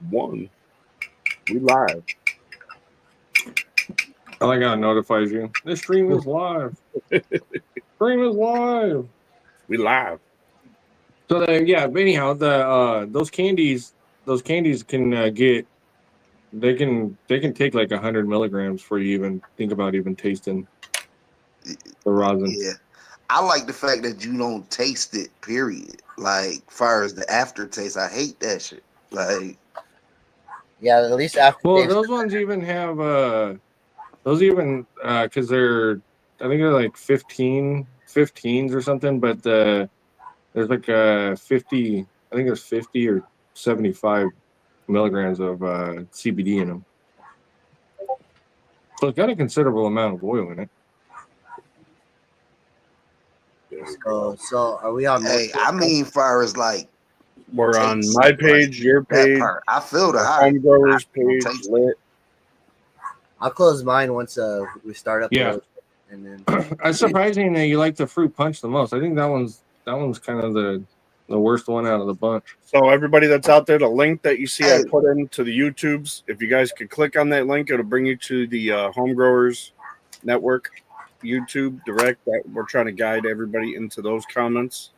1. We live. I like how it notifies you. This stream is live. Stream is live. We live. So yeah, but anyhow, those candies can get they can take like 100 milligrams before you even think about even tasting the rosin. Yeah, I like the fact that you don't taste it. Period. Like, far as the aftertaste, I hate that shit. Like, yeah, at least after. Well, those ones even have because they're I think they're like 15s or something, but there's like 50. I think there's 50 or 75 milligrams of CBD in them. So it's got a considerable amount of oil in it. So are we on? Hey, I mean, far as like, we're on my page, your page. I feel the Homegrowers page, Lit. I'll close mine once we start up. Yeah, and then it's surprising that you like the fruit punch the most. I think that one's kind of the worst one out of the bunch. So everybody that's out there, the link that you see I put into the YouTubes, if you guys could click on that link, it'll bring you to the Homegrowers Network YouTube direct. That we're trying to guide everybody into those comments.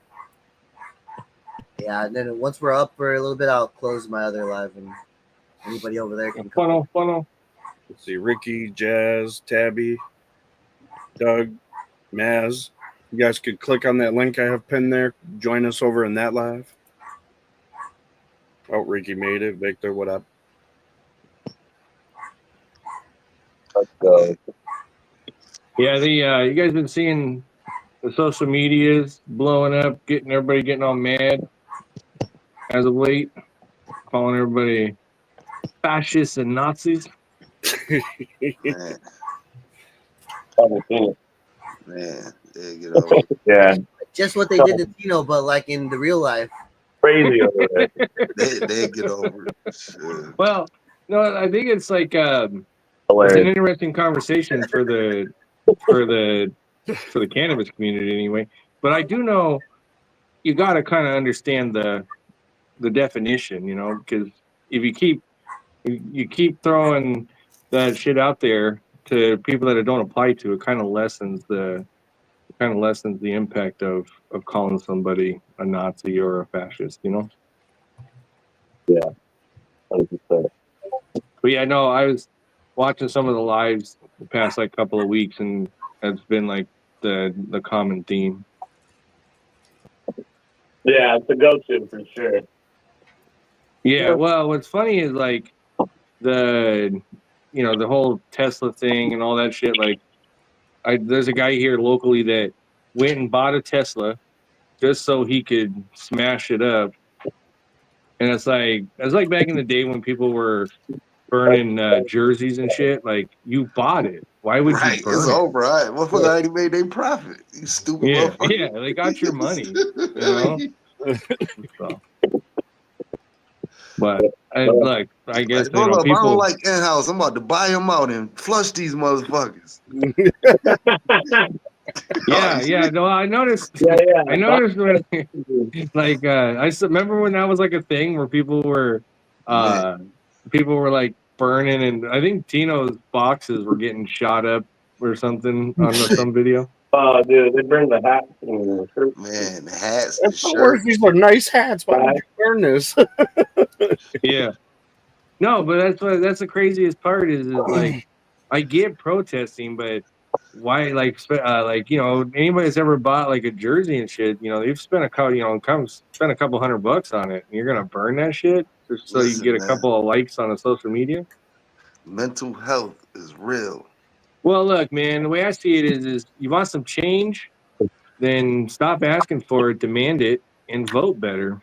Yeah, and then once we're up for a little bit, I'll close my other live, and anybody over there can funnel. Let's see, Ricky, Jazz, Tabby, Doug, Maz. You guys could click on that link I have pinned there. Join us over in that live. Oh, Ricky made it. Victor, what up? Let's go. Yeah, you guys been seeing the social medias blowing up, everybody getting all mad as of late, calling everybody fascists and Nazis. Man, they get over it. Yeah. Just what they did to Tino, but like in the real life. Crazy over there. they get over it. Sure. Well, no, I think it's like it's an interesting conversation for the cannabis community anyway. But I do know you got to kind of understand the definition, because if you keep throwing that shit out there to people that it don't apply to, it kind of lessens the impact of calling somebody a Nazi or a fascist, Yeah, 100%. But yeah, no, I was watching some of the lives the past like couple of weeks, and it's been like the common theme. Yeah, it's a go-to for sure. Yeah, well, what's funny is like the whole Tesla thing and all that shit. Like, there's a guy here locally that went and bought a Tesla just so he could smash it up. And it's like back in the day when people were burning jerseys and shit. Like, you bought it. Why would you burn it? It's over, right? Motherfucker already made their profit. You stupid motherfucker. Yeah, they got your money. So. But look, I guess hold up, people. I don't like in-house. I'm about to buy them out and flush these motherfuckers. Yeah. No, I noticed. Yeah. I noticed when, like, I remember when that was like a thing where people were like burning, and I think Tino's boxes were getting shot up or something on some video. Oh, dude, they burned the hats and the shirts. Man, the hats, That's the worst. These are nice hats. Why would you burn this? Yeah. No, but that's the craziest part is like, I get protesting, but why, like anybody that's ever bought like a jersey and shit, they've spent a couple $100 on it, and you're gonna burn that shit just so you can get a couple of likes on a social media. Mental health is real. Well, look, man, the way I see it is you want some change, then stop asking for it, demand it, and vote better.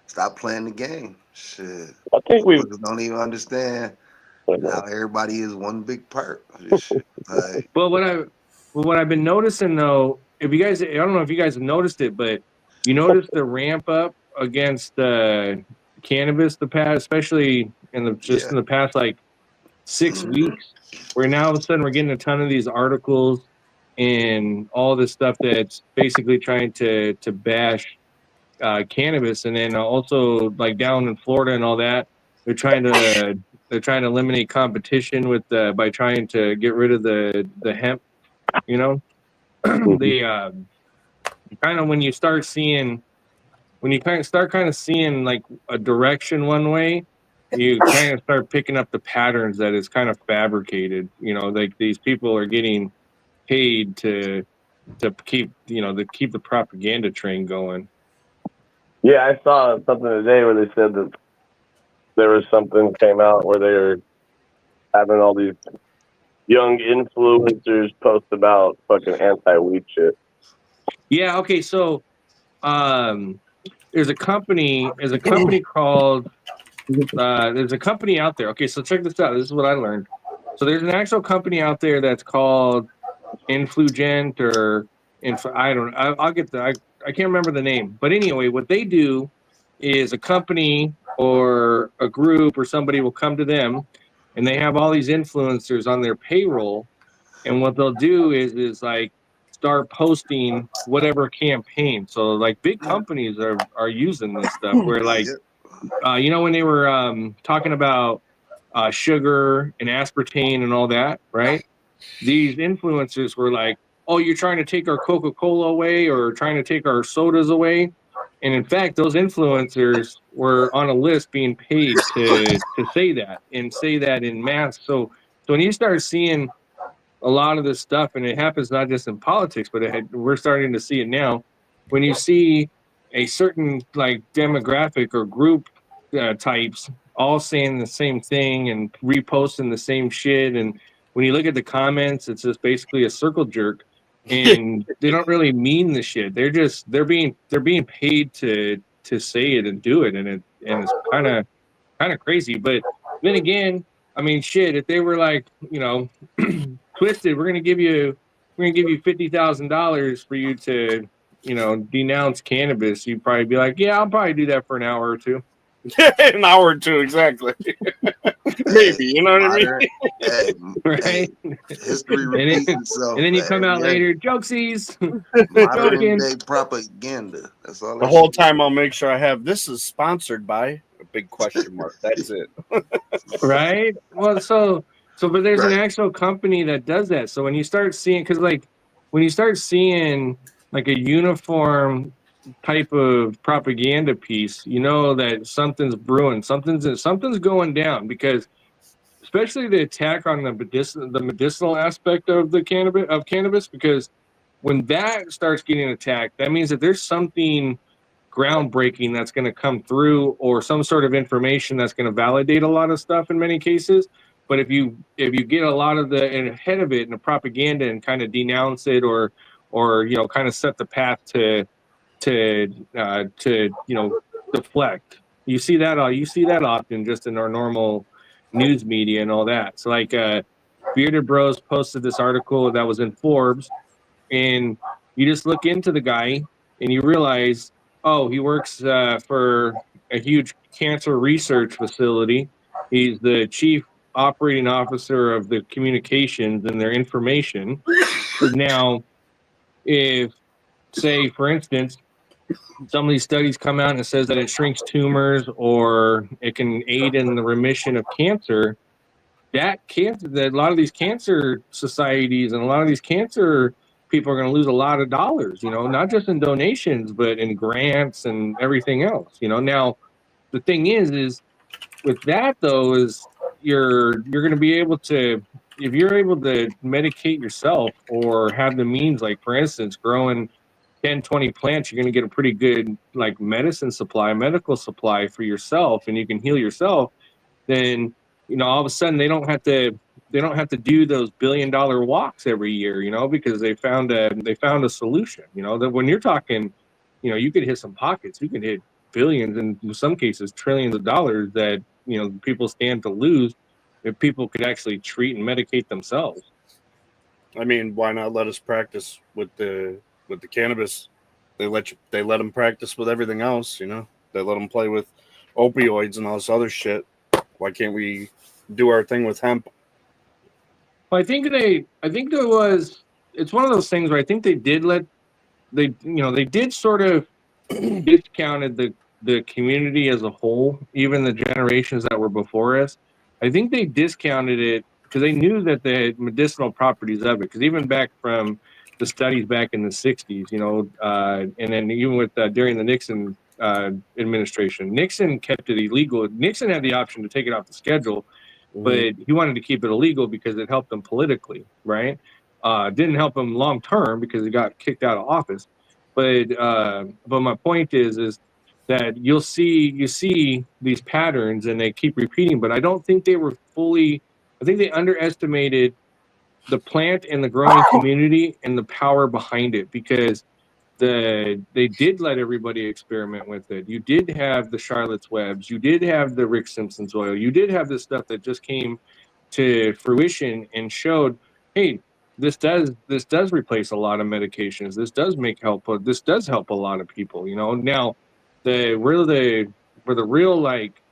Stop playing the game. Shit. I think we don't even understand how everybody is one big part of this shit. Like, well, what I've been noticing though, I don't know if you guys have noticed it, but you notice the ramp up against cannabis especially in the past like 6 weeks, where now all of a sudden we're getting a ton of these articles and all this stuff that's basically trying to bash cannabis, and then also like down in Florida and all that, they're trying to eliminate competition with by trying to get rid of the hemp. You know, the kind of when you start seeing kind of seeing like a direction one way, you kind of start picking up the patterns that is kind of fabricated. You know, like these people are getting paid to keep the propaganda train going. Yeah, I saw something today where they said that there was something came out where they were having all these young influencers post about fucking anti-weed shit. Yeah. Okay. So, there's a company called there's a company out there. Okay, so check this out. This is what I learned. So there's an actual company out there that's called Influgent or I don't know. I'll get the I can't remember the name. But anyway, what they do is a company or a group or somebody will come to them and they have all these influencers on their payroll, and what they'll do is like start posting whatever campaign. So like big companies are using this stuff where like you know when they were talking about sugar and aspartame and all that, right? These influencers were like, "Oh, you're trying to take our Coca-Cola away or trying to take our sodas away." And in fact, those influencers were on a list being paid to say that and say that in mass. So when you start seeing a lot of this stuff, and it happens not just in politics, but we're starting to see it now. When you see a certain like demographic or group types all saying the same thing and reposting the same shit, and when you look at the comments, it's just basically a circle jerk, and they don't really mean the shit. They're being paid to say it and do it, and it's kind of crazy. But then again, I mean, shit, if they were like, you know, Twisted, we're gonna give you $50,000 for you to, you know, denounce cannabis, you'd probably be like, yeah, I'll probably do that for an hour or two. An hour or two, exactly. Maybe, you know what I mean? Hey, Right? hey, history repeats itself. And then you come out Yeah. later, jokesies. Modern Joking. day propaganda. That's all. The whole time I'll make sure I have this is sponsored by a big question mark. That's it. Right? Well, but there's an Right. actual company that does that. So when you start seeing, because like when you start seeing like a uniform type of propaganda piece, you know that something's brewing, something's going down, because especially the attack on the medicinal aspect of cannabis, because when that starts getting attacked, that means that there's something groundbreaking that's going to come through, or some sort of information that's going to validate a lot of stuff in many cases. But if you get a lot of the ahead of it in the propaganda and kind of denounce it, or you know, kind of set the path to you know, deflect, you see that often just in our normal news media and all that. So like Bearded Bros posted this article that was in Forbes, and you just look into the guy and you realize, oh, he works for a huge cancer research facility. He's the chief operating officer of the communications and their information. Now, if, say, for instance, some of these studies come out and it says that it shrinks tumors or it can aid in the remission of cancer, that a lot of these cancer societies and a lot of these cancer people are going to lose a lot of dollars, you know, not just in donations, but in grants and everything else, you know. Now, the thing is with that though, is you're going to be able to, if you're able to medicate yourself or have the means, like for instance, growing 10-20 plants, you're going to get a pretty good like medical supply for yourself, and you can heal yourself. Then, you know, all of a sudden they don't have to do those billion-dollar walks every year, you know, because they found a solution. You know, that when you're talking, you know, you could hit some pockets, you can hit billions, and in some cases trillions of dollars that, you know, people stand to lose if people could actually treat and medicate themselves. I mean, why not let us practice with the cannabis? They let them practice with everything else, you know. They let them play with opioids and all this other shit. Why can't we do our thing with hemp? Well, I think it's one of those things where I think they did sort of discounted the community as a whole, even the generations that were before us. I think they discounted it because they knew that the medicinal properties of it. Because even back from the studies back in the '60s, and then even with during the Nixon administration, Nixon kept it illegal. Nixon had the option to take it off the schedule, but he wanted to keep it illegal because it helped him politically, right? Didn't help him long term because he got kicked out of office. But my point is that you see these patterns and they keep repeating. But I don't think they were fully. I think they underestimated the plant and the growing community and the power behind it because they did let everybody experiment with it. You did have the Charlotte's Webs, you did have the Rick Simpson's oil, you did have this stuff that just came to fruition and showed, hey, this does replace a lot of medications. This does help a lot of people. Now the real like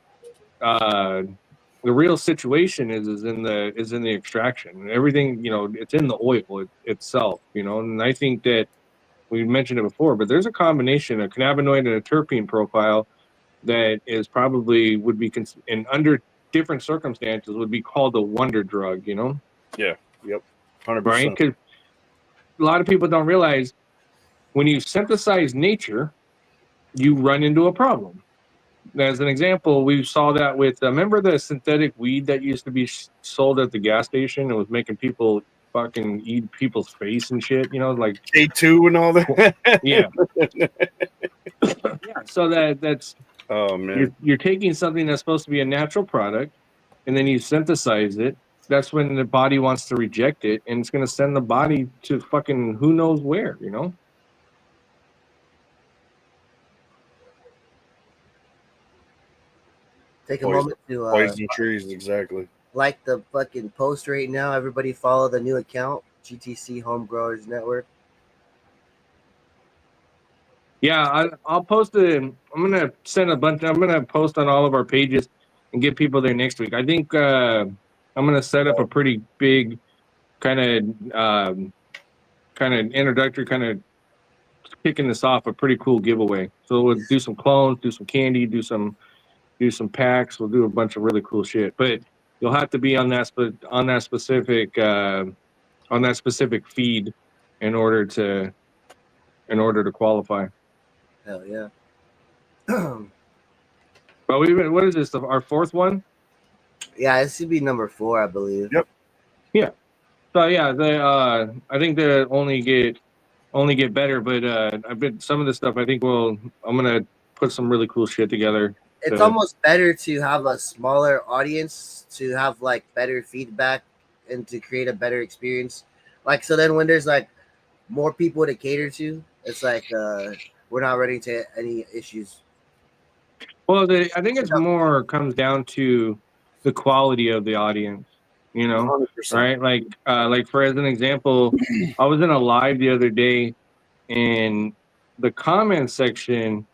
the real situation is in the extraction. Everything, it's in the oil itself. And I think that we mentioned it before, but there's a combination, a cannabinoid and a terpene profile that is probably would be in under different circumstances would be called a wonder drug. Yeah. Yep. 100%. Right? Because a lot of people don't realize when you synthesize nature, you run into a problem. As an example, we saw that with remember the synthetic weed that used to be sold at the gas station and was making people fucking eat people's face and shit. Like K2 and all that. yeah. Yeah. So that's Oh man. you're taking something that's supposed to be a natural product, and then you synthesize it. That's when the body wants to reject it, and it's going to send the body to fucking who knows where. Take a moment to Poison trees, exactly. like the fucking post right now. Everybody follow the new account, GTC Homegrowers Network. Yeah, I'll post it. I'm gonna send a bunch. I'm gonna post on all of our pages and get people there next week. I think I'm gonna set up a pretty big kind of introductory, kind of kicking this off, a pretty cool giveaway. So we'll do some clones, do some candy, do some packs. We'll do a bunch of really cool shit. But you'll have to be on that specific feed in order to qualify. Hell yeah. But what is this? Our fourth one? Yeah, it should be number 4, I believe. Yep. Yeah. So yeah, I think they only get better. But I've been some of the stuff. I think I'm gonna put some really cool shit together. It's almost better to have a smaller audience to have like better feedback and to create a better experience. Like, so then when there's like more people to cater to, it's like we're not running into any issues. Well, I think it's more comes down to the quality of the audience, 100%. right? Like for as an example, I was in a live the other day, and the comment section,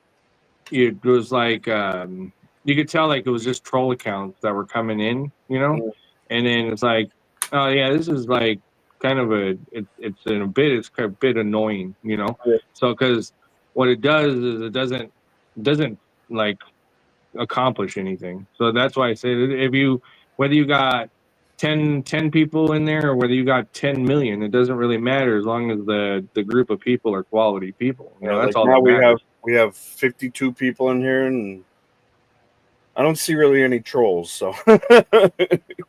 it was like you could tell like it was just troll accounts that were coming in, and then it's like, oh yeah, this is like kind of it's a bit annoying, Yeah. So because what it does is it doesn't like accomplish anything. So that's why I say that whether you got 10 people in there or whether you got 10 million, it doesn't really matter as long as the group of people are quality people. That's all now that matters. we have 52 people in here, and I don't see really any trolls. So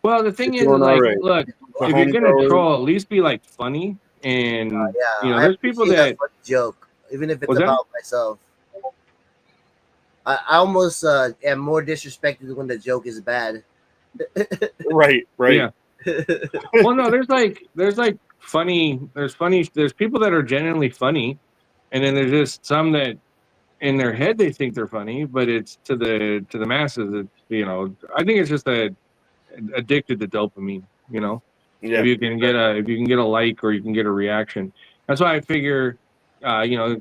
well, the thing is, doing like, alright. look, The if you're gonna homegrower- troll, at least be like funny, and Yeah, there's people appreciate that funny joke, even if it's What's that? about myself. I almost am more disrespected when the joke is bad. right. yeah. Well, no, there's people that are genuinely funny, and then there's just some that in their head they think they're funny, but it's to the masses. It's I think it's just addicted to dopamine. Yeah. If you can get a like or you can get a reaction. That's why I figure, when I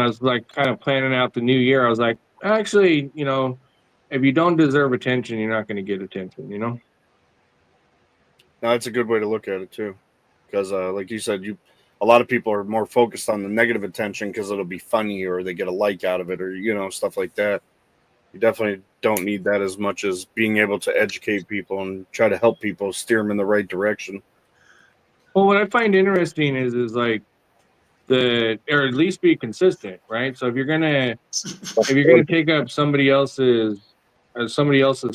was like kind of planning out the new year, I was like, actually, if you don't deserve attention, you're not going to get attention. No, that's a good way to look at it too, because like you said, a lot of people are more focused on the negative attention because it'll be funny or they get a like out of it or, you know, stuff like that. You definitely don't need that as much as being able to educate people and try to help people steer them in the right direction. Well, what I find interesting is like or at least be consistent, right? So if you're gonna take up somebody else's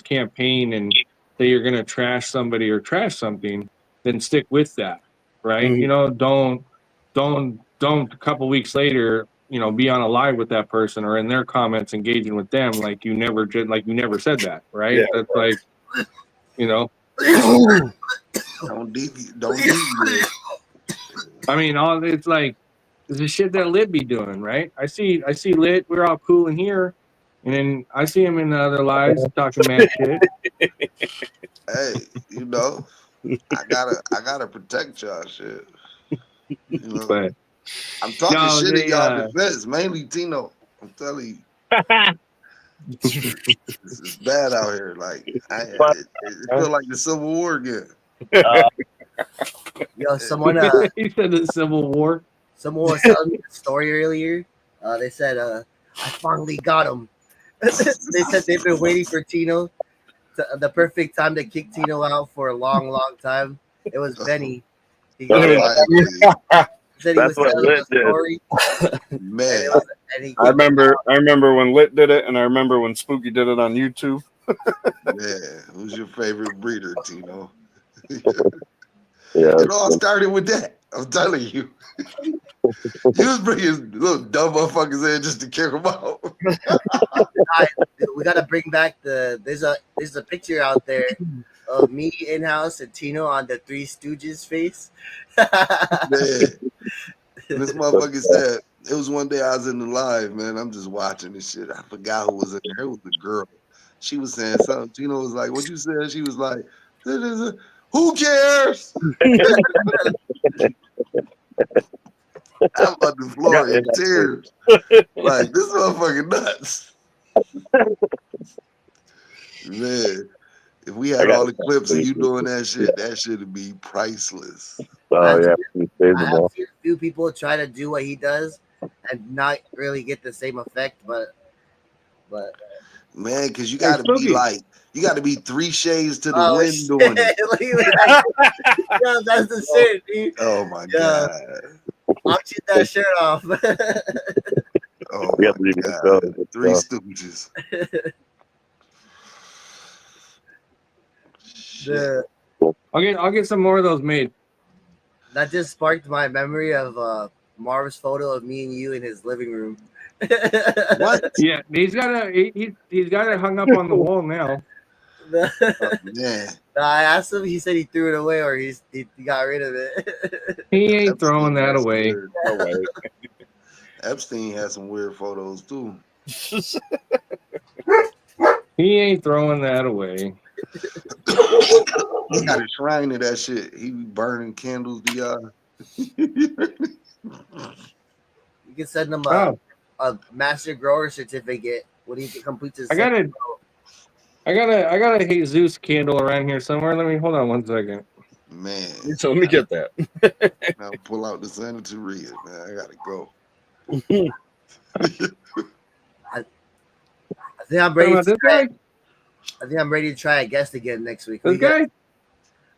campaign and say you're gonna trash somebody or trash something, then stick with that, right? Mhm. You know, don't a couple weeks later, you know, be on a live with that person or in their comments engaging with them like you never said that, right? Yeah. That's like, you know, Don't deviate. I mean, it's like it's the shit that Litt be doing, right? I see Litt, we're all cool in here, and then I see him in the other lives talking mad shit. Hey, you know, I gotta protect y'all shit. You know, But I'm talking no, shit in they, y'all defense, mainly Tino. I'm telling you, it's bad out here. Like it feel like the Civil War again. Yo, someone he said the Civil War. someone was telling me a story earlier. They said, I finally got him. They said they've been waiting for Tino, the perfect time to kick Tino out for a long, long time. It was Benny. He Oh, goes, yeah. said he That's was what telling Litt a did. story. Man, And he I remember when Litt did it, and I remember when Spooky did it on YouTube. man, who's your favorite breeder, Tino? Yeah. It all started with that. I'm telling you. You was bringing little dumb motherfuckers in just to kick them out. we gotta bring back there's a picture out there of me in house and Tino on the Three Stooges face. Man, this motherfucker said, it was one day I was in the live, man. I'm just watching this shit. I forgot who was in there. It was the girl. She was saying something. Tino was like, what you said? She was like, who cares? I'm on the floor in tears. Like, this motherfucker nuts. Man, if we had all the clips of you doing that shit would be priceless. Oh yeah, he saves I them have all. seen a few people try to do what he does and not really get the same effect, but Man, because you got to Spooky. be like, you got to be 3 shades to the oh wind shit. doing it. Yo, that's the shit, dude. Oh my Yeah. God. I'll shoot that shirt off. Oh We my have to leave it God. go. 3 Stooges. Shit. I'll get some more of those made. That just sparked my memory of Marv's photo of me and you in his living room. What? Yeah, he's got it hung up on the wall now. Man, I asked him. He said he threw it away, or he got rid of it. He ain't throwing that that's away. weird. No way. Epstein had some weird photos too. He ain't throwing that away. He got a shrine to that shit. He be burning candles to y'all. You can send him a master grower certificate when he completes his. I got a Jesus candle around here somewhere. Let me hold on one second. Man, So let me get that. now pull out the sanitarian, man. I gotta go. I think I'm ready. This guy? I think I'm ready to try a guest again next week. This guy?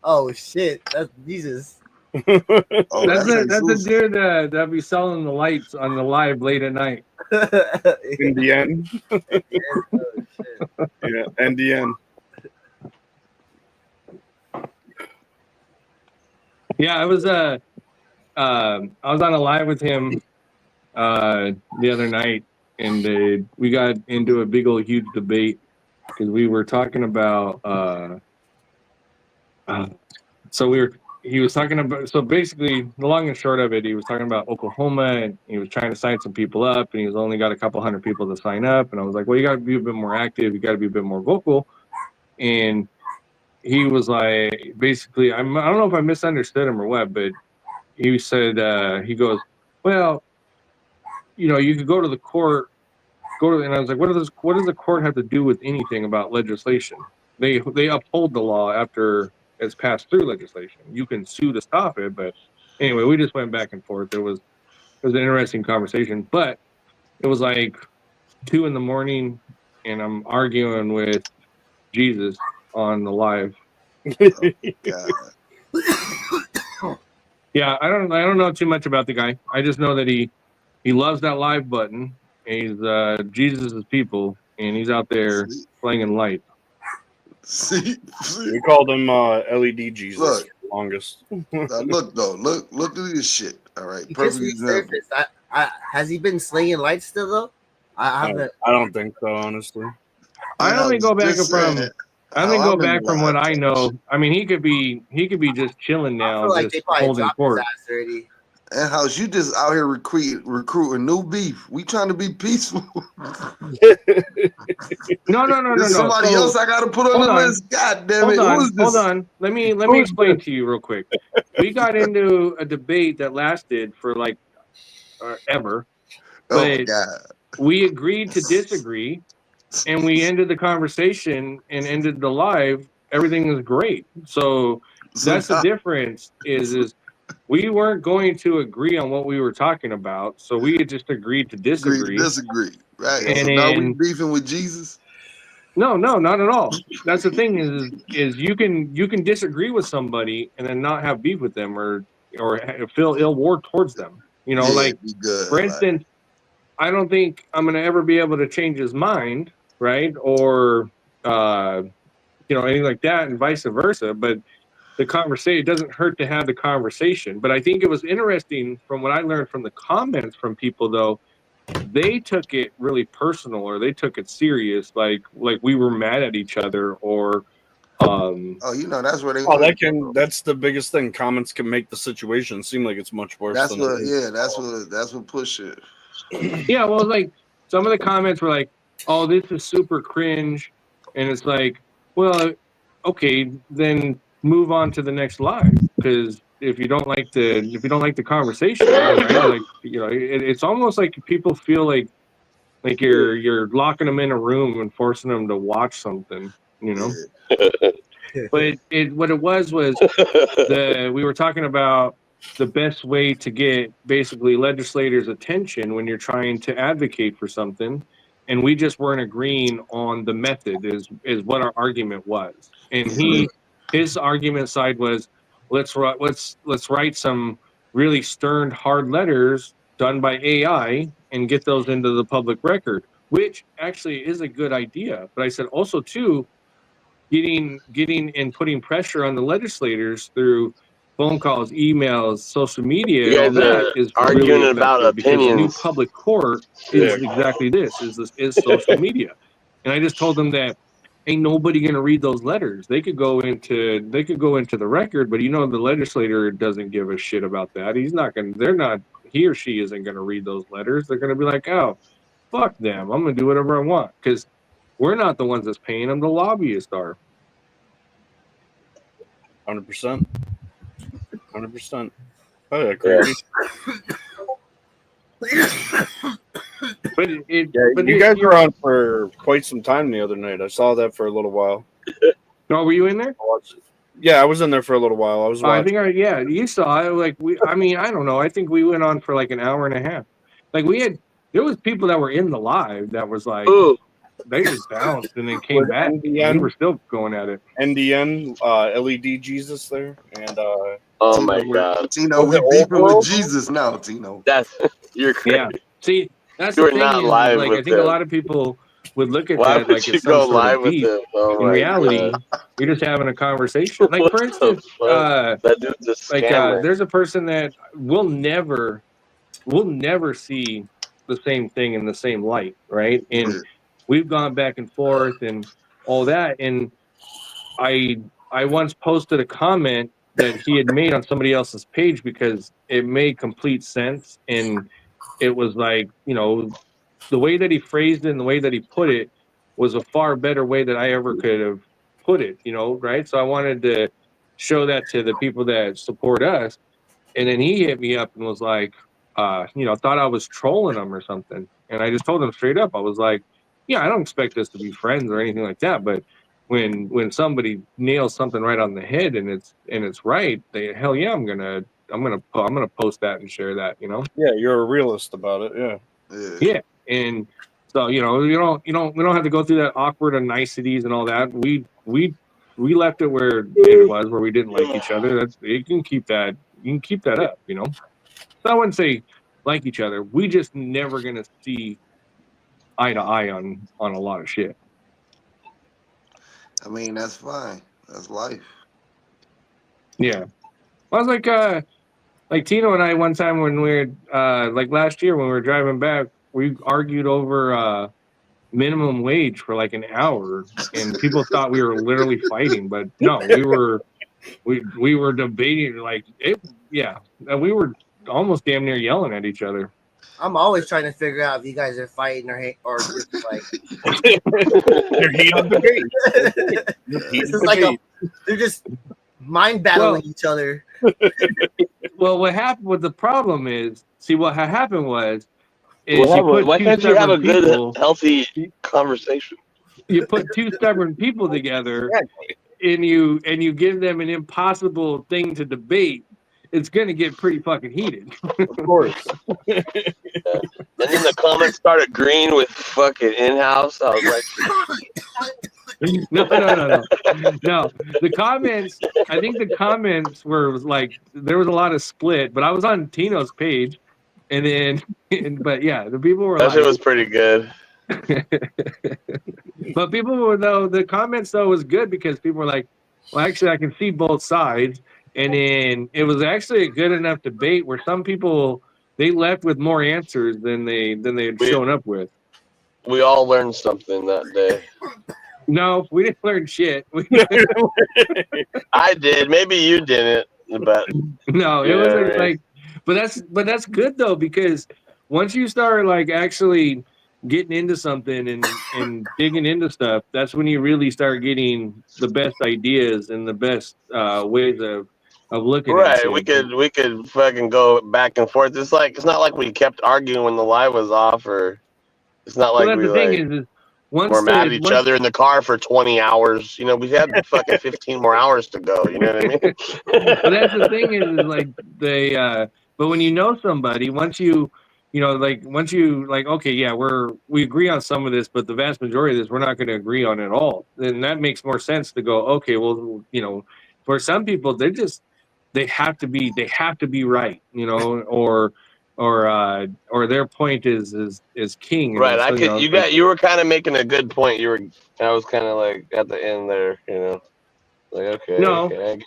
Oh shit! That's Jesus. Oh, That's a Jesus. dude that be selling the lights on the live late at night. In the end. Oh, shit. Yeah, in the end. Yeah, I was on a live with him the other night, and we got into a big old huge debate because we were talking about he was talking about, so basically the long and short of it, he was talking about Oklahoma, and he was trying to sign some people up, and he's only got a couple hundred people to sign up, and I was like, well, you got to be a bit more active, you got to be a bit more vocal. And he was like, basically, I don't know if I misunderstood him or what, but he said, he goes, well, you know, you could go to the court, and I was like, what does the court have to do with anything about legislation? They uphold the law after it's passed through legislation. You can sue to stop it, but anyway, we just went back and forth. It was an interesting conversation, but it was like 2 a.m, and I'm arguing with Jesus on the live. God. Yeah, I don't know too much about the guy. I just know that he loves that live button. He's Jesus' people, and he's out there See? playing in light. See? We called him LED Jesus Look. for the longest. Look though, look at this shit. All right, He perfect just example. resurfaced. Has he been slinging lights still though? I haven't. I don't think so, honestly. I only go back from what I know. I mean, he could be just chilling I now, feel like just they probably holding dropped court. his ass already. And house, you just out here recruiting new beef. We trying to be peaceful. No. There's somebody else I gotta put on the list. God damn it! Hold on. Let me explain to you real quick. We got into a debate that lasted for like ever, Oh my but God! we agreed to disagree, and we ended the conversation and ended the live. Everything was great. So that's the difference. Is we weren't going to agree on what we were talking about, so we had just agreed to disagree. Right? And so now we beefing with Jesus. No, not at all. That's the thing is you can disagree with somebody and then not have beef with them or feel ill will towards them. You know, like be good, for instance, I don't think I'm gonna ever be able to change his mind, right? Or anything like that, and vice versa. But the conversation, it doesn't hurt to have the conversation. But I think it was interesting from what I learned from the comments from people though. They took it really personal, or they took it serious, like we were mad at each other, or that's where they. That's the biggest thing. Comments can make the situation seem like it's much worse. That's what push it. Yeah, well, like some of the comments were like, "Oh, this is super cringe," and it's like, well, okay, then move on to the next live, because if you don't like the conversation, right? Like it's almost like people feel like you're locking them in a room and forcing them to watch something, you know. But what it was we were talking about the best way to get basically legislators' attention when you're trying to advocate for something, and we just weren't agreeing on the method is what our argument was. And his argument side was let's write some really stern, hard letters done by AI and get those into the public record, which actually is a good idea. But I said also too, getting and putting pressure on the legislators through phone calls, emails, social media, all that is arguing really about effective, because the new opinions. public court is exactly this is social media. And I just told them that ain't nobody gonna read those letters. They could go into the record, but the legislator doesn't give a shit about that. He or she isn't gonna read those letters. They're gonna be like, oh, fuck them. I'm gonna do whatever I want, because we're not the ones that's paying them. The lobbyists are. 100%. 100%. Oh yeah, crazy. But you guys were on for quite some time the other night. I saw that for a little while. Oh, were you in there? Yeah, I was in there for a little while. I was watching. You saw it. I don't know. I think we went on for like an hour and a half. Like there was people that were in the live that was like, they just bounced and then came back. We were still going at it. NDN, LED Jesus there, and oh my God, Tino, we beefing with Jesus now, Tino. You're crazy. Yeah. See, that's you the thing. Not live like with I think them. a lot of people would look at Why that would like you it's go some sort live of with beef. them? Oh in reality, God. you're just having a conversation. Like for instance, that dude's a scammer. there's a person that we'll never see the same thing in the same light, right? And we've gone back and forth and all that. And I once posted a comment that he had made on somebody else's page because it made complete sense, and it was like, the way that he phrased it and the way that he put it was a far better way that I ever could have put it, right? So I wanted to show that to the people that support us. And then he hit me up and was like, thought I was trolling him or something. And I just told him straight up, I was like, yeah, I don't expect us to be friends or anything like that. But when somebody nails something right on the head and it's right, hell yeah, I'm I'm gonna post that and share that. You know. Yeah, you're a realist about it. Yeah. Yeah, and so we don't have to go through that awkward niceties and all that. We left it where it was, where we didn't like each other. You can keep that up. You know. So I wouldn't say like each other. We just never gonna see eye to eye on a lot of shit. I mean, that's fine. That's life. Yeah. I was like Tino and I one time when we were like last year when we were driving back, we argued over minimum wage for like an hour, and people thought we were literally fighting, but no, we were debating like it. Yeah, we were almost damn near yelling at each other. I'm always trying to figure out if you guys are fighting or just like They're heated debate. this is like they're just mind battling each other. Well, what happened with the problem is, see, what happened was, why can't you have a good, healthy conversation? You put two stubborn people together, and you give them an impossible thing to debate. It's gonna get pretty fucking heated. Of course. And then the comments started green with fucking in-house. I was like, No. The comments, I think the comments were like there was a lot of split, but I was on Tino's page, and then but yeah, the people were that like, shit was pretty good. But people were the comments though was good because people were like, well, actually I can see both sides, and then it was actually a good enough debate where some people they left with more answers than they had shown up with. We all learned something that day. No, we didn't learn shit. I did. Maybe you didn't, but no, it wasn't like. But that's good though, because once you start like actually getting into something and digging into stuff, that's when you really start getting the best ideas and the best ways of looking at it. Right. We could fucking go back and forth. It's not like we kept arguing when the live was off, or it's not like we like we're mad at each other in the car for 20 hours. You know, we had fucking 15 more hours to go. You know what I mean? But that's the thing is like but when you know somebody, once you okay, yeah, we agree on some of this, but the vast majority of this we're not going to agree on at all. Then that makes more sense to go, okay, well, for some people they have to be right, or their point is king. Right. So, you were kind of making a good point. I was kind of like at the end there, Like, okay. No, okay.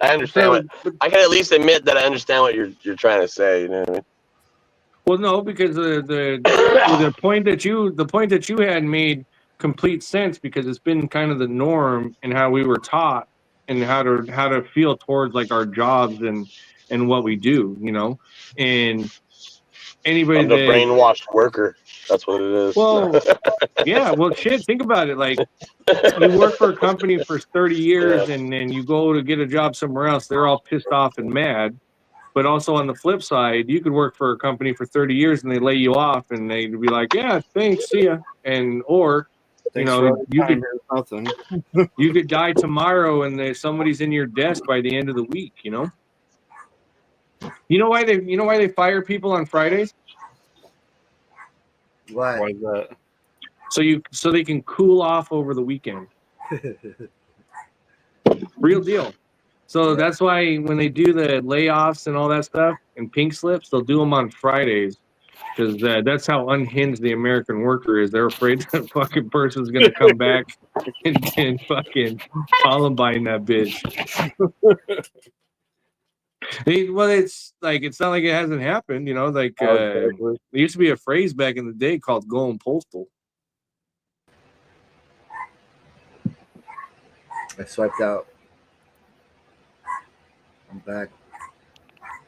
I understand I can at least admit that I understand what you're trying to say, you know what I mean? Well, no, because the point that you had made complete sense, because it's been kind of the norm and how we were taught and how to feel towards like our jobs and what we do, and anybody I'm the brainwashed worker. That's what it is. Well, yeah. Well, shit. Think about it. Like, you work for a company for 30 years, and then you go to get a job somewhere else. They're all pissed off and mad. But also on the flip side, you could work for a company for 30 years, and they lay you off, and they'd be like, "Yeah, thanks, see ya." Or you could die tomorrow, and somebody's in your desk by the end of the week. You know why they fire people on Fridays? Why is that? So they can cool off over the weekend. Real deal. So that's why when they do the layoffs and all that stuff and pink slips, they'll do them on Fridays, because that's how unhinged the American worker is. They're afraid that fucking person's gonna come back and fucking Columbine that bitch. Well, it's not like it hasn't happened, Like there used to be a phrase back in the day called "going postal." I swiped out. I'm back.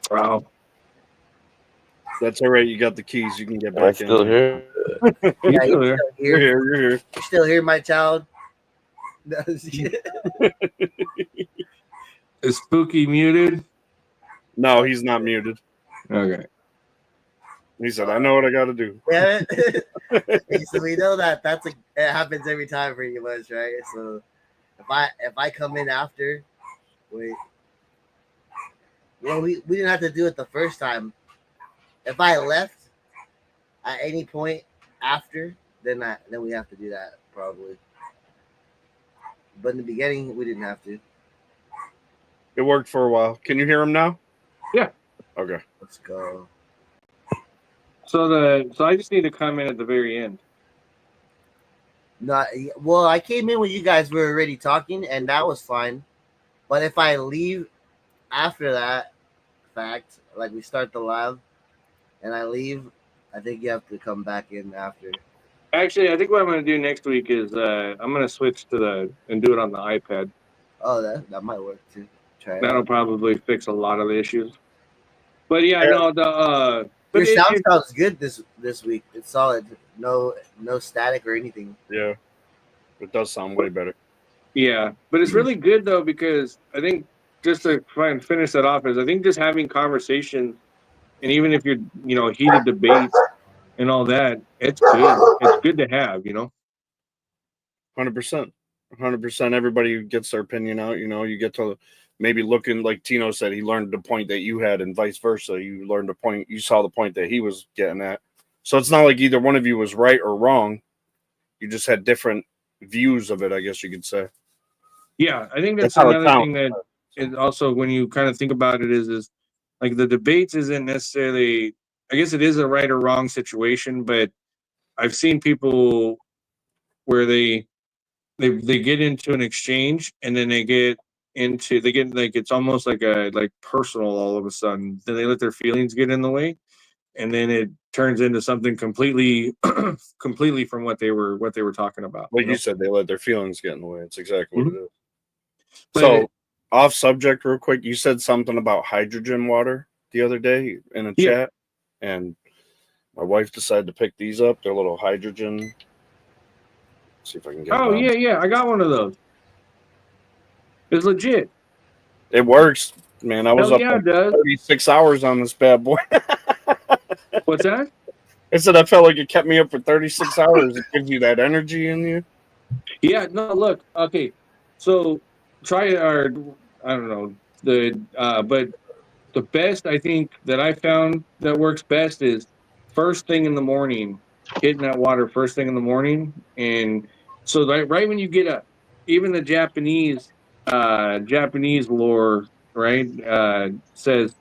Wow. That's all right. You got the keys. You can get back I'm still here. Yeah, still here. You're here. You're here. You still here, my child? Is Spooky muted? No, he's not muted. Okay. He said, "I know what I got to do." Yeah. So we know that it happens every time pretty much, right? So if I come in after, wait. Well, we didn't have to do it the first time. If I left at any point after, then we have to do that probably. But in the beginning, we didn't have to. It worked for a while. Can you hear him now? Yeah. Okay. Let's go. So I just need to comment at the very end. Not well. I came in when you guys were already talking, and that was fine. But if I leave after that fact, like we start the live, and I leave, I think you have to come back in after. Actually, I think what I'm going to do next week is I'm going to switch to and do it on the iPad. Oh, that might work too. Try it That'll out. probably fix a lot of the issues. But yeah, no, Your sound sounds good this week. It's solid. No static or anything. Yeah. It does sound way better. Yeah, but it's really good though, because I think, just to try and finish that off, is I think just having conversations, and even if you're, heated debates and all that, it's good. It's good to have, 100%. 100%. Everybody gets their opinion out. You get to maybe looking, like Tino said, he learned the point that you had, and vice versa. You learned the point, you saw the point that he was getting at. So it's not like either one of you was right or wrong. You just had different views of it, I guess you could say. Yeah, I think that's how it another thing sounds. that is also, when you kind of think about it, is like the debates isn't necessarily, I guess it is a right or wrong situation, but I've seen people where they get into an exchange, and then they get like, it's almost like personal all of a sudden. Then they let their feelings get in the way, and then it turns into something completely from what they were talking about. Like you said, they let their feelings get in the way. It's exactly what it is. But So, off subject real quick, you said something about hydrogen water the other day in a chat, and my wife decided to pick these up. They're little hydrogen. Let's see if I can get them. Yeah, I got one of those. It's legit. It works, man. I was up it does. 36 hours on this bad boy. What's that? I said I felt like it kept me up for 36 hours. It gives you that energy in you. Yeah, no, look, okay. So try our, I don't know, but the best, I think, that I found that works best is first thing in the morning, hitting that water first thing in the morning. And so right when you get up, even the Japanese lore, right, says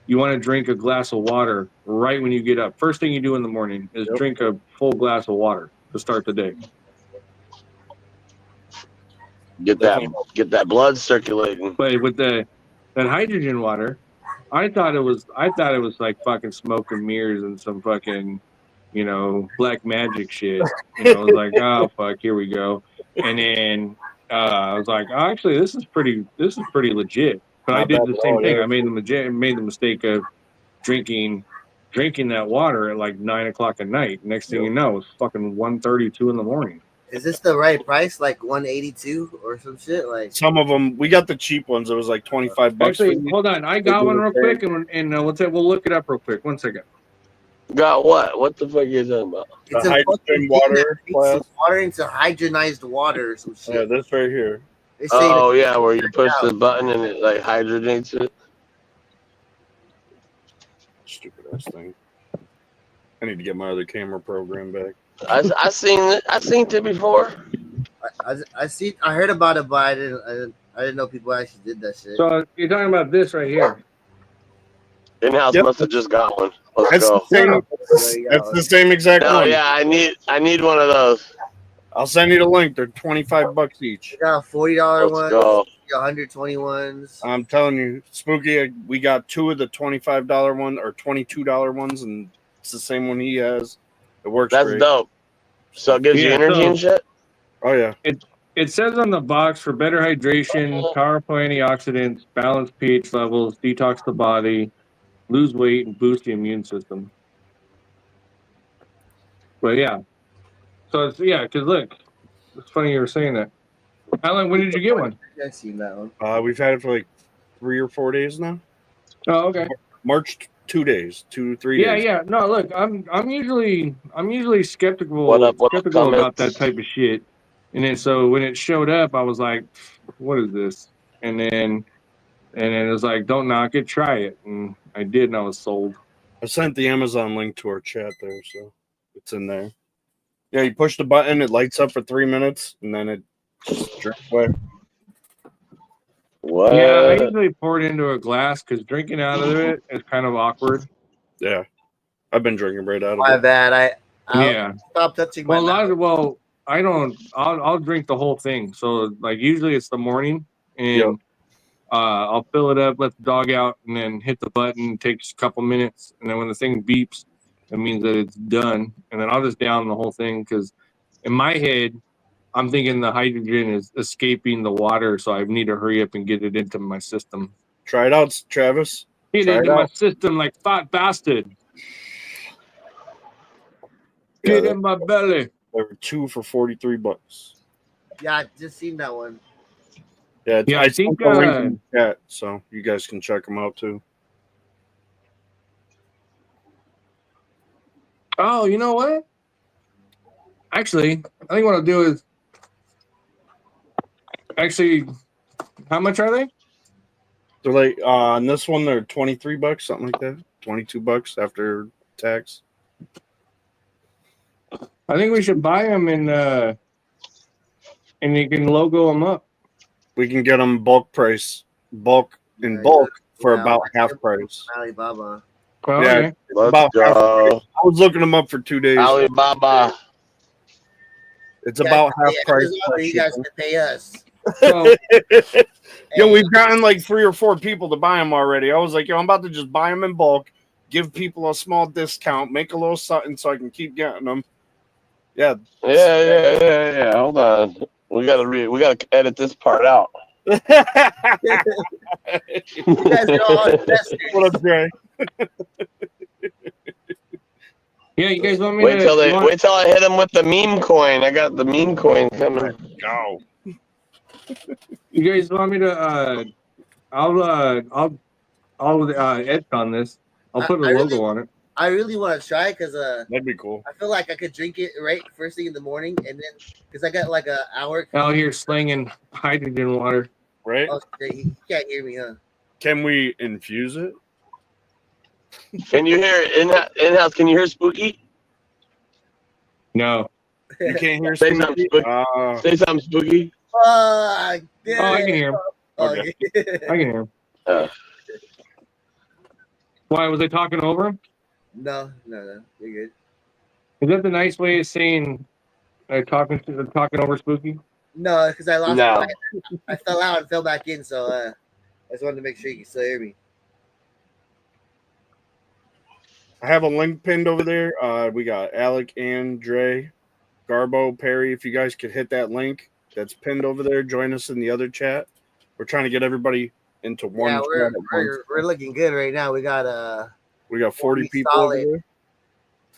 you want to drink a glass of water right when you get up. First thing you do in the morning is drink a full glass of water to start the day. Get that blood circulating. But with that hydrogen water, I thought it was like fucking smoke and mirrors and some fucking, black magic shit. I was like, oh fuck, here we go. And then I was like, oh, actually, this is pretty legit. But I did the same thing. I made the mistake of drinking that water at like 9 o'clock at night. Next thing you know, it's fucking 1:32 in the morning. Is this the right price? Like 182 or some shit? Like some of them, we got the cheap ones. It was like $25. Actually, hold on. I got one real quick, and we'll look it up real quick. 1 second. Got what? What the fuck are you talking about? It's a hydrogen water class. Water into hydrogenized water or some shit. Yeah, this right here. Oh yeah, where you push the button and it like hydrogenates it. Stupid ass thing. I need to get my other camera program back. I seen it before. I heard about it, but I didn't know people actually did that shit. So you're talking about this right here. In-house must have just got one. That's go. The same exact one. Yeah, I need one of those. I'll send you the link. They're $25 each. We got $40 ones. Go. 120 ones. I'm telling you, Spooky, we got two of the $25 one or $22 ones, and it's the same one he has. It works. That's great. dope. So it gives you energy and shit. Oh yeah. It says on the box, for better hydration, powerful antioxidants, balance pH levels, detox the body, lose weight, and boost the immune system. But yeah. So because look, it's funny you were saying that. Alan, when did you get one? I've seen that one. We've had it for like 3 or 4 days now. Oh, okay. March 2 days, 2 to 3 days. Yeah. No, look, I'm usually skeptical about that type of shit. And then so when it showed up, I was like, what is this? And then And then it was like, don't knock it, try it. And I did, and I was sold. I sent the Amazon link to our chat there, so it's in there. Yeah, you push the button, it lights up for 3 minutes, and then it just drinks away. What? Yeah, I usually pour it into a glass because drinking out of it is kind of awkward. Yeah, I've been drinking right out of My it. bad. Yeah. Stop touching my mouth. I don't. I'll drink the whole thing. So like usually it's the morning, and I'll fill it up, let the dog out, and then hit the button. It takes a couple minutes, and then when the thing beeps, that means that it's done. And then I'll just down the whole thing because in my head, I'm thinking the hydrogen is escaping the water, so I need to hurry up and get it into my system. Try it out, Travis. Get Try it it into my out. system like fat bastard. Yeah, Get in my belly. there were 2 for $43. Yeah, I just seen that one. Yeah, Yeah, I I sent think, the link in the chat, so you guys can check them out too. Oh, you know what? Actually, I think what I'll do is how much are they? They're like on this one, they're $23, something like that. $22 after tax. I think we should buy them and you can logo them up. We can get them bulk for about half price. Alibaba. Oh, Yeah, okay. Let's about half go. price. I was looking them up for 2 days. Alibaba. It's about half price. You guys can pay us. So, Yo, we've gotten like 3 or 4 people to buy them already. I was like, yo, I'm about to just buy them in bulk, give people a small discount, make a little something so I can keep getting them. Yeah. Yeah. Hold on. We gotta edit this part out. You guys are all investors. What up, Dre? yeah, you guys want me Wait to till I hit them with the meme coin. I got the meme coin coming. Go. You guys want me to I'll edit on this. I'll put a logo on it. I really want to try because That'd be cool. I feel like I could drink it right first thing in the morning, and then because I got like an hour. Out here slinging hydrogen water. Right? Oh, you can't hear me, huh? Can we infuse it? Can you hear in-house? Can you hear Spooky? No. You can't hear Say something, Spooky. Say something, Spooky. I can hear him. Okay. I can hear him. Why was I talking over him? No, you're good. Is that the nice way of saying talking over Spooky? No, because I lost. No. I fell out and fell back in, so I just wanted to make sure you can still hear me. I have a link pinned over there. We got Alec, Ann, Dre, Garbo, Perry. If you guys could hit that link that's pinned over there, join us in the other chat. We're trying to get everybody into one. Yeah, we're looking good right now. We got 40 people over there.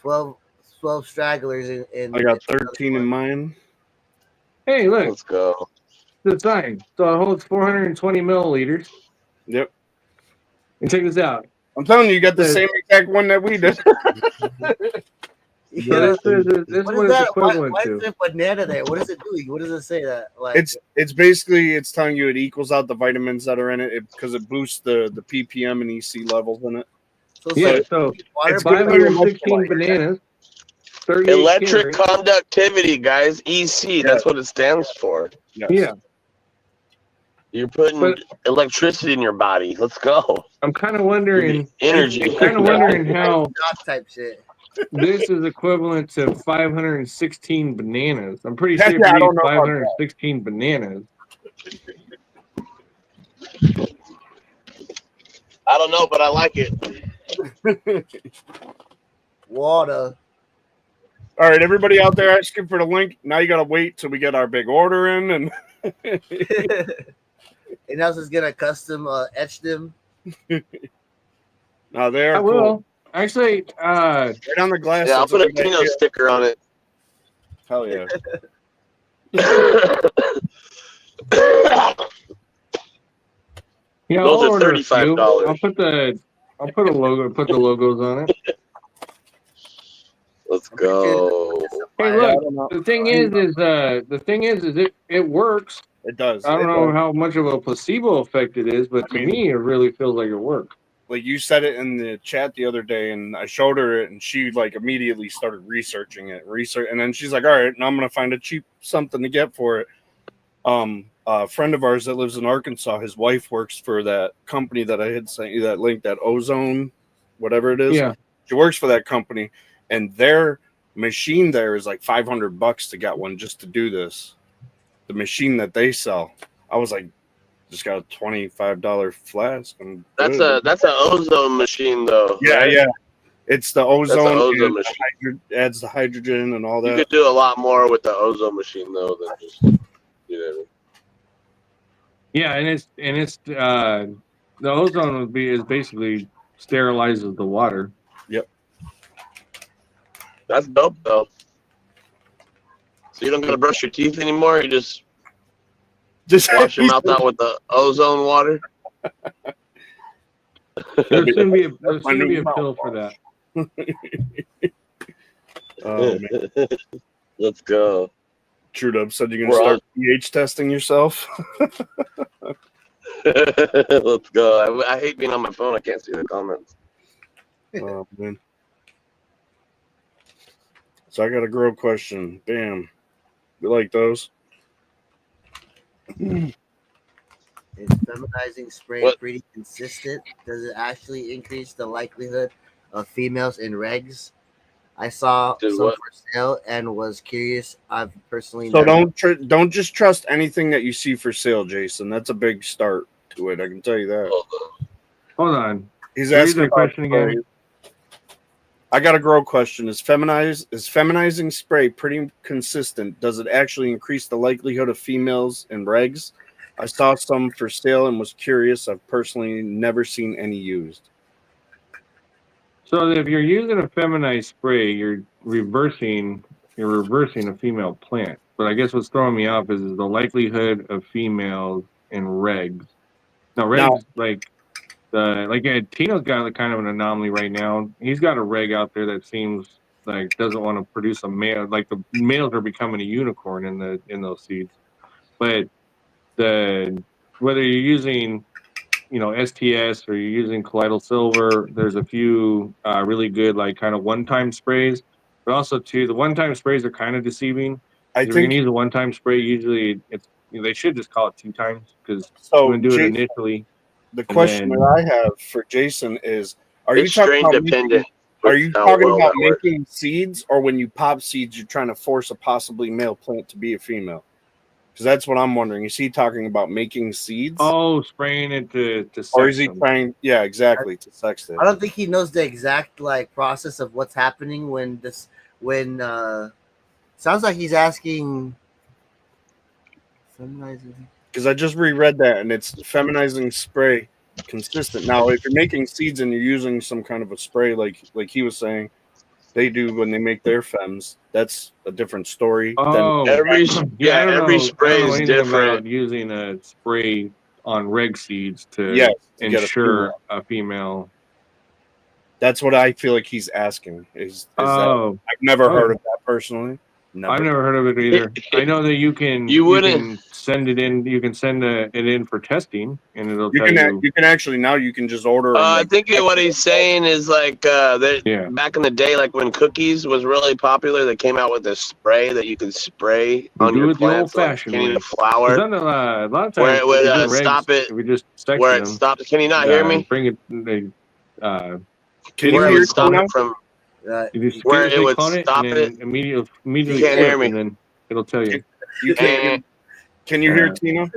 12 stragglers in I got 13 in mine. Hey, look. Let's go. The sign. So it holds 420 milliliters. Yep. And check this out. I'm telling you, you got the same exact one that we did. So this is what it's equivalent why to. is there banana there? What is it doing? What does it say that? Like It's basically telling you it equals out the vitamins that are in it because it boosts the ppm and EC levels in it. so it's Yeah, like so water, it's 516 bananas. 38 Electric calories. conductivity, guys. EC. That's what it stands for. Yes. Yeah. You're putting electricity in your body. Let's go. I'm kind of wondering. Energy. I'm kind of wondering how dog type shit. this is equivalent to 516 bananas. I'm pretty sure if Yeah, I you don't eat know about 516 bananas. I don't know, but I like it. Water. All right, everybody out there asking for the link. Now you got to wait till we get our big order in. And And else is gonna custom etch them. now they are I will. cool. Actually, Right on the glass. Yeah, I'll that's put a good Tino idea. sticker on it. Hell yeah. yeah, Those I'll are order a few. $35. I'll put the logos on it. Let's go. Hey, I look. don't know. The thing is it works. It does. I don't know how much of a placebo effect it is, but to me, it really feels like it works. Like you said it in the chat the other day, and I showed her it, and she like immediately started researching it. And then she's like, "All right, now I'm gonna find a cheap something to get for it." A friend of ours that lives in Arkansas, his wife works for that company that I had sent you that link, that Ozone, whatever it is. Yeah. She works for that company, and their machine there is like $500 to get one just to do this. The machine that they sell, I was like, just got a $25 flask. That's an ozone machine, though. Yeah, right? yeah. It's the ozone. That's an ozone machine. Adds the hydrogen and all that. You could do a lot more with the ozone machine, though, than just Yeah, and it's the ozone is basically sterilizes the water. Yep. That's dope, though. So you don't gotta brush your teeth anymore. You just wash your mouth out with the ozone water. There's gonna be a pill for that. Oh, man. Let's go. True Dub said you're gonna start pH testing yourself. Let's go. I hate being on my phone. I can't see the comments. Oh man. So I got a grow question. Bam. You like those? Is feminizing spray pretty consistent? Does it actually increase the likelihood of females in regs? I saw some for sale and was curious. I've personally don't just trust anything that you see for sale, Jason. That's a big start to it. I can tell you that. Hold on. He's asking a question again. I got a grow question. Is feminizing spray pretty consistent? Does it actually increase the likelihood of females in regs? I saw some for sale and was curious. I've personally never seen any used. So if you're using a feminized spray, you're reversing a female plant. But I guess what's throwing me off is the likelihood of females in regs. Now regs Tino's got kind of an anomaly right now. He's got a reg out there that seems like doesn't want to produce a male. Like the males are becoming a unicorn in those seeds. But whether you're using STS or you're using colloidal silver, there's a few really good like kind of one-time sprays, but also too the one-time sprays are kind of deceiving. If you're gonna use a one-time spray, usually they should just call it 2 times because you're gonna do it initially. The question that I have for Jason is: Are you talking about making seeds, or when you pop seeds, you're trying to force a possibly male plant to be a female? Because that's what I'm wondering. Is he talking about making seeds? Oh, spraying it to sex or is he trying? Yeah, exactly, to sex it. I don't think he knows the exact process of what's happening sounds like he's asking feminizing. Because I just reread that, and it's feminizing spray consistent. Now, if you're making seeds and you're using some kind of a spray, like he was saying, they do when they make their femmes, that's a different story. Oh, every spray is different. Using a spray on reg seeds to ensure a female. That's what I feel like he's asking. Is that, I've never heard of that personally. I've never heard of it either. I know that you can send it in. You can send it in for testing, and it'll tell you. You can actually now. You can just order. I think what he's saying is back in the day, like when cookies was really popular, they came out with a spray that you could spray on your plants, like Kenny the flower. A lot of times where it would stop it. We just where it stopped. Can you not hear me? Bring it. Can you hear stop it from? Where it would stop it immediately. You can't hear me. And then it'll tell you. Can you hear Tino?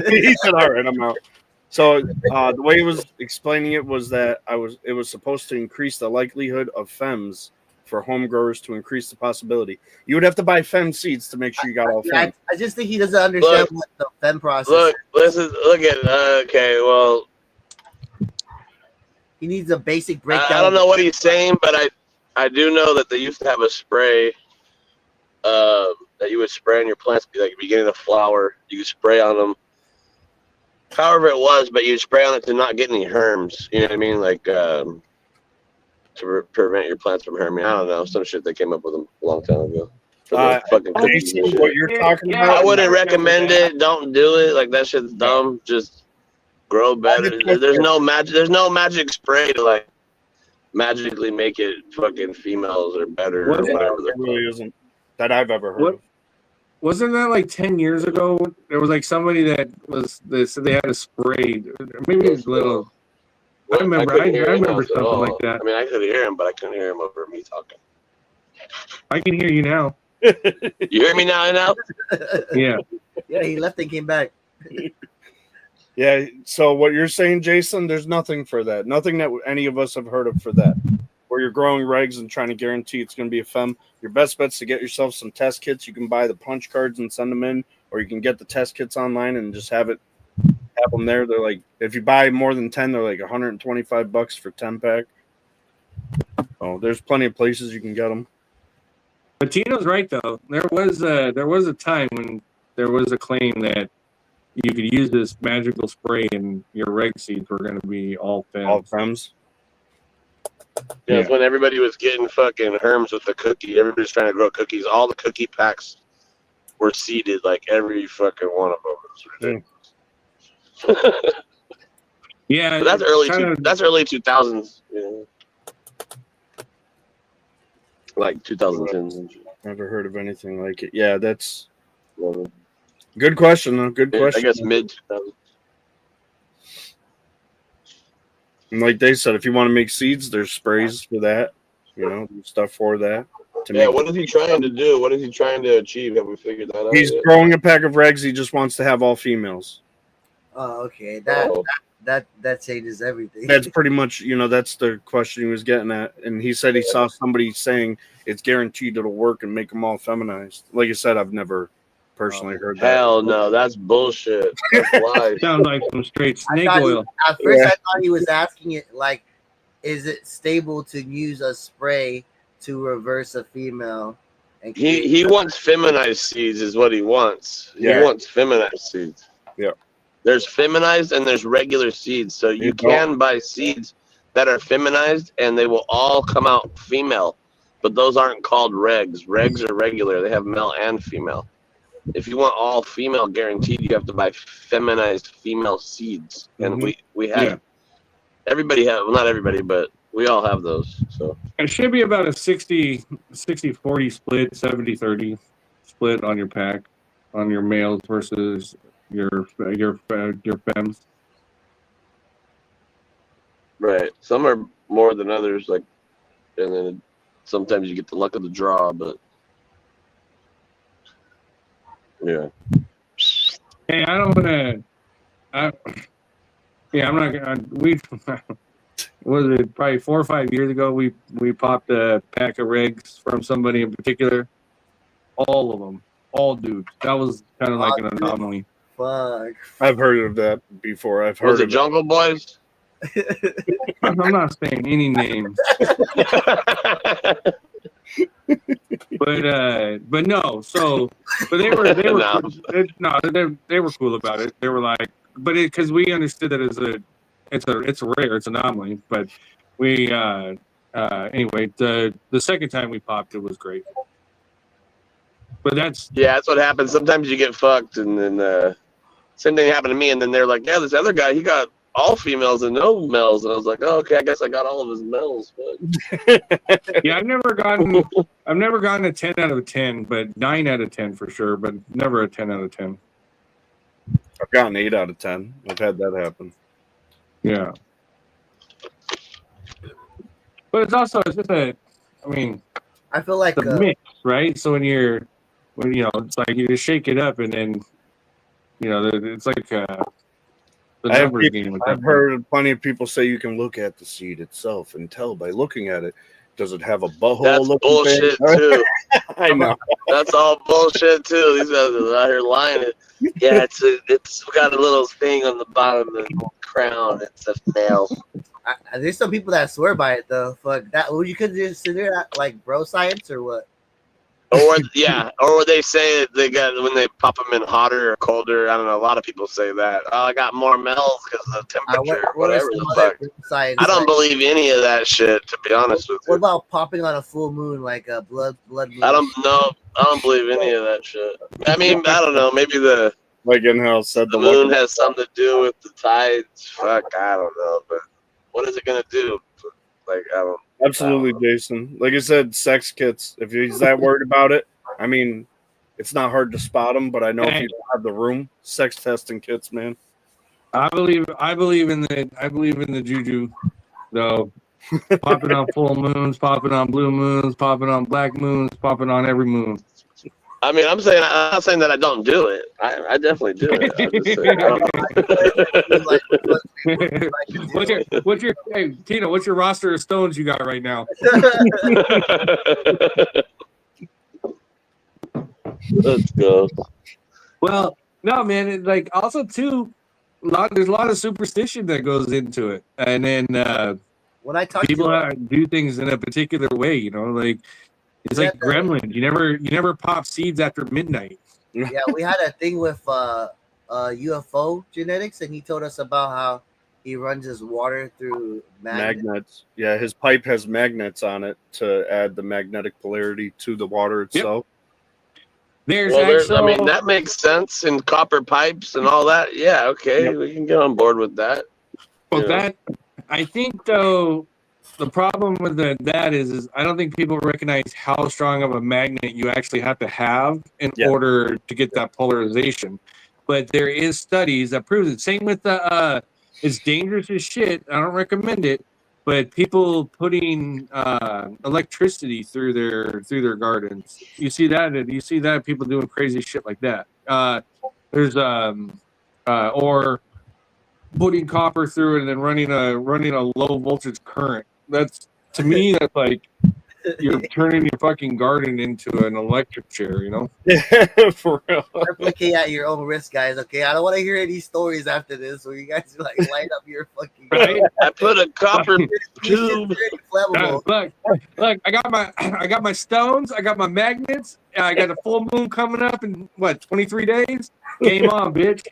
He said, "All right, I'm out." So the way he was explaining it was that it was supposed to increase the likelihood of femmes for home growers to increase the possibility. You would have to buy fem seeds to make sure you got all fem. I just think he doesn't understand what the fem process. Okay, well. He needs a basic breakdown. I don't know what he's saying, but I do know that they used to have a spray that you would spray on your plants, like beginning of flower. You could spray on them, however it was, but you spray on it to not get any herms. You know what I mean? Like to prevent your plants from herming. I don't know, some shit they came up with a long time ago. For the fucking cookies and Jason, shit. what you're talking Yeah, about? I wouldn't recommend it. Don't do it. Like that shit's dumb. Just grow better. There's no magic. There's no magic spray to like magically make it fucking females or better or whatever. There really isn't that I've ever heard of. Wasn't that like 10 years ago? There was like somebody that said they had a spray. Maybe a little. I remember something like that. I mean, I could hear him, but I couldn't hear him over me talking. I can hear you now. You hear me now? Yeah. Yeah, he left and came back. Yeah. So what you're saying, Jason? There's nothing for that. Nothing that any of us have heard of for that. Where you're growing regs and trying to guarantee it's going to be a fem. Your best bet's to get yourself some test kits. You can buy the punch cards and send them in, or you can get the test kits online and just have them there. They're like, if you buy more than 10, they're like $125 for 10 pack. Oh, there's plenty of places you can get them. But Tino's right though. There was a time when there was a claim that you could use this magical spray and your reg seeds were going to be all fems. All fems. Yeah, it's when everybody was getting fucking herms with the cookie. Everybody's trying to grow cookies. All the cookie packs were seeded, like every fucking one of them. It was ridiculous. Yeah, but that's early 2000s. You know? Like 2010s. Never heard of anything like it. Yeah, that's good question though. Good question. I guess mid 2000s. And like they said, if you want to make seeds, there's sprays for that. You know, stuff for that. What is he trying to do? What is he trying to achieve? Have we figured that out? He's growing a pack of regs. He just wants to have all females. Oh, okay. That changes everything. That's pretty much, that's the question he was getting at. And he said he saw somebody saying it's guaranteed it'll work and make them all feminized. Like I said, I've never personally heard that. Hell no, that's bullshit. That's lies. Sounds like some straight snake oil. At first, I thought he was asking it like, is it stable to use a spray to reverse a female? And he wants feminized seeds is what he wants. He wants feminized seeds. Yeah. There's feminized and there's regular seeds. So you can buy seeds that are feminized and they will all come out female. But those aren't called regs. Regs are regular. They have male and female. If you want all female guaranteed, you have to buy feminized female seeds. And we have everybody have, well, not everybody, but we all have those. So it should be about a 60-40 split, 70-30 split on your pack, on your males versus your femmes. Right. Some are more than others, like, and then sometimes you get the luck of the draw, but yeah. Hey, I don't want to. I'm not gonna. We was it probably 4 or 5 years ago? We popped a pack of regs from somebody in particular. All of them, all dudes. That was kind of like an anomaly. Fuck. I've heard of that before. I've heard Was it of Jungle Boys? I'm not saying any names. But no. So, but they were they were cool about it. They were like, but because we understood that it's rare, it's an anomaly. But we anyway, the second time we popped it was great. But that's what happens. Sometimes you get fucked, and then same thing happened to me. And then they're like, yeah, this other guy, he got all females and no males, and I was like, oh, okay, I guess I got all of his males. But yeah, I've never gotten a 10 out of 10, but 9 out of 10 for sure, but never a 10 out of 10. I've gotten 8 out of 10. I've had that happen. Yeah, but it's just I feel like the mix, right? So when it's like you just shake it up, and then it's like I've heard plenty of people say you can look at the seed itself and tell by looking at it. Does it have a butthole? That's bullshit too. I know. That's all bullshit too. These guys are out here lying. Yeah, it's got a little thing on the bottom of the crown. It's a male. There's some people that swear by it though. Fuck that. Would you consider that like bro science or what? or they say they got when they pop them in hotter or colder. I don't know. A lot of people say that. Oh, I got more mels because of the temperature, whatever the fuck. I don't believe any of that shit, to be honest with you. What about popping on a full moon, like a blood moon? I don't believe any of that shit. I mean, I don't know. Maybe the Inhale said the moon has something to do with the tides. Fuck, I don't know. But what is it gonna do? Like, I don't. Absolutely, Jason. Like I said, sex kits. If he's that worried about it, I mean, it's not hard to spot them. But I know if you don't have the room, sex testing kits, man. I believe in the juju, though. Popping on full moons, popping on blue moons, popping on black moons, popping on every moon. I mean, I'm not saying that I don't do it. I definitely do it. What's your hey, Tino? What's your roster of stones you got right now? Let's go. Well, no, man. It's like also too, there's a lot of superstition that goes into it, and then when I talk people to do things in a particular way, like. It's like gremlins. You never pop seeds after midnight. Yeah, we had a thing with UFO genetics, and he told us about how he runs his water through magnets. Yeah, his pipe has magnets on it to add the magnetic polarity to the water itself. Yep. I mean, that makes sense in copper pipes and all that. Yeah, okay, we can get on board with that. Well, I think though. The problem with that is I don't think people recognize how strong of a magnet you actually have to have in order to get that polarization. But there is studies that prove it. Same with the it's dangerous as shit. I don't recommend it. But people putting electricity through their gardens. You see that people doing crazy shit like that. There's or putting copper through it and then running a low voltage current. That's to me, that's like you're turning your fucking garden into an electric chair, Yeah, for real. Replicate at your own risk, guys. Okay, I don't want to hear any stories after this where you guys like light up your fucking. Right? I put a copper tube. Look! I got my stones. I got my magnets. I got a full moon coming up in 23 days. Game on, bitch.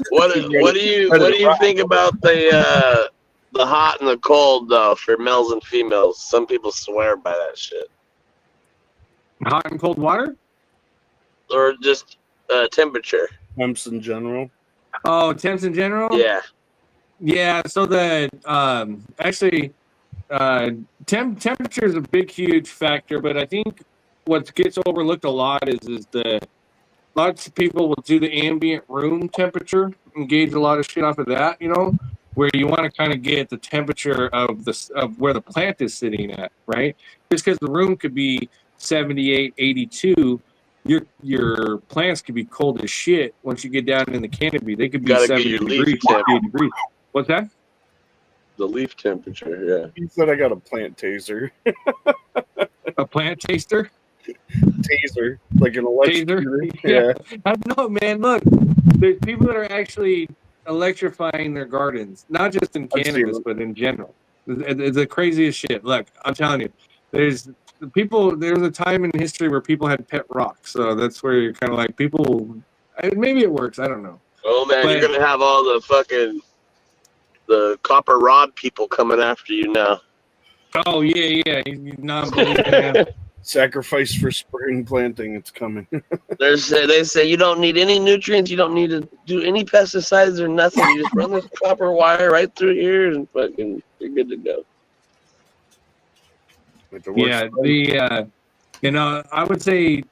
What do you think about the hot and the cold though for males and females? Some people swear by that shit. Hot and cold water, or just temperature. Temps in general. Oh, temps in general. Yeah. So that actually, temperature is a big, huge factor. But I think what gets overlooked a lot is lots of people will do the ambient room temperature and gauge a lot of shit off of that. Where you want to kind of get the temperature of where the plant is sitting at, right? Just because the room could be 78, 82, your plants could be cold as shit once you get down in the canopy. They could be 70 degrees, 58 degrees. What's that? The leaf temperature, yeah. He said I got a plant taser. A plant taster? Taser, like an electric taser. Yeah. I know, man. Look, there's people that are actually electrifying their gardens, not just in cannabis, but in general. It's the craziest shit. Look, I'm telling you, there's a time in history where people had pet rocks, so that's where you're kind of like people. Maybe it works. I don't know. Oh man, you're gonna have all the copper rod people coming after you now. Oh yeah. He's not believing. Sacrifice for spring planting. It's coming. They say you don't need any nutrients. You don't need to do any pesticides or nothing. You just run this copper wire right through here and fucking you're good to go. Yeah, I would say,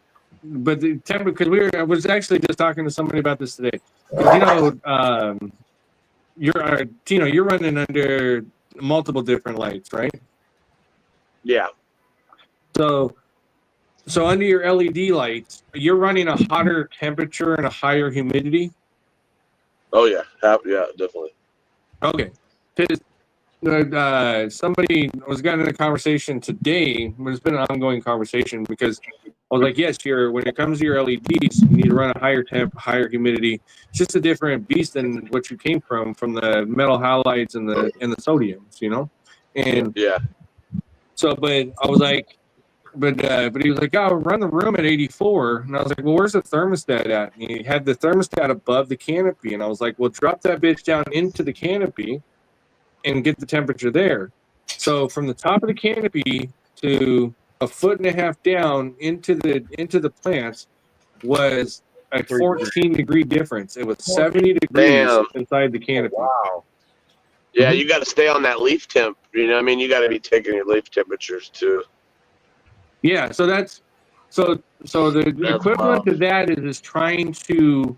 but the temperature, because I was actually just talking to somebody about this today. Tino, you're running under multiple different lights, right? Yeah. So under your LED lights, you're running a hotter temperature and a higher humidity? Oh, yeah. Yeah, definitely. Okay. Somebody was getting in a conversation today, but it's been an ongoing conversation because I was like, yes, when it comes to your LEDs, you need to run a higher temp, higher humidity. It's just a different beast than what you came from the metal halides and the sodiums, And yeah. so, but I was like, he was like, "Oh, run the room at 84," and I was like, "Well, where's the thermostat at?" And he had the thermostat above the canopy, and I was like, "Well, drop that bitch down into the canopy and get the temperature there." So from the top of the canopy to a foot and a half down into the plants was a 14-degree difference. It was 70 degrees Damn. inside the canopy. Wow. Yeah, you got to stay on that leaf temp. You know what I mean? You got to be taking your leaf temperatures too. Yeah, so that's the That's equivalent wild. to that is trying to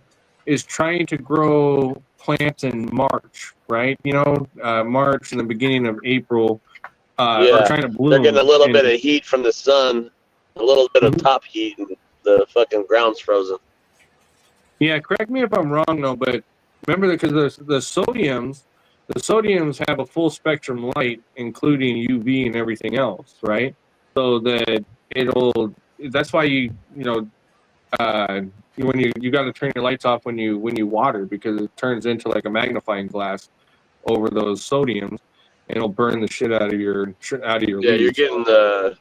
grow plants in March, right? You know, March and the beginning of April, or Yeah. trying to bloom. They're getting a little and- bit of heat from the sun, a little bit of Mhm. top heat, and the fucking ground's frozen. Yeah, correct me if I'm wrong though, but remember that because the sodiums have a full spectrum light, including UV and everything else, right? So that that's why when you got to turn your lights off when you water, because it turns into like a magnifying glass over those sodiums, and it'll burn the shit out of your Yeah, leaves. you're getting the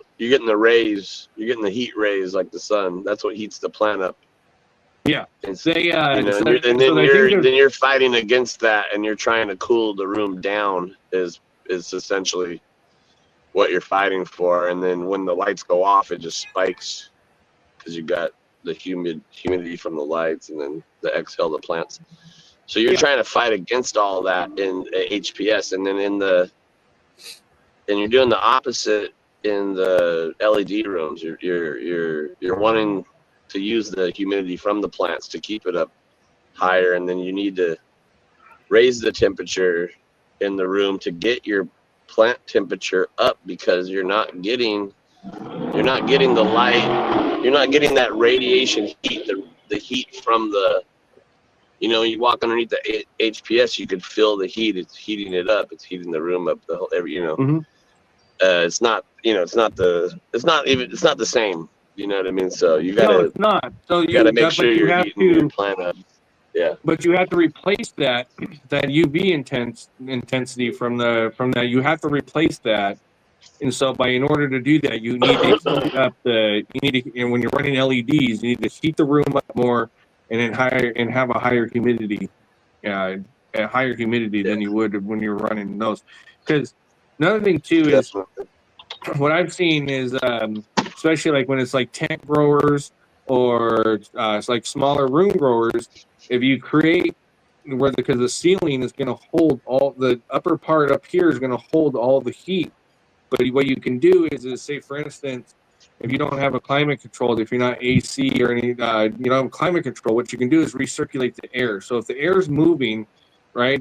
rays, you're getting the heat rays like the sun. That's what heats the plant up. Yeah, It's, they you know, so- and so I think then you're fighting against that, and you're trying to cool the room down. Is essentially what you're fighting for. And then when the lights go off, it just spikes because you got the humidity from the lights, and then the exhale the plants. So you're trying to fight against all that in HPS, and then you're doing the opposite in the LED rooms. You're wanting to use the humidity from the plants to keep it up higher, and then you need to raise the temperature in the room to get your plant temperature up, because you're not getting the light, you're not getting that radiation heat, the heat from the, you know, you walk underneath the HPS, you could feel the heat. It's heating it up. It's heating the room up. The whole, you know, Mhm. it's not, you know, it's not the same. You know what I mean? So you No, gotta, it's not. So you gotta make but sure you you're have heating your to. plant up. Yeah. But you have to replace that UV intensity from that. You have to replace that, and so in order to do that, you need to heat up and when you're running LEDs, you need to heat the room up more, and then have a higher humidity, than you would when you're running those. Because another thing too is Definitely. what I've seen is, especially like when it's like tent growers or it's like smaller room growers, if you create because the ceiling is going to hold all the upper part up here is going to hold all the heat. But what you can do is say, for instance, if you don't have a climate controlled, if you're not AC or any, you don't have climate control, what you can do is recirculate the air. So if the air is moving, right,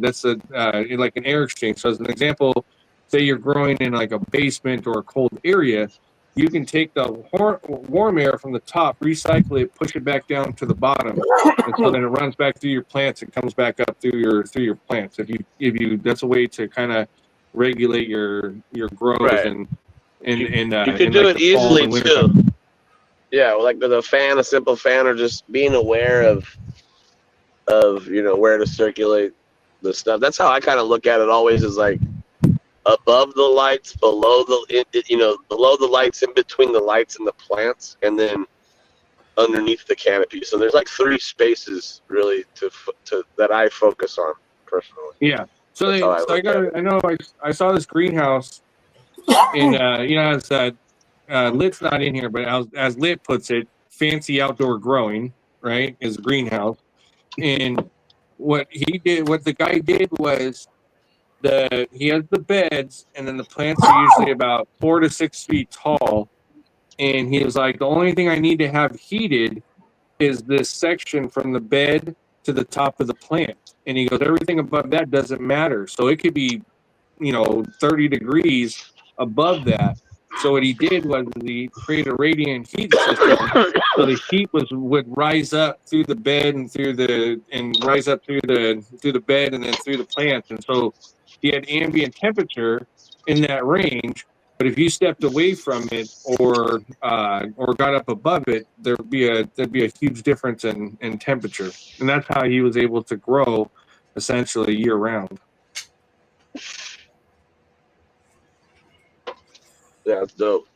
that's like an air exchange. So as an example, say you're growing in like a basement or a cold area, you can take the warm air from the top, recycle it, push it back down to the bottom, and so then it runs back through your plants and comes back up through your plants. If you that's a way to kind of regulate your grows Right. and You in could do like it the fall easily and winter too. time. Yeah, like with a simple fan, or just being aware of you know, where to circulate the stuff. That's how I kind of look at it always, is like above the lights, below below the lights, in between the lights and the plants, and then underneath the canopy. So there's like 3 spaces really to that I focus on personally. Yeah. So That's how I I look at it. I know I saw this greenhouse in as Litt's not in here, but as Litt puts it, fancy outdoor growing, right, is a greenhouse. And what the guy did was he has the beds, and then the plants are usually about 4 to 6 feet tall. And he was like, the only thing I need to have heated is this section from the bed to the top of the plant. And he goes, everything above that doesn't matter. So it could be, 30 degrees above that. So what he did was he created a radiant heat system. So the heat would rise up through the bed and rise up through the bed and then through the plants. And so he had ambient temperature in that range. But if you stepped away from it or got up above it, there'd be a huge difference in temperature. And that's how he was able to grow essentially year round. Yeah, it's dope.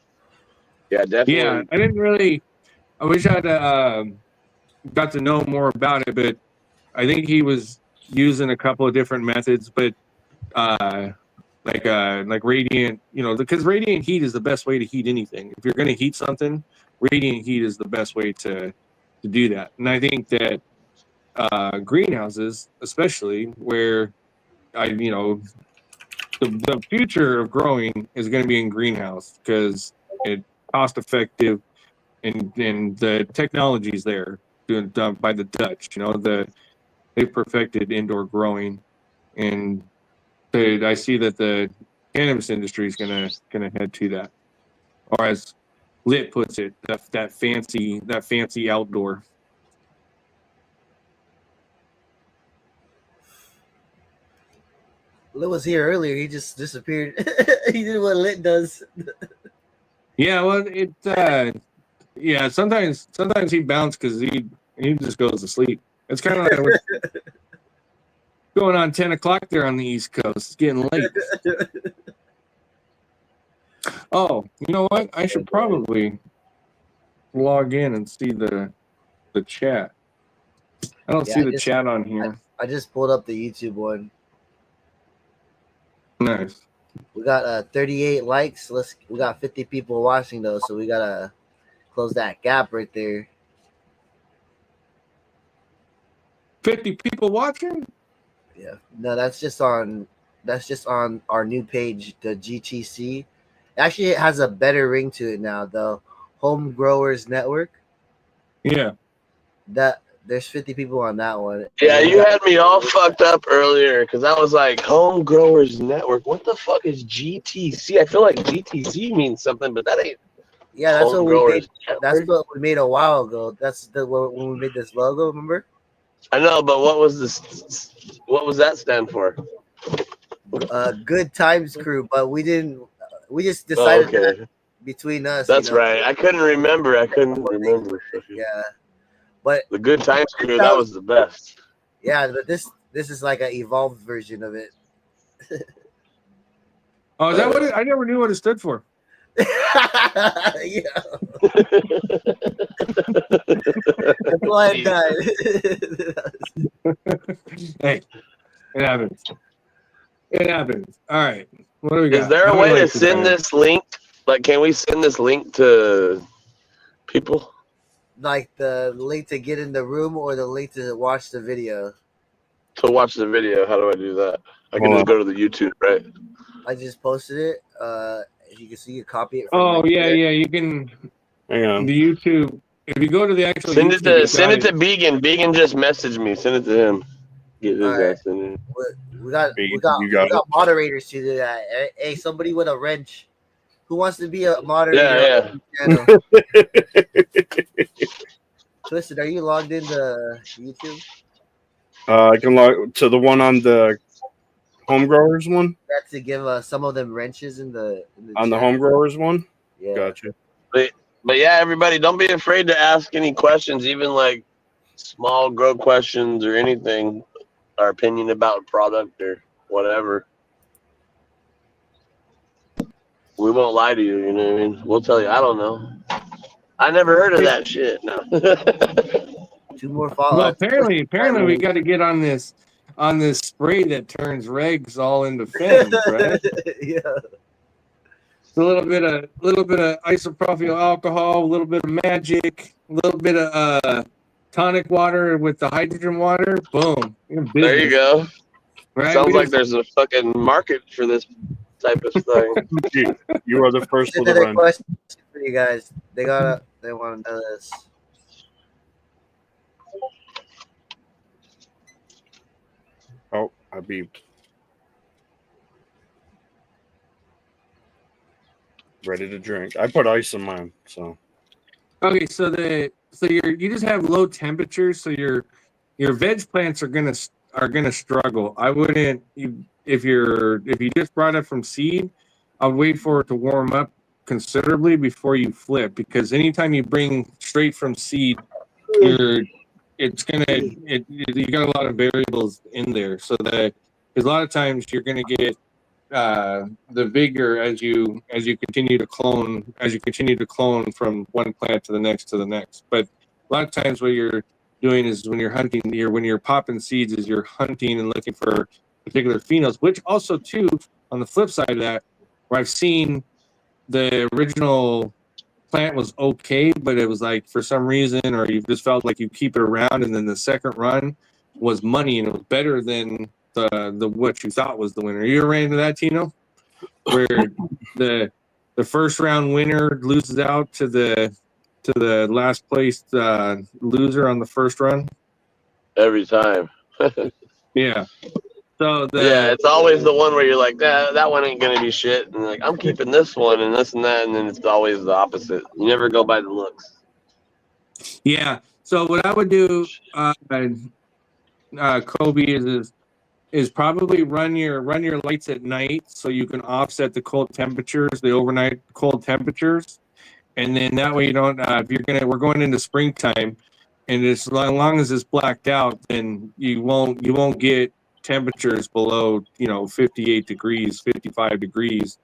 Yeah, definitely. Yeah, I didn't really. I wish I'd got to know more about it, but I think he was using a couple of different methods, but like radiant, because radiant heat is the best way to heat anything. If you're going to heat something, radiant heat is the best way to do that. And I think that greenhouses, especially where the future of growing is going to be in greenhouse because it's cost effective and the technology is there done by the Dutch. They've perfected indoor growing, and I see that the cannabis industry is gonna head to that, or as Litt puts it, that fancy outdoor. Lit was here earlier. He just disappeared. He did what Lit does. Yeah, well, yeah. Sometimes he bounces because he just goes to sleep. It's kind of like what's going on 10 o'clock there on the East Coast. It's getting late. Oh, you know what? I should probably log in and see the chat. I don't see the chat on here. I just pulled up the YouTube one. Nice. We got 38 likes. We got 50 people watching though, so we gotta close that gap right there. 50 people watching? Yeah. No, that's just on our new page, the GTC. Actually, it has a better ring to it now, the Homegrowers Network. Yeah. There's 50 people on that one. Yeah, you had me all fucked up earlier because I was like, Home Growers Network. What the fuck is GTC? I feel like GTC means something, but that ain't. Yeah, that's what we made. Network. That's what we made a while ago. That's when we made this logo. Remember? I know, but what was this? What was that stand for? Good Times Crew, but we didn't. We just decided that between us. That's right. I couldn't remember. Yeah. But the Good Times Crew, that was the best. Yeah, but this is like an evolved version of it. Oh, is that what I never knew what it stood for. Yeah. That's why I died. Hey, it happens. It happens. All right. What do we got? Is there a way to send this link? Like, can we send this link to people? Like the link to get in the room or the link to watch the video? To watch the video, how do I do that? I can just go to the YouTube, right? I just posted it. You can see you copy it. Yeah, you can. Hang on. The YouTube. If you go to the actual send YouTube, it to Began. Began just messaged me. Send it to him. Get his ass in there. We got moderators to do that. Hey, somebody with a wrench. Who wants to be a moderator? Yeah. Twisted, are you logged into YouTube? I can log to the one on the Homegrowers one. That's to give some of them wrenches in the on the Homegrowers one. Yeah, gotcha. But yeah, everybody, don't be afraid to ask any questions, even like small grow questions or anything. Our opinion about a product or whatever. We won't lie to you, you know what I mean? We'll tell you, I don't know. I never heard of that shit. No. 2 more follow. Well, apparently we got to get on this spray that turns regs all into fins, right? Yeah. It's a little bit of isopropyl alcohol, a little bit of magic, a little bit of tonic water with the hydrogen water. Boom. There you go. Right? Sounds like there's a fucking market for this type of thing. You are the first one to Another run. question for you guys. They want to know this. Oh, I beeped. Ready to drink. I put ice in mine, so. Okay, so you just have low temperatures, so your veg plants are gonna struggle. I wouldn't if you just brought it from seed, I would wait for it to warm up considerably before you flip, because anytime you bring straight from seed, you got a lot of variables in there, so that because a lot of times you're gonna get the vigor as you continue to clone from one plant to the next. But a lot of times what you're doing is when you're hunting, when you're popping seeds, is you're hunting and looking for particular phenols, which also too, on the flip side of that, where I've seen the original plant was okay, but it was like for some reason, or you just felt like you keep it around, and then the second run was money and it was better than the what you thought was the winner. You ever ran into that, Tino? Where the first round winner loses out to the last place loser on the first run? Every time. Yeah. So yeah, it's always the one where you're like, that one ain't gonna be shit, and like I'm keeping this one and this and that, and then it's always the opposite. You never go by the looks. Yeah. So what I would do, Kobe, is probably run your lights at night so you can offset the cold temperatures, the overnight cold temperatures, and then that way you don't. If we're going into springtime, and as long as it's blacked out, then you won't get temperatures below 58 degrees, 55 degrees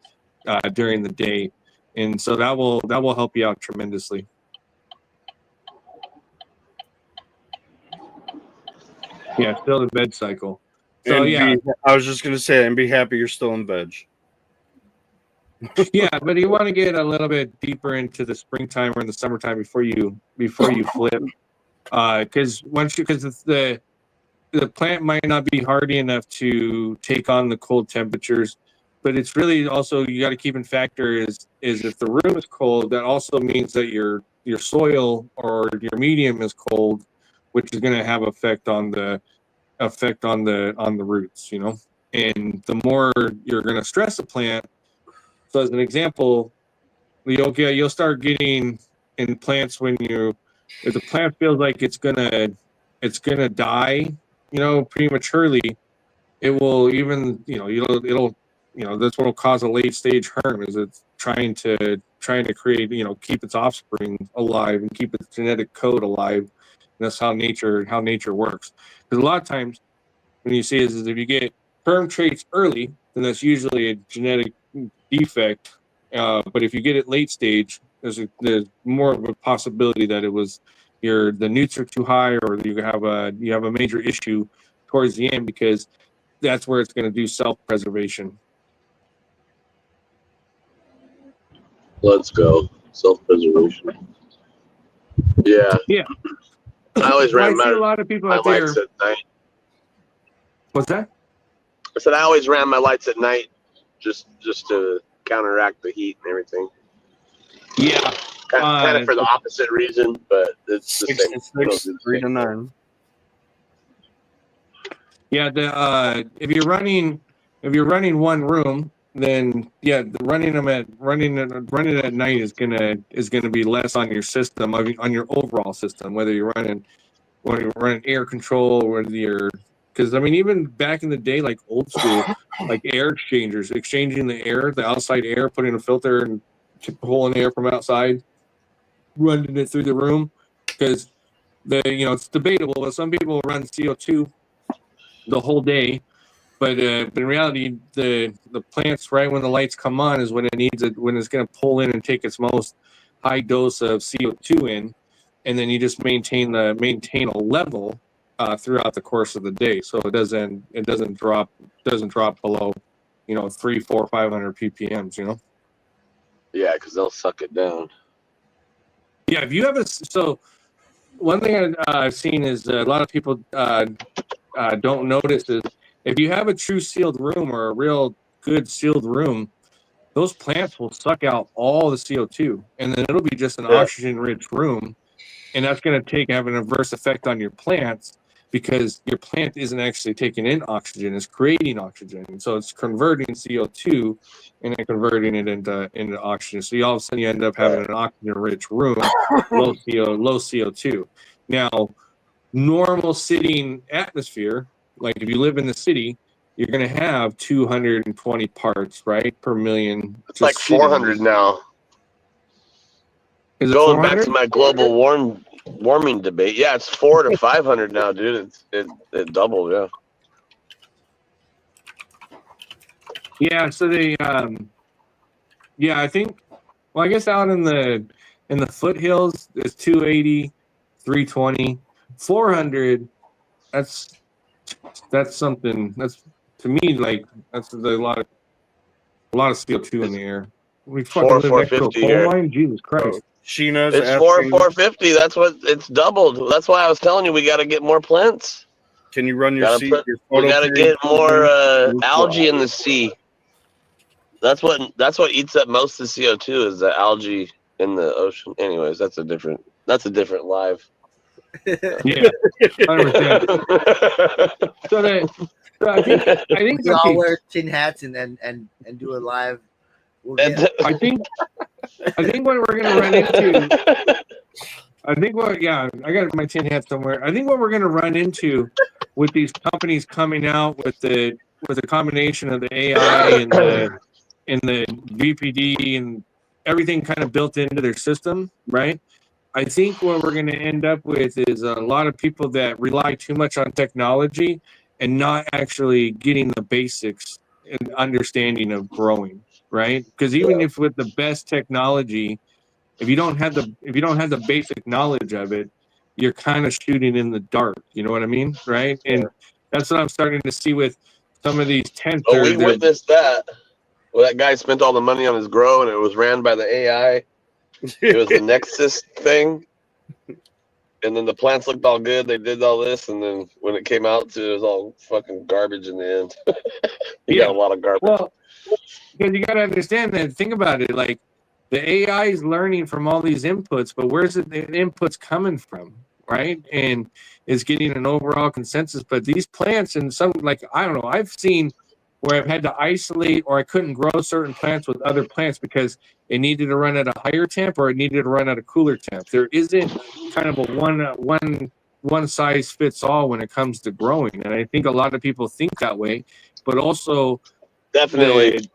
during the day, and so that will help you out tremendously. Yeah, still the veg cycle. So I was just gonna say, and be happy you're still in veg. Yeah, but you want to get a little bit deeper into the springtime or in the summertime before you flip, because the plant might not be hardy enough to take on the cold temperatures, but it's really also you got to keep in factor is if the room is cold, that also means that your soil or your medium is cold, which is going to have effect on the roots, and the more you're going to stress a plant. So as an example, you'll start getting in plants if the plant feels like it's gonna die, prematurely, it will even, it'll that's what will cause a late stage herm, is it's trying to create, keep its offspring alive and keep its genetic code alive. And that's how nature works. Because a lot of times when you see is if you get herm traits early, then that's usually a genetic defect. But if you get it late stage, there's more of a possibility that it was the newts are too high, or you have a major issue towards the end, because that's where it's going to do self-preservation. Let's go. Self-preservation. Yeah. Yeah. I always ran a lot of people my out there. lights at night. What's that? I said I always ran my lights at night just to counteract the heat and everything. Yeah. Kind of for the opposite reason, but it's the 6 to 3 to 9. Yeah, if you're running one room, then running it at night is gonna be less on your system, on your overall system, whether you're running air control, or because even back in the day, like old school, like air exchangers, exchanging the outside air, putting a filter and pulling air from outside, running it through the room, because it's debatable, but some people run CO2 the whole day, but in reality, the plants, right when the lights come on, is when when it's going to pull in and take its most high dose of CO2 in, and then you just maintain a level throughout the course of the day, so it doesn't drop below 300, 400, 500 ppms. Yeah, because they'll suck it down. Yeah, if you have one thing I've seen is a lot of people don't notice is if you have a true sealed room, or a real good sealed room, those plants will suck out all the CO2, and then it'll be just an oxygen-rich room, and that's going to have an adverse effect on your plants, because your plant isn't actually taking in oxygen; it's creating oxygen, and so it's converting CO2 and then converting it into oxygen. So all of a sudden you end up having an oxygen-rich room, low CO2. Now, normal sitting atmosphere, like if you live in the city, you're going to have 220 parts, right, per million. It's like 400 now. Is it Going 400? back to my global warming debate, yeah, it's 400 to 500 now, dude. It doubled, yeah. Yeah, so they I think I guess out in the foothills it's 280, 320, 400. That's something. That's to me like that's a lot of CO2 in the air. We fucking live next to a 450 coal here. mine. Jesus Christ. Sheena's It's asking, 450. That's what it's doubled. That's why I was telling you we got to get more plants. can you run your Gotta seed? put, Your we photo got to period get more Wow. algae in the sea. That's what eats up most of the CO2 is the algae in the ocean. Anyways, that's a different live. Yeah, 100%. So I think We all okay, wear tin hats and do a live. We'll get, I think what we're gonna run into. I think I got my tin hat somewhere. I think what we're gonna run into with these companies coming out with the combination of the AI and the VPD and everything kind of built into their system, right? I think what we're going to end up with is a lot of people that rely too much on technology and not actually getting the basics and understanding of growing, right? Because even if with the best technology, if you don't have the basic knowledge of it, you're kind of shooting in the dark. You know what I mean, right? And that's what I'm starting to see with some of these tents. Oh, we witnessed that. Well, that guy spent all the money on his grow, and it was ran by the AI. It was the Nexus thing, and then the plants looked all good. They did all this, and then when it came out, it was all fucking garbage in the end. He got a lot of garbage. Well, because you got to understand that. Think about it. Like the AI is learning from all these inputs, but where's the inputs coming from, right? And it's getting an overall consensus. But these plants and some, like, I don't know, I've seen where I've had to isolate or I couldn't grow certain plants with other plants because it needed to run at a higher temp or it needed to run at a cooler temp. There isn't kind of a one size fits all when it comes to growing. And I think a lot of people think that way, but also Definitely.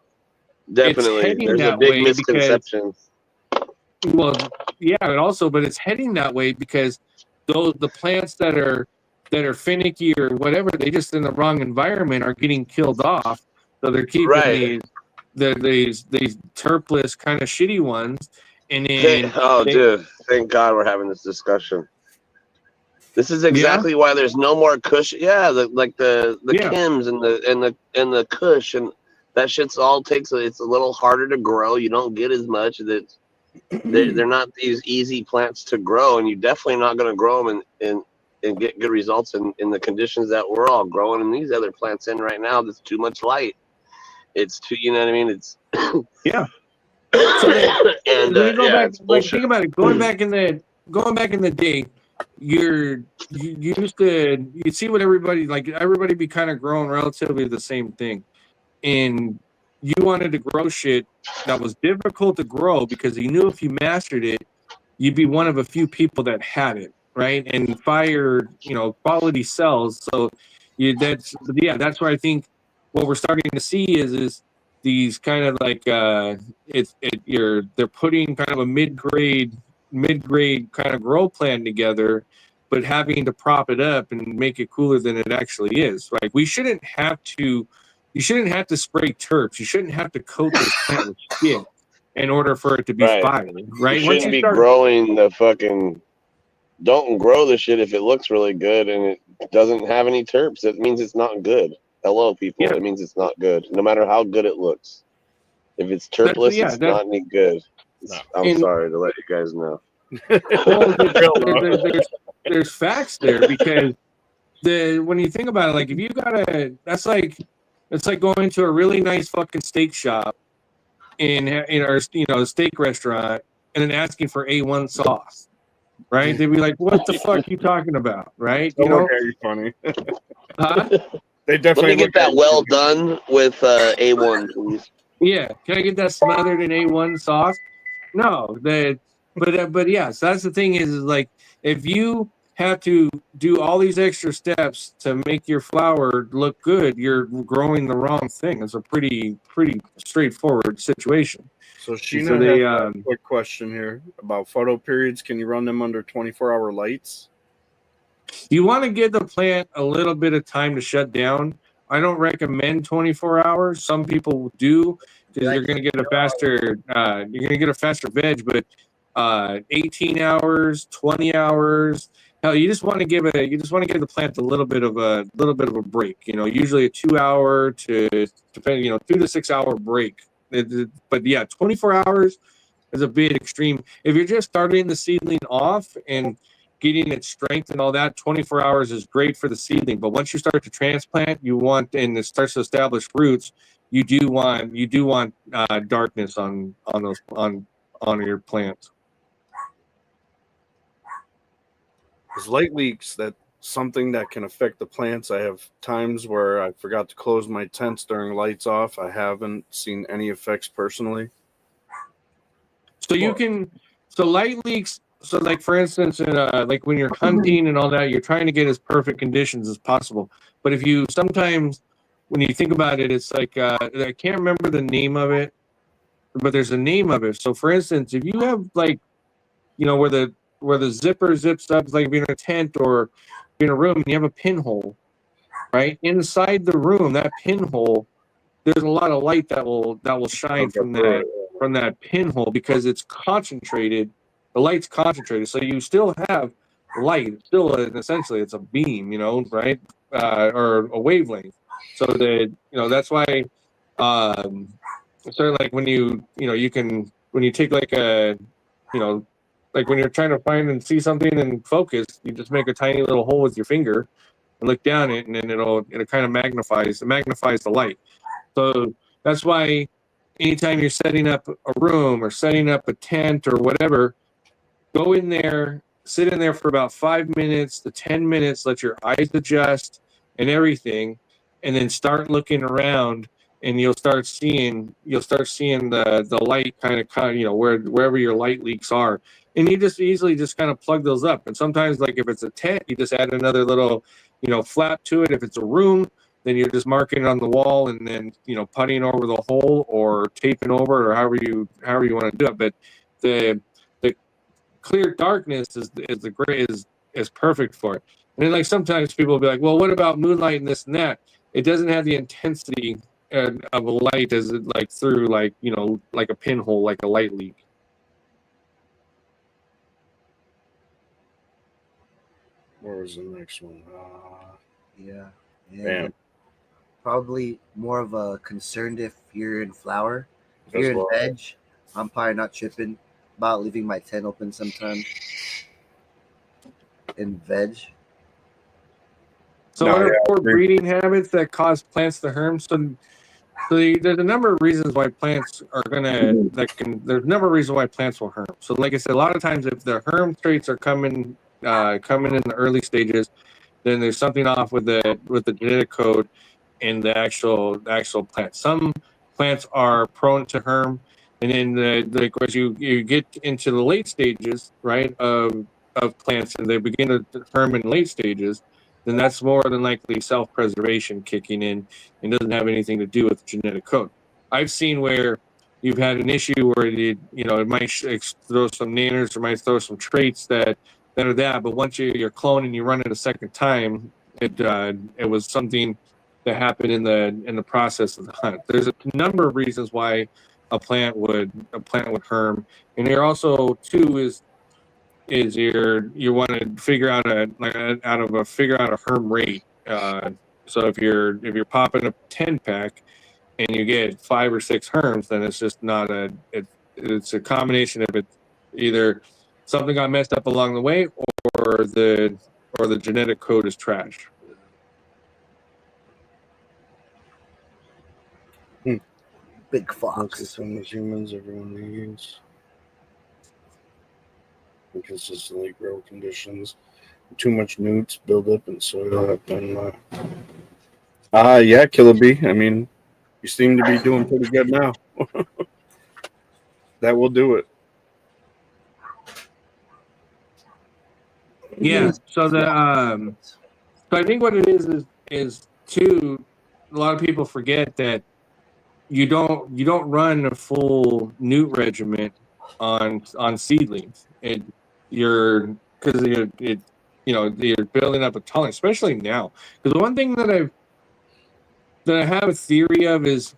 There's a big misconception. But it's heading that way because the plants that are finicky or whatever, they just in the wrong environment are getting killed off. So they're keeping these terpless kind of shitty ones. And then dude, thank God we're having this discussion. This is exactly why there's no more Kush. Yeah, the Kims and the Kush and that shit's all takes. It's a little harder to grow. You don't get as much. They're not these easy plants to grow, and you're definitely not going to grow them and get good results in the conditions that we're all growing in these other plants in right now. There's too much light. It's too, you know what I mean? It's yeah. So and back, like, think about it. Going back in the day, you used to see what everybody be kind of growing relatively the same thing, and you wanted to grow shit that was difficult to grow because you knew if you mastered it, you'd be one of a few people that had it, right? And quality sells. So that's where I think what we're starting to see is these kind of like they're putting kind of a mid-grade kind of grow plan together, but having to prop it up and make it cooler than it actually is. Like you shouldn't have to spray terps. You shouldn't have to coat this plant with shit in order for it to be fire, right? You shouldn't be growing the fucking. Don't grow the shit if it looks really good and it doesn't have any terps. It means it's not good. Hello, people. Yeah. It means it's not good, no matter how good it looks. If it's terpless, it's not any good. I'm sorry to let you guys know. Well, there's facts there because when you think about it, like if you it's like going to a really nice fucking steak shop in our a steak restaurant and then asking for A1 sauce, right? They'd be like, "What the fuck are you talking about?" Right? You're funny. Huh? They definitely let me get that well done with A1, please. Yeah, can I get that smothered in A1 sauce? No, but yeah. So that's the thing is like if you have to do all these extra steps to make your flower look good, you're growing the wrong thing. It's a pretty straightforward situation. So Sheena has a quick question here about photo periods. Can you run them under 24-hour lights? You want to give the plant a little bit of time to shut down, recommend 24 hours. Some people do because you're going to get a faster veg, but 18 hours, 20 hours. Hell, you just want to give the plant a little bit of a break. Usually a 2 hour to 2 to 6 hour break. But yeah, 24 hours is a bit extreme. If you're just starting the seedling off and getting its strength and all that, 24 hours is great for the seedling. But once you start to transplant, and it starts to establish roots, you do want darkness on your plants. Is light leaks that something that can affect the plants? I have times where I forgot to close my tents during lights off. I haven't seen any effects personally. So light leaks. So like for instance, like when you're hunting and all that, you're trying to get as perfect conditions as possible. But if you sometimes, when you think about it, it's like I can't remember the name of it, but there's a name of it. So for instance, if you have like, where the zipper zips up, like being in a tent or in a room, and you have a pinhole, right inside the room, that pinhole, there's a lot of light that will shine from that pinhole because it's concentrated. The light's concentrated, so you still have light. It's still essentially it's a beam, right, or a wavelength. So that's why. So like when you take like a, like when you're trying to find and see something and focus, you just make a tiny little hole with your finger and look down it, and then it kind of magnifies the light. So that's why anytime you're setting up a room or setting up a tent or whatever, go in there, sit in there for about 5 minutes to 10 minutes, let your eyes adjust and everything, and then start looking around, and you'll start seeing the light kind of wherever your light leaks are. And you just easily just kind of plug those up. And sometimes, like if it's a tent, you just add another little, flap to it. If it's a room, then you're just marking it on the wall and then, puttying over the hole or taping over it or however you want to do it. But the clear darkness is perfect for it. And then like sometimes people will be like, well, what about moonlight and this and that? It doesn't have the intensity of a light as it like through like a pinhole, like a light leak. Where was the next one? Yeah. Bam. Probably more of a concern if you're in flower. If you're in veg, I'm probably not tripping about leaving my tent open sometimes. In veg. So what are poor breeding habits that cause plants to herm? So there's a number of reasons why plants are there's a number of reasons why plants will herm. So like I said, a lot of times if the herm traits are coming in the early stages, then there's something off with the genetic code in the actual plant. Some plants are prone to herm, and then as you get into the late stages, right, of plants, and they begin to herm in late stages, then that's more than likely self-preservation kicking in and doesn't have anything to do with genetic code. I've seen where you've had an issue where it might throw some nanners or might throw some traits that are that, but once you're cloning, you run it a second time, it was something that happened in the process of the hunt. There's a number of reasons why a plant would herm, and there also too is you want to figure out a herm rate. So if you're popping a 10-pack and you get 5 or 6 herms, then it's just not it's a combination of it, either something got messed up along the way or the genetic code is trash. Big fox. Some humans everyone needs. Inconsistently grow conditions. Too much newts build up in soil. Yeah, Killer B. I mean, you seem to be doing pretty good now. That will do it. Yeah. So so I think what it is too, a lot of people forget that you don't run a full newt regiment on seedlings. You're building up a tolerance, especially now. Because one thing that that I have a theory of is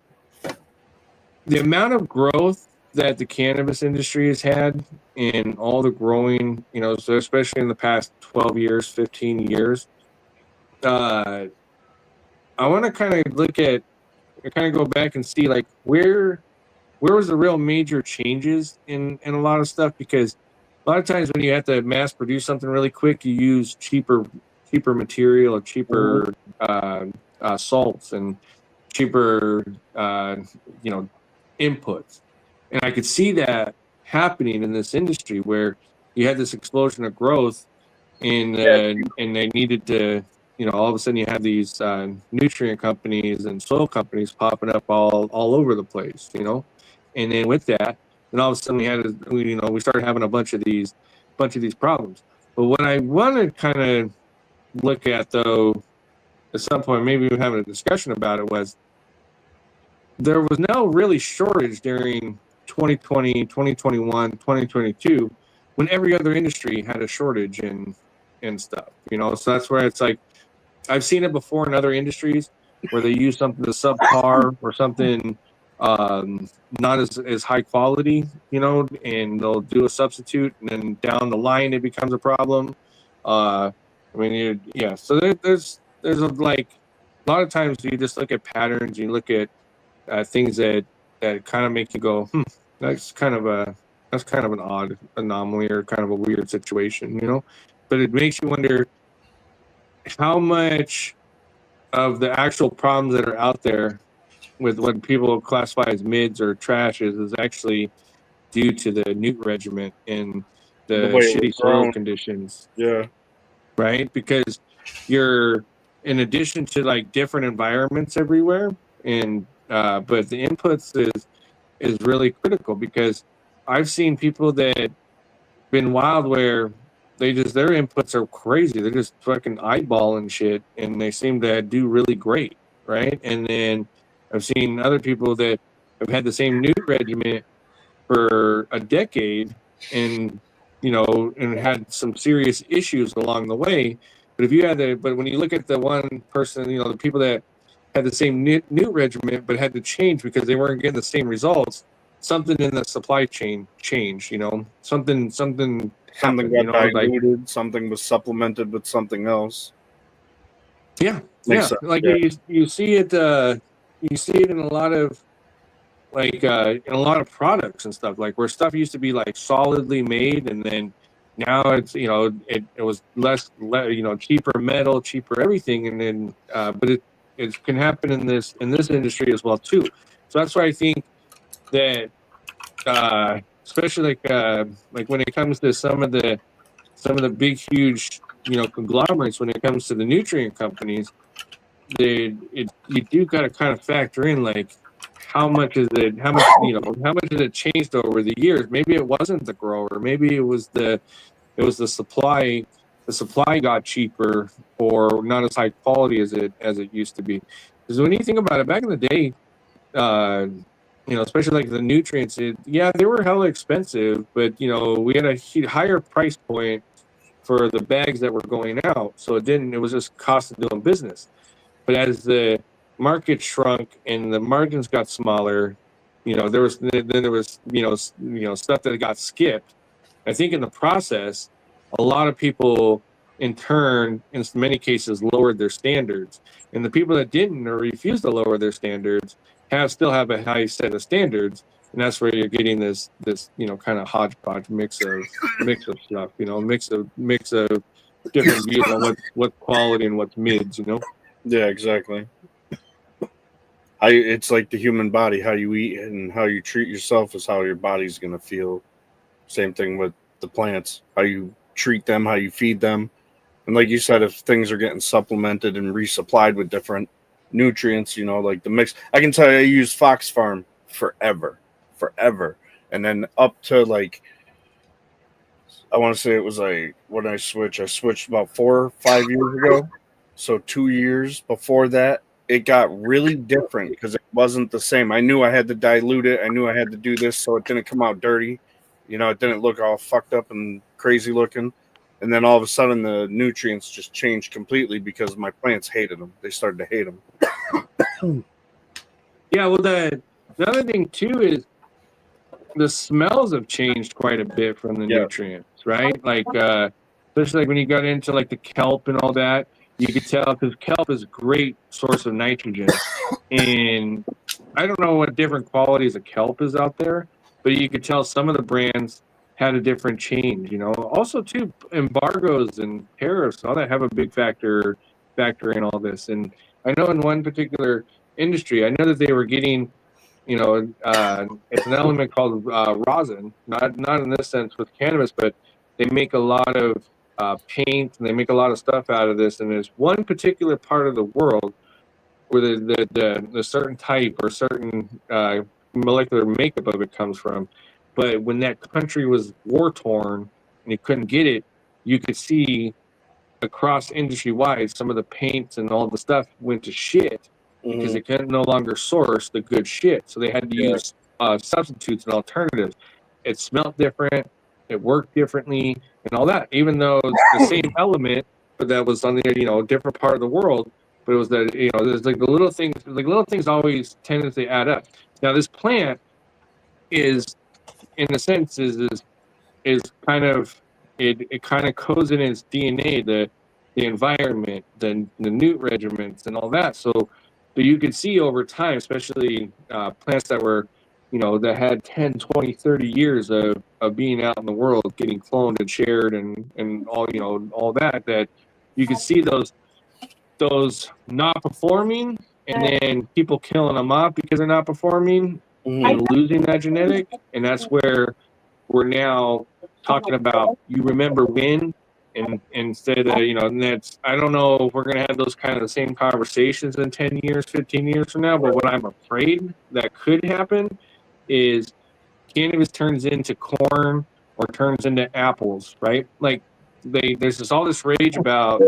the amount of growth that the cannabis industry has had in all the growing, you know, so especially in the past 12 years, 15 years. I want to kind of go back and see like where was the real major changes in a lot of stuff, because a lot of times when you have to mass produce something really quick, you use cheaper material or cheaper salts and cheaper you know, inputs. And I could see that happening in this industry where you had this explosion of growth and they needed to, you know, all of a sudden you have these nutrient companies and soil companies popping up all over the place, you know. And then with that, then all of a sudden we started having a bunch of these problems. But what I want to kind of look at, though, at some point, maybe we're having a discussion about it, was there was no really shortage during 2020, 2021, 2022, when every other industry had a shortage and stuff, you know. So that's where it's like, I've seen it before in other industries where they use something to subpar or something not as high quality, you know, and they'll do a substitute, and then down the line it becomes a problem. I mean, yeah. So there's like a lot of times you just look at patterns, you look at things that kind of make you go, that's kind of an odd anomaly or kind of a weird situation, you know. But it makes you wonder how much of the actual problems that are out there with what people classify as mids or trash is actually due to the newt regiment and the way it shitty was soil grown. conditions. Yeah. Right? Because you're, in addition to like different environments everywhere, and but the inputs is really critical, because I've seen people that been wild where their inputs are crazy. They're just fucking eyeballing shit and they seem to do really great, right? And then I've seen other people that have had the same newt regiment for a decade and, you know, and had some serious issues along the way. But when you look at the one person, you know, the people that had the same newt regiment but had to change because they weren't getting the same results, something in the supply chain changed, you know, something happened, Something you got know, like, diluted, something was supplemented with something else. yeah, Makes sense, like yeah. you see it in a lot of like in a lot of products and stuff, like where stuff used to be like solidly made, and then now it's, you know, it was you know, cheaper metal, cheaper everything, and then but it can happen in this industry as well too. So that's why I think that especially like when it comes to some of the big huge, you know, conglomerates, when it comes to the nutrient companies, you do got to kind of factor in like how much has it changed over the years. Maybe it wasn't the grower, maybe it was the supply. The supply got cheaper or not as high quality as it used to be. Because when you think about it, back in the day, you know, especially like the nutrients, they were hella expensive, but you know, we had a higher price point for the bags that were going out, so it was just cost of doing business. But as the market shrunk and the margins got smaller, you know, there was stuff that got skipped. I think in the process, a lot of people in turn, in many cases, lowered their standards, and the people that didn't or refused to lower their standards still have a high set of standards, and that's where you're getting this you know, kind of hodgepodge mix of stuff, you know, mix of different views on what's quality and what's mids, you know. Yeah, exactly. It's like the human body. How you eat and how you treat yourself is how your body's going to feel. Same thing with the plants. How you treat them, how you feed them. And like you said, if things are getting supplemented and resupplied with different nutrients, you know, like the mix. I can tell you I used Fox Farm forever. And then up to like, I want to say it was like when I switched about 4 or 5 years ago. So 2 years before that, it got really different because it wasn't the same. I knew I had to dilute it. I knew I had to do this so it didn't come out dirty. You know, it didn't look all fucked up and crazy looking. And then all of a sudden, the nutrients just changed completely because my plants hated them. They started to hate them. Yeah, well, the other thing too is the smells have changed quite a bit from the nutrients, right? Like, especially like when you got into like the kelp and all that, you could tell because kelp is a great source of nitrogen. And I don't know what different qualities of kelp is out there, but you could tell some of the brands had a different change. Also too, embargoes and tariffs and all that have a big factor in all this. And I know in one particular industry, I know that they were getting it's an element called rosin, not in this sense with cannabis, but they make a lot of paint and they make a lot of stuff out of this. And there's one particular part of the world where the certain type or certain molecular makeup of it comes from. But when that country was war torn and you couldn't get it, you could see across industry wide some of the paints and all the stuff went to shit because they could no longer source the good shit. So they had to use substitutes and alternatives. It smelled different, it worked differently, and all that. Even though it's the same element, but that was on the different part of the world. But it was that there's like the little things. Like little things always tend to add up. Now this plant is, in a sense, is kind of it kind of codes in its DNA the environment, the newt regiments, and all that. So you could see over time, especially plants that were, that had 10, 20, 30 years of being out in the world, getting cloned and shared and all that you could see those not performing and then people killing them off because they're not performing and losing that genetic. And that's where we're now talking about you remember when. And instead of, and that's, I don't know if we're going to have those kind of the same conversations in 10 years, 15 years from now. But what I'm afraid that could happen is cannabis turns into corn or turns into apples, right? Like there's all this rage about,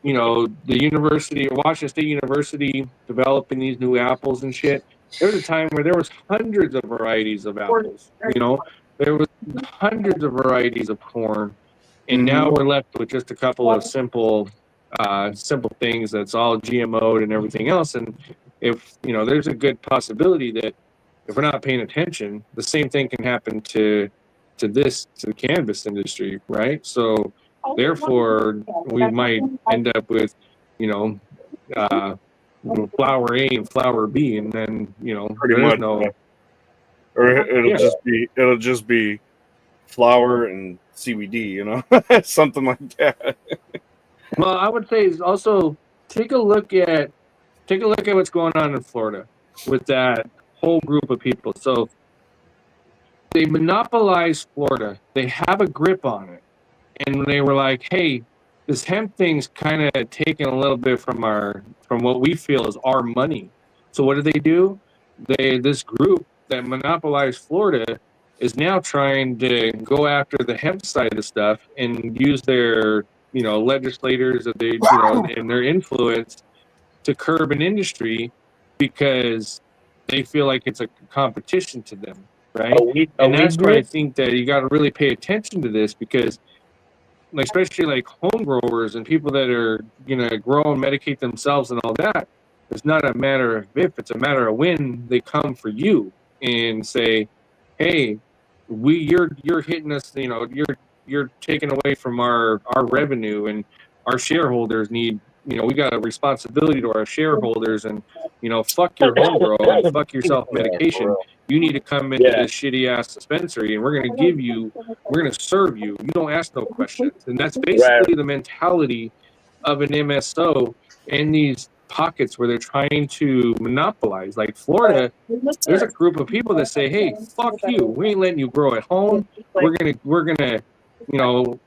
the university, Washington State University developing these new apples and shit. There was a time where there was hundreds of varieties of apples, there was hundreds of varieties of corn. And now we're left with just a couple of simple things that's all GMO'd and everything else. And if, there's a good possibility that if we're not paying attention, the same thing can happen to the cannabis industry, right? So therefore, we might end up with, flower A and flower B, and then, pretty much, or it'll just be flower and CBD, something like that. Well, I would say is also take a look at what's going on in Florida with that whole group of people. So they monopolize Florida. They have a grip on it. And they were like, hey, this hemp thing's kind of taking a little bit from what we feel is our money. So what do? This group that monopolized Florida is now trying to go after the hemp side of stuff and use their, legislators that they, and their influence to curb an industry because they feel like it's a competition to them, right? And that's where I think that you got to really pay attention to this because, like, especially like home growers and people that are gonna grow and medicate themselves and all that. It's not a matter of if; it's a matter of when they come for you and say, "Hey, you're hitting us. You're taking away from our revenue, and our shareholders need. We got a responsibility to our shareholders, and fuck your home grow and fuck your self medication. You need to come into this shitty ass dispensary, and we're gonna serve you. You don't ask no questions." And that's basically the mentality of an MSO in these pockets where they're trying to monopolize. Like Florida, there's a group of people that say, "Hey, fuck you. We ain't letting you grow at home. We're gonna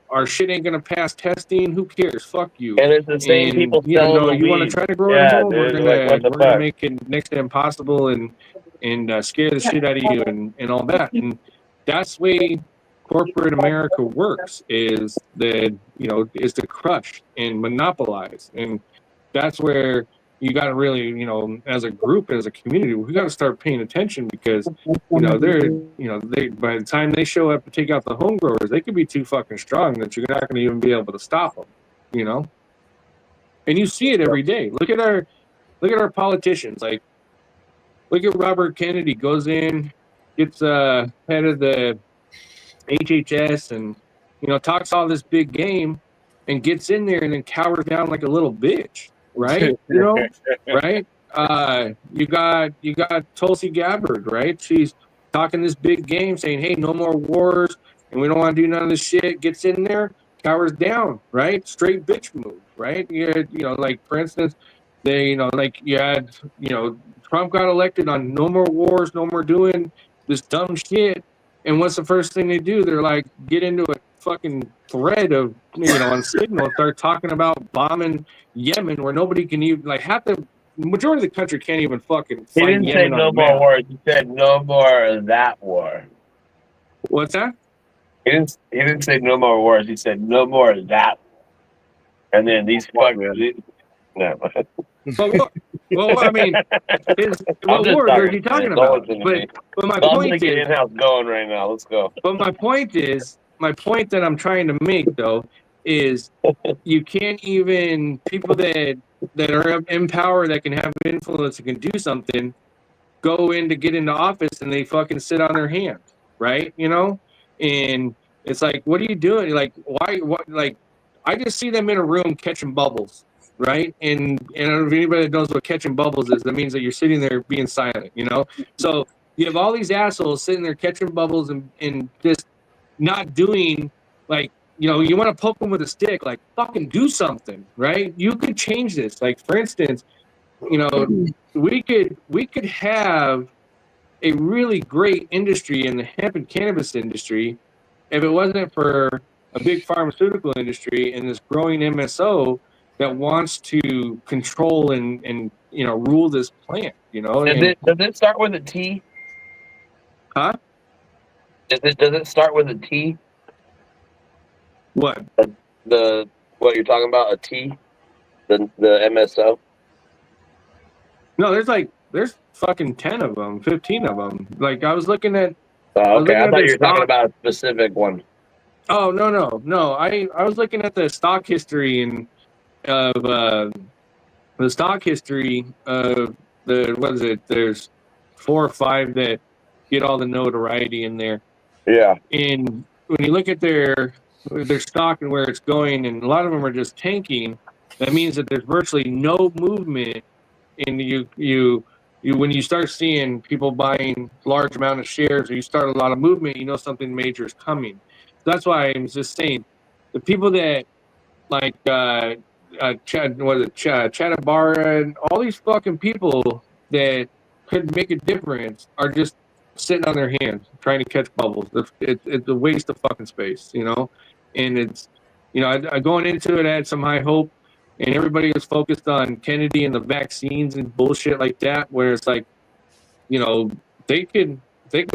our shit ain't gonna pass testing. Who cares? Fuck you." And it's the same people selling you want to try to grow at home? Dude, we're gonna make it next to impossible and scare the shit out of you and all that. And that's the way corporate America works, is to crush and monopolize. And that's where you got to really, as a group, as a community, we got to start paying attention because, they by the time they show up to take out the home growers, they could be too fucking strong that you're not going to even be able to stop them, And you see it every day. Look at look at our politicians. Like, look at Robert Kennedy goes in, gets head of the HHS, and talks all this big game, and gets in there and then cowers down like a little bitch, right? Right? You got Tulsi Gabbard, right? She's talking this big game, saying, "Hey, no more wars, and we don't want to do none of this shit." Gets in there, cowers down, right? Straight bitch move, right? Like for instance, they, like you had, Trump got elected on no more wars, no more doing this dumb shit. And what's the first thing they do? They're like, get into a fucking thread of, on Signal, start talking about bombing Yemen, where nobody can even, like, half the majority of the country can't even fucking He find didn't say Yemen no on the more map. wars. He said no more of that war. What's that? He didn't say no more wars. He said no more of that. And then these fuckers. No. Well, I mean, what wars are you talking about? But my point is, get in-house going right now. Let's go. But my point that I'm trying to make though is you can't even people that are in power, that can have influence and can do something, go in to get into office and they fucking sit on their hands, right? And it's like, what are you doing? Like, why? What? Like, I just see them in a room catching bubbles, right? And I don't know if anybody that knows what catching bubbles is, that means that you're sitting there being silent, So you have all these assholes sitting there catching bubbles and just not doing, like, you want to poke them with a stick, like, fucking do something, right? You could change this. Like, for instance, we could have a really great industry in the hemp and cannabis industry if it wasn't for a big pharmaceutical industry and this growing MSO that wants to control and rule this plant. Does it start with a T? Huh? Does it start with a T? What? What you're talking about, a T? The MSO? No, there's fucking 10 of them, 15 of them. Like, I was looking at. Oh, okay, I thought you were talking about a specific one. Oh, no. I was looking at the stock history of what is it? There's 4 or 5 that get all the notoriety in there. Yeah. And when you look at their stock and where it's going, and a lot of them are just tanking, that means that there's virtually no movement. And you when you start seeing people buying large amount of shares, or you start a lot of movement, something major is coming. So that's why I'm just saying, the people that like Chatabara and all these fucking people that could make a difference are just sitting on their hands trying to catch bubbles. It's a waste of fucking space, And it's, I going into it, I had some high hope. And everybody was focused on Kennedy and the vaccines and bullshit like that, where it's like, they can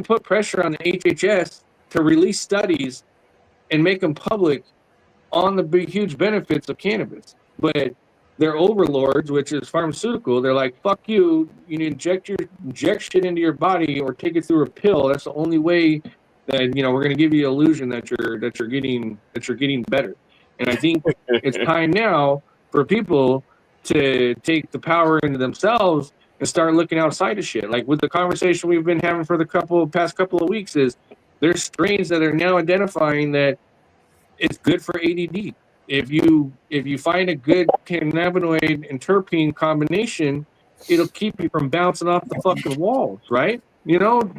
put pressure on the HHS to release studies and make them public on the big, huge benefits of cannabis. But their overlords, which is pharmaceutical, they're like, fuck you. You need to inject shit into your body or take it through a pill. That's the only way that, we're going to give you the illusion that you're getting better. And I think it's time now for people to take the power into themselves and start looking outside of shit. Like with the conversation we've been having for the past couple of weeks, is there's strains that are now identifying that it's good for ADD. If you find a good cannabinoid and terpene combination, it'll keep you from bouncing off the fucking walls, right?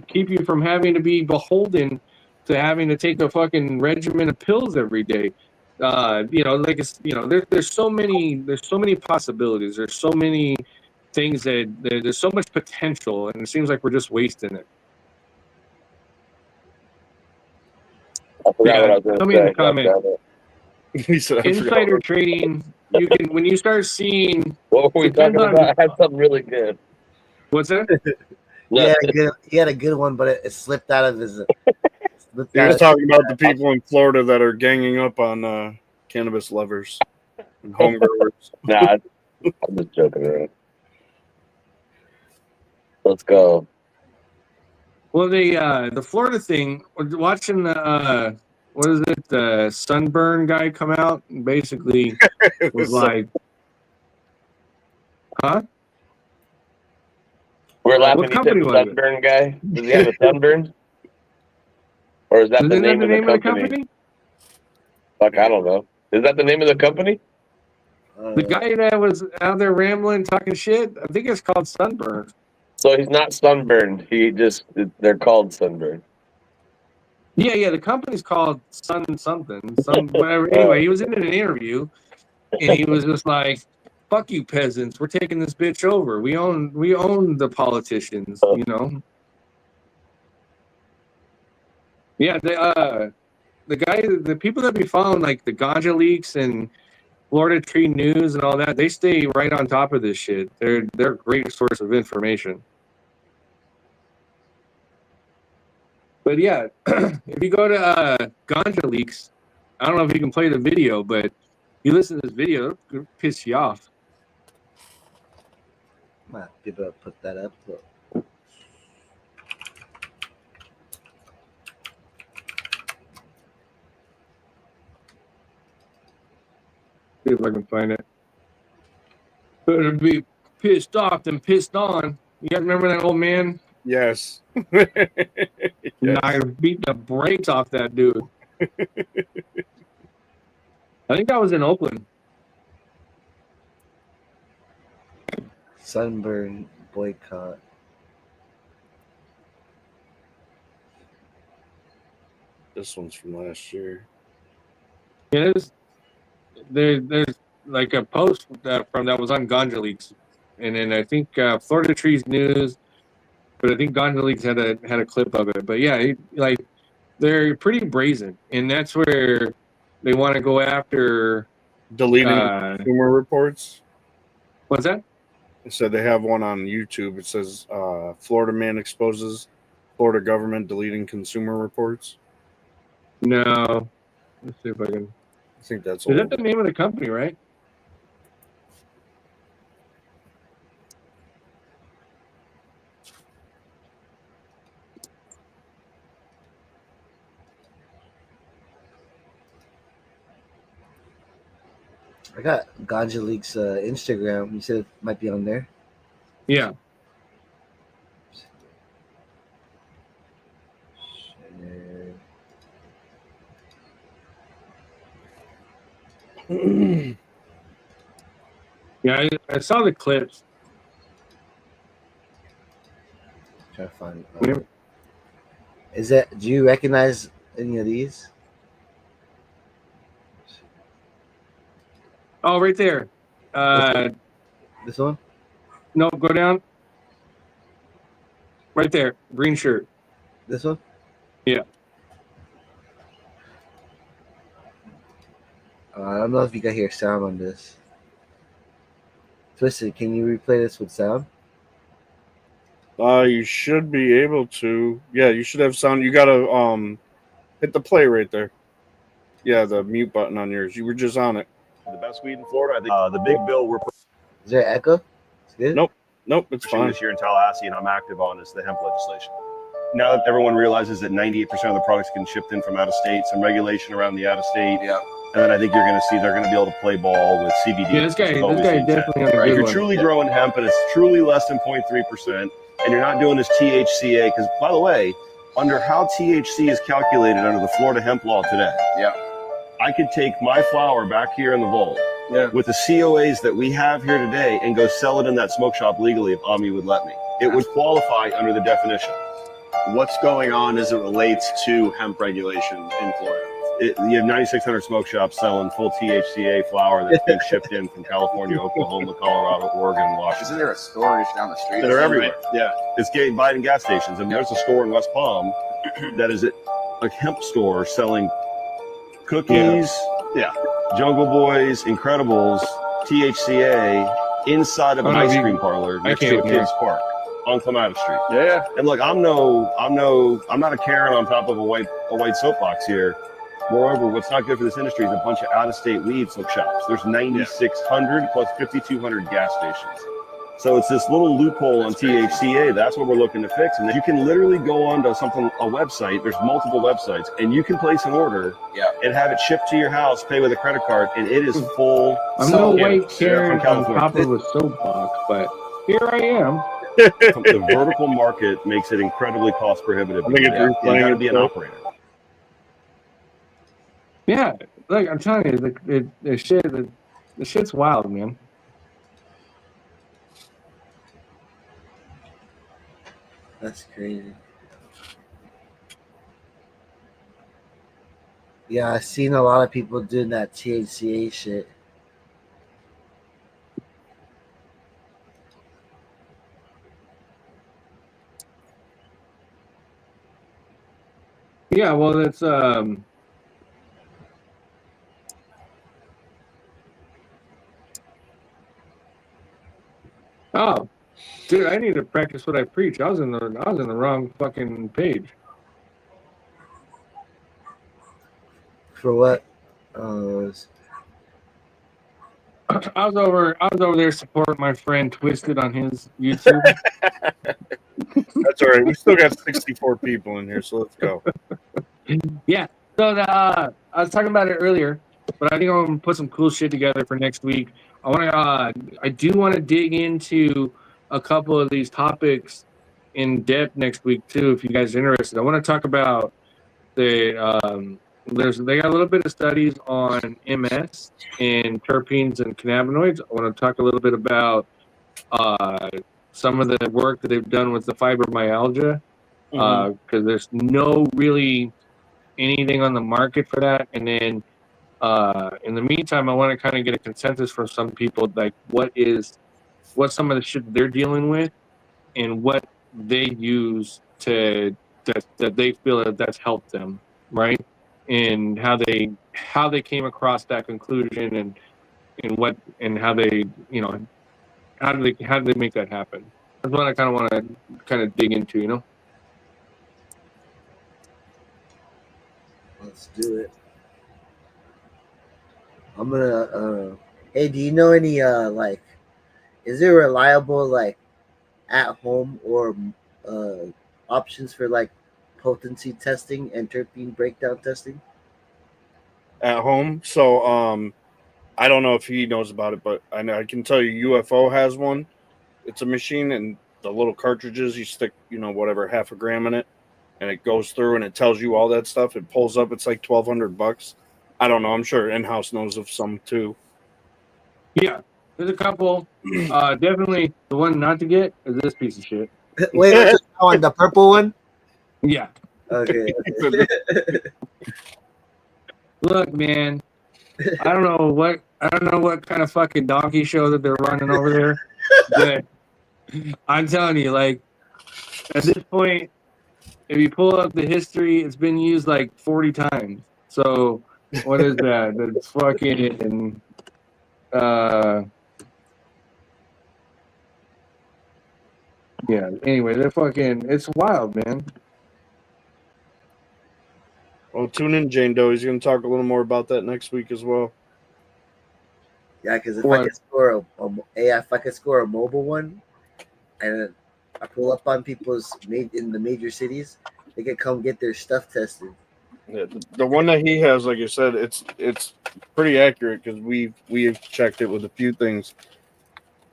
Keep you from having to be beholden to having to take a fucking regimen of pills every day. There's so many possibilities. There's so many things there's so much potential, and it seems like we're just wasting it. I forgot what I was going to say. Tell me in the comment. He said, Insider trading. You can, when you start seeing. What were we talking about? I had something really good. What's that? He had a good one, but it slipped out of his. He was talking about the people in Florida that are ganging up on cannabis lovers and home growers. Nah, I'm just joking around. Let's go. Well, the Florida thing, watching the what is it, the sunburn guy come out and basically was like, huh? We're laughing. What He company said was it? sunburn guy. Does he have a sunburn? Or is that the Isn't that name, of the company? Fuck, I don't know. Is that the name of the company? The guy that was out there rambling, talking shit, I think it's called Sunburn. So he's not sunburned. They're called sunburn. Yeah, the company's called Sun something, whatever. Anyway, he was in an interview, and he was just like, "Fuck you, peasants! We're taking this bitch over. We own the politicians, you know." Yeah, the people that be following like the ganja leaks and Florida Tree News and all that, they stay right on top of this shit. They're a great source of information. But yeah, if you go to Ganja Leaks, I don't know if you can play the video, but you listen to this video, it'll piss you off. Might be able to put that up. See if I can find it. Better be pissed off than pissed on. You guys remember that old man? Yes. Yes. I beat the brakes off that dude. I think that was in Oakland. Sunburn boycott. This one's from last year. Yeah, there's like a post from that was on Ganja Leaks, and then I think Florida Trees News, but I think Ganja Leaks had a clip of it. But yeah, they're pretty brazen, and that's where they want to go after Deleting consumer reports. What's that? It said they have one on YouTube. It says Florida man exposes Florida government deleting consumer reports. No, let's see if I can. I think that's. Is that the name of the company, right? I got Ganja Leaks Instagram. You said it might be on there. Yeah. Yeah, I saw the clips. Trying to find it. Is that? Do you recognize any of these? Oh, right there. This one? No, go down. Right there, green shirt. This one? Yeah. I don't know if you can hear sound on this. Twisted, can you replay this with sound? You should be able to. Yeah, you should have sound. You gotta hit the play right there. Yeah, the mute button on yours. You were just on it. The best weed in Florida. I think the big bill we're Is there echo? It's good? Nope, it's pushing fine. this year in Tallahassee, and I'm active on, is the hemp legislation. Now that everyone realizes that 98% of the products can shipped in from out of state, some regulation around the out of state. Yeah. And then I think you're going to see they're going to be able to play ball with CBD. Yeah, this guy which is always the intent. definitely on a If good you're one. truly growing hemp and it's truly less than 0.3%, and you're not doing this THCA, because by the way, under how THC is calculated under the Florida hemp law today, I could take my flower back here in the vault with the COAs that we have here today and go sell it in that smoke shop legally if AMI would let me. It would qualify under the definition. What's going on as it relates to hemp regulation in Florida? You have 9,600 smoke shops selling full THCA flower that's being shipped in from California, Oklahoma, Colorado, Oregon, Washington. Isn't there a storage down the street? They're everywhere. Yeah. It's buying gas stations. I mean, there's a store in West Palm that is a hemp store selling cookies, Jungle Boys, Incredibles, THCA inside of an ice cream parlor next to a kid's park on Clematis Street. Yeah. And look, I'm not a Karen on top of a white soapbox here. Moreover, what's not good for this industry is a bunch of out-of-state weed smoke shops. There's 9,600 plus 5,200 gas stations. So it's this little loophole on THCA. That's what we're looking to fix. And you can literally go onto a website. There's multiple websites, and you can place an order and have it shipped to your house, pay with a credit card, and it is full. I'm no white Karen on top of a soapbox, but here I am. The vertical market makes it incredibly cost prohibitive. I think it's You got to replaying be an itself. operator. Yeah, like I'm telling you, the shit's wild, man. That's crazy. Yeah, I've seen a lot of people doing that THCA shit. Yeah, well, it's oh, dude, I need to practice what I preach. I was in the wrong fucking page. For what? I was over there supporting my friend Twisted on his YouTube. That's all right. We still got 64 people in here, so let's go. Yeah. So I was talking about it earlier, but I think I'm gonna put some cool shit together for next week. I do want to dig into a couple of these topics in depth next week too, if you guys are interested. I want to talk about they got a little bit of studies on MS and terpenes and cannabinoids. I want to talk a little bit about some of the work that they've done with the fibromyalgia, because there's no really anything on the market for that. And then in the meantime, I want to kind of get a consensus from some people, like what some of the shit they're dealing with and what they use to that they feel that's helped them, right? And how they came across that conclusion and what and how they how do they make that happen? That's what I kind of want to kind of dig into, you know. Let's do it. I'm gonna. Hey, do you know any like? Is there reliable like at home or options for like potency testing and terpene breakdown testing? At home. So I don't know if he knows about it, but I can tell you UFO has one. It's a machine, and the little cartridges, you stick, whatever, half a gram in it, and it goes through and it tells you all that stuff. It pulls up. It's like $1,200. I don't know. I'm sure In-House knows of some too. Yeah, there's a couple. Definitely the one not to get is this piece of shit. Wait, which one? The purple one? Yeah. Okay. Look, man, I don't know what kind of fucking donkey show that they're running over there, but I'm telling you, like, at this point, if you pull up the history, it's been used like 40 times. So what is that? That's fucking yeah. Anyway, they're fucking. It's wild, man. Well, tune in, Jane Doe. He's going to talk a little more about that next week as well. Yeah, because if What? I could score a mobile one, and I pull up on people's in the major cities, they can come get their stuff tested. Yeah, the one that he has, like I said, it's pretty accurate because we've checked it with a few things,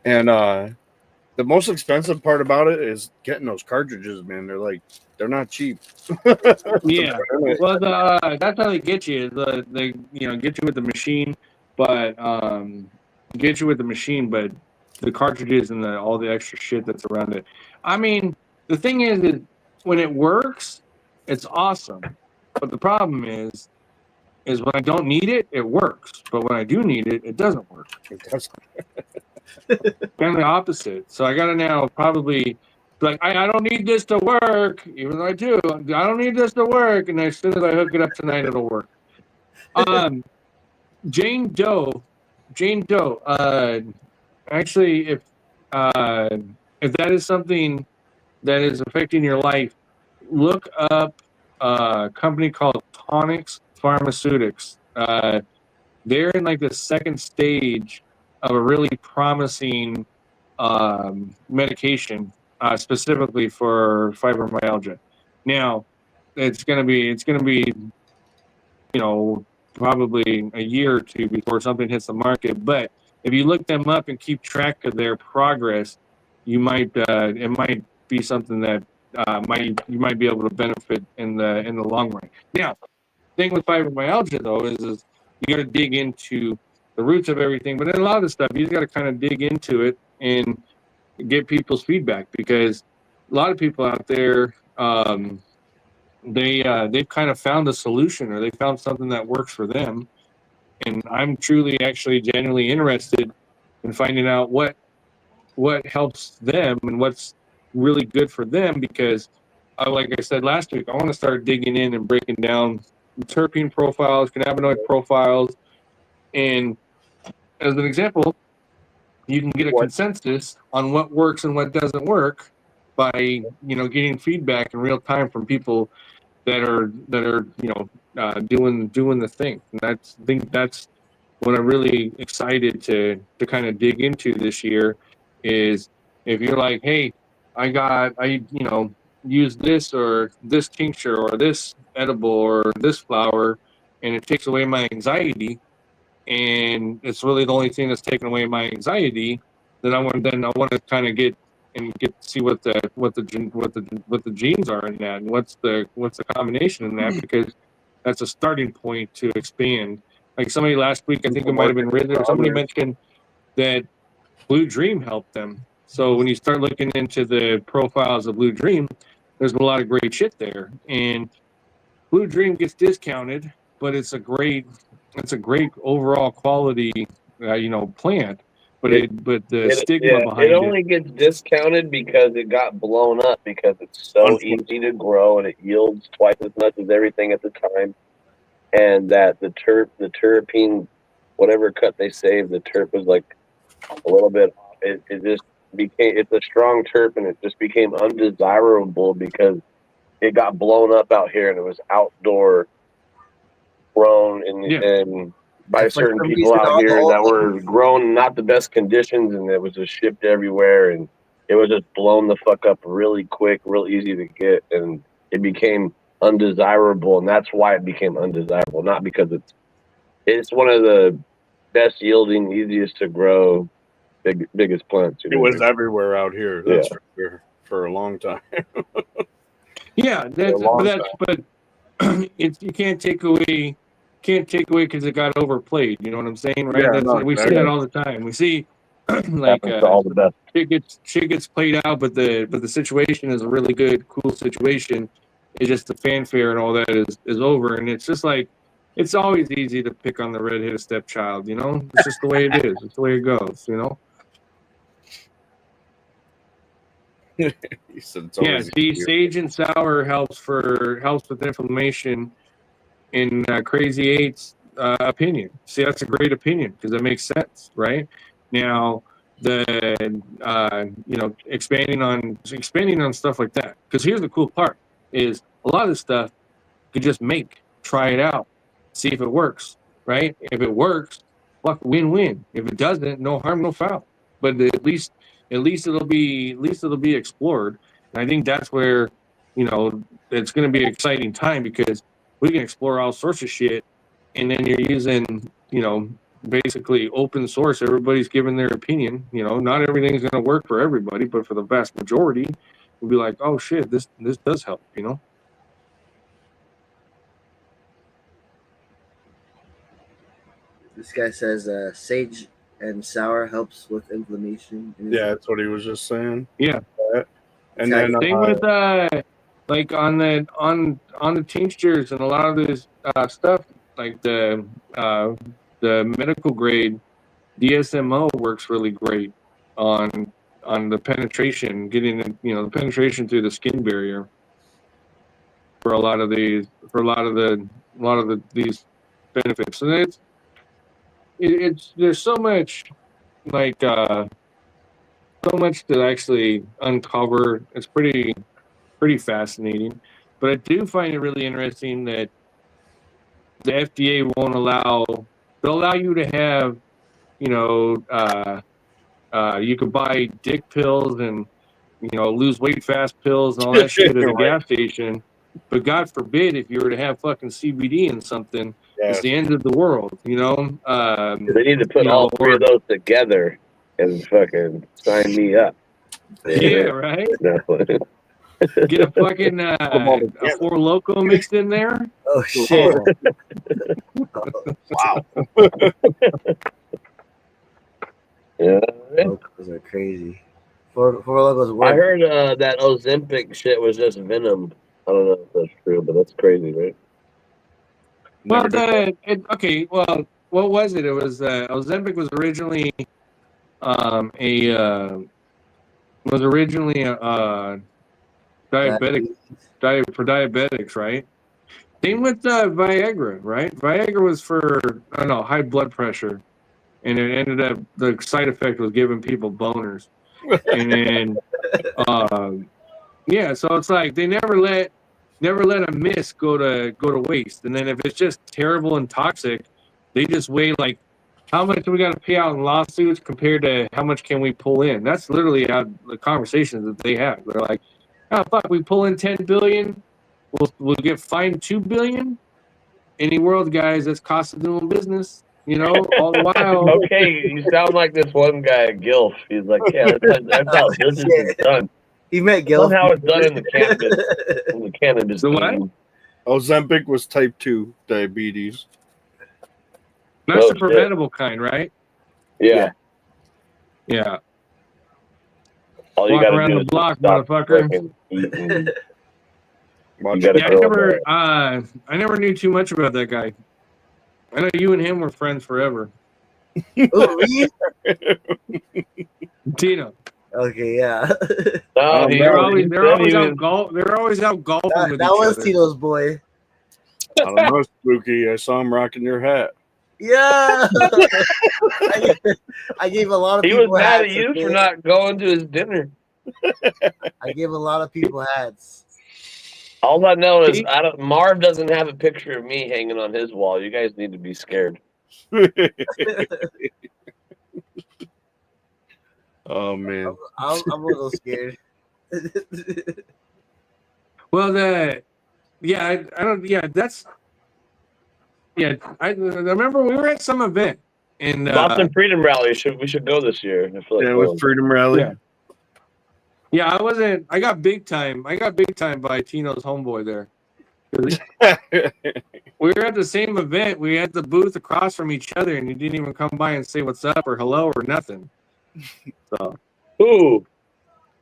and the most expensive part about it is getting those cartridges, man. They're not cheap. Yeah. Well, that's how they get you. They get you with the machine, but the cartridges and all the extra shit that's around it. I mean, the thing is when it works, it's awesome. But the problem is when I don't need it, it works. But when I do need it, it doesn't work. Kind of the opposite. So I gotta now probably like I don't need this to work, even though I do. I don't need this to work, and as soon as I hook it up tonight, it'll work. Jane Doe. Actually, if that is something that is affecting your life, look up a company called Tonix Pharmaceutics. They're in like the second stage of a really promising medication, specifically for fibromyalgia. Now, it's gonna be probably a year or two before something hits the market. But if you look them up and keep track of their progress, you might it might be something that you might be able to benefit in the long run. Now, thing with fibromyalgia though is you got to dig into the roots of everything, but in a lot of the stuff you got to kind of dig into it and get people's feedback, because a lot of people out there they've kind of found a solution, or they found something that works for them, and I'm truly actually genuinely interested in finding out what helps them and what's really good for them, because like I said last week, I want to start digging in and breaking down terpene profiles, cannabinoid profiles, and as an example, you can get a consensus on what works and what doesn't work by getting feedback in real time from people that are doing the thing. And I think that's what I'm really excited to kind of dig into this year is, if you're like, hey, I use this or this tincture or this edible or this flower, and it takes away my anxiety, and it's really the only thing that's taking away my anxiety, then I want to kind of get to see what the genes are in that, and what's the combination in that, because that's a starting point to expand. Like somebody last week, I think it might have been Ritter, somebody mentioned that Blue Dream helped them. So when you start looking into the profiles of Blue Dream, there's a lot of great shit there, and Blue Dream gets discounted, but it's a great overall quality plant. But the stigma behind it only gets discounted because it got blown up, because it's so easy to grow and it yields twice as much as everything at the time, and that the terpene, whatever cut they saved, the terp was like a little bit. It just became, it's a strong terp, and it just became undesirable because it got blown up out here, and it was outdoor grown and by certain people out here that were grown in not the best conditions, and it was just shipped everywhere, and it was just blown the fuck up really quick, real easy to get, and it became undesirable, and that's why it became undesirable, not because it's one of the best yielding, easiest to grow, biggest plants. It was everywhere out here. That's for sure, for a long time. But you can't take away because it got overplayed. You know what I'm saying, right? Yeah, we see that all the time. We see like all the best. Shit gets played out, but the situation is a really good, cool situation. It's just the fanfare and all that is over, and it's just like, it's always easy to pick on the redheaded stepchild. It's just the way it is. It's the way it goes. He said it's always sage and sour helps with inflammation. In Crazy Eight's opinion, see, that's a great opinion because it makes sense, right? Now, the expanding on stuff like that, because here's the cool part: is a lot of this stuff you could just try it out, see if it works, right? If it works, fuck, win-win. If it doesn't, no harm, no foul. But at least it'll be explored, and I think that's where it's going to be an exciting time, because we can explore all sorts of shit, and then you're using, basically open source. Everybody's giving their opinion. Not everything's going to work for everybody, but for the vast majority, we'll be like, oh shit, this does help. This guy says sage and sour helps with inflammation. Yeah, that's what he was just saying. Yeah, and then same with like on the tinctures and a lot of this stuff, like the medical grade DSMO works really great on the penetration, getting the penetration through the skin barrier for a lot of these benefits. And there's so much so much to actually uncover. It's pretty fascinating, but I do find it really interesting that the FDA won't they'll allow you to have, you could buy dick pills and, lose weight fast pills and all that shit at a gas station. But God forbid if you were to have fucking CBD in something, it's the end of the world, They need to put all three of those together and fucking sign me up. Yeah, right. Definitely. Get a fucking a Four Loko mixed in there. Oh shit! Wow. Yeah. Locos are crazy. Four Locos I work. heard that Ozempic shit was just venom. I don't know if that's true, but that's crazy, right? Well, Never did. okay. Well, what was it? It was Ozempic was originally diabetic for diabetics, right? Same with Viagra, right? Viagra was for I don't know high blood pressure, and it ended up the side effect was giving people boners, and then yeah, so it's like they never let a miss go to waste, and then if it's just terrible and toxic, they just weigh like how much do we got to pay out in lawsuits compared to how much can we pull in. That's literally how the conversations that they have. They're like, oh fuck, we pull in 10 billion, we'll get fined 2 billion. Any world, guys, that's cost of doing business. You know, all the while. Okay, you sound like this one guy at Gilf. He's like, yeah, that's how business is done. He met Gil. That's how it's done in the cannabis. The what? Scene. Ozempic was type 2 diabetes. That's Oh, the preventable kind, right? Yeah. Yeah. All you Walk gotta around do the is block, stop motherfucker. fucking eating. Watch gotta it. I never knew too much about that guy. I know you and him were friends forever. Oh, me? Tino. Okay, yeah. No, They're always out golfing with That each was other. Tino's boy. I don't know, Spooky. I saw him rocking your hat. Yeah. I gave a lot of he people was mad at hats, you okay? for not going to his dinner. I gave a lot of people hats. All I know is Marv doesn't have a picture of me hanging on his wall. You guys need to be scared. Oh man, I'm a little scared. Well, I remember we were at some event and Boston Freedom Rally. We should go this year. I feel like yeah, going. with Freedom Rally. Yeah, I got big time by Tino's homeboy there. We were at the same event. We had the booth across from each other, and you didn't even come by and say what's up or hello or nothing. So, Ooh.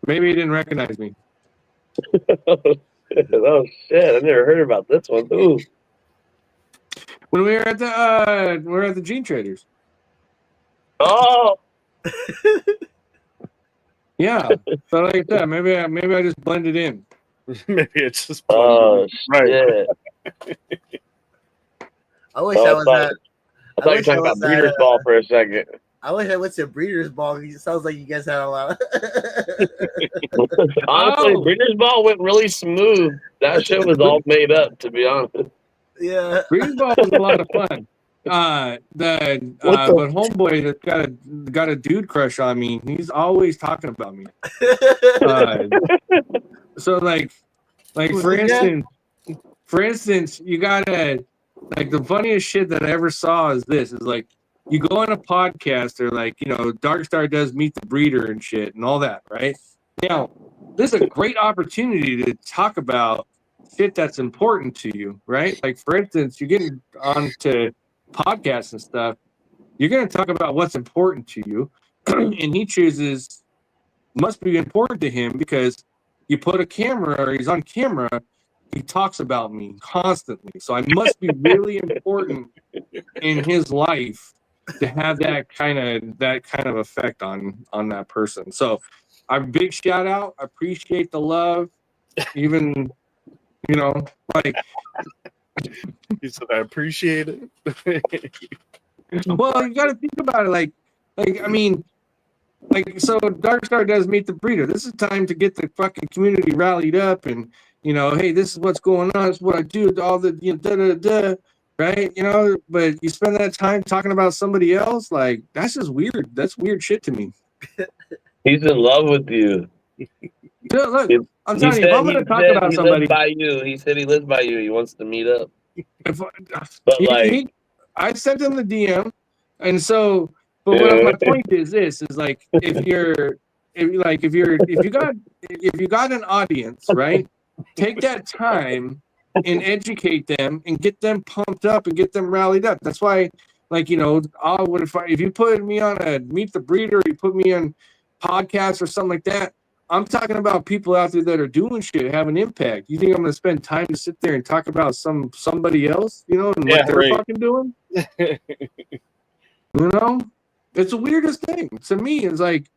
maybe he didn't recognize me. Oh shit! I never heard about this one. Ooh. When we were at the Gene Traders. Oh. Yeah. So like that, maybe I just blended in. Maybe it's just Oh right. shit! I wish I was at. I thought you were talking about Breeders' Ball for a second. I wish I went to Breeders' Ball. It sounds like you guys had a lot. Honestly, Breeders' Ball went really smooth. That shit was all made up, to be honest. Yeah. Breeders' Ball was a lot of fun. But homeboy that got a dude crush on me. He's always talking about me. So like for instance, you gotta like the funniest shit that I ever saw is like you go on a podcast or like Dark Star does Meet the Breeder and shit and all that, right? Now this is a great opportunity to talk about shit that's important to you, right? Like for instance, you're getting onto podcasts and stuff, you're going to talk about what's important to you, and he chooses must be important to him because you put a camera or he's on camera, he talks about me constantly, so I must be really important in his life to have that kind of effect on that person. So a big shout out, I appreciate the love, even like he said I appreciate it. Well, you got to think about it like I mean, so Dark Star does Meet the Breeder. This is time to get the fucking community rallied up, and hey, this is what's going on. This is what I do. All the right? But you spend that time talking about somebody else, like that's just weird. That's weird shit to me. He's in love with you. Look, I'm telling you, if I'm going to talk about somebody, lives by you. He said he lives by you. He wants to meet up. But I sent him the DM, and so. But what my point is this: is like if if you got an audience, right? Take that time and educate them and get them pumped up and get them rallied up. That's why, like, if you put me on a Meet the Breeder, you put me on podcasts or something like that, I'm talking about people out there that are doing shit, have an impact. You think I'm going to spend time to sit there and talk about somebody else, and what they're fucking doing? It's the weirdest thing to me. It's like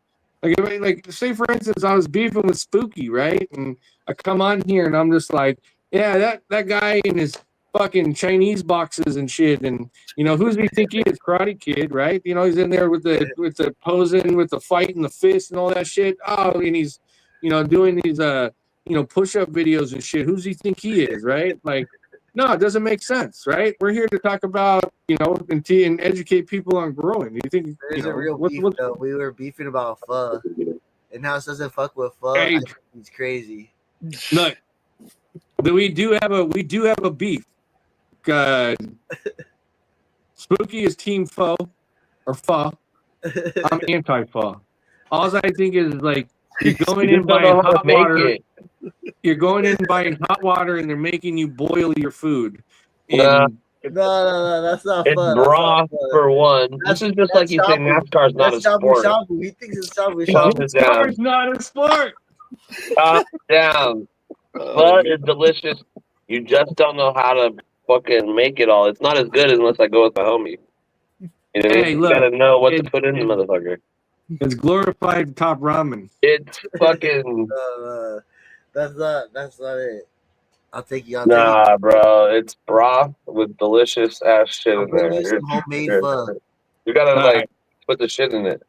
say for instance, I was beefing with Spooky, right? And I come on here and I'm just like, yeah, that guy in his fucking Chinese boxes and shit, and who's he think he is, Karate Kid, right? He's in there with the posing, with the fight and the fist and all that shit. Oh, and he's doing these push-up videos and shit. Who's he think he is, right? Like, no, it doesn't make sense, right? We're here to talk about and educate people on growing. You think there's a real beef though? We were beefing about pho, and House doesn't fuck with pho. Hey, I think he's crazy. Look, we do have a beef. Spooky is team pho or pho. I'm anti-pho. All I think is like you're going in buying hot water. You're going in buying hot water, and they're making you boil your food. No, that's not it's fun. It's raw for one. This is just like you say, NASCAR's not a sport. He thinks it's shabu NASCAR's not a sport. Calm down. But it's delicious. You just don't know how to fucking make it all. It's not as good unless I go with my homie. You know, you gotta know what to put in the motherfucker. It's glorified top ramen. It's fucking. That's not it. I'll take you. Nah, bro. It's broth with delicious ass shit in there. Some homemade pho. You gotta put the shit in it.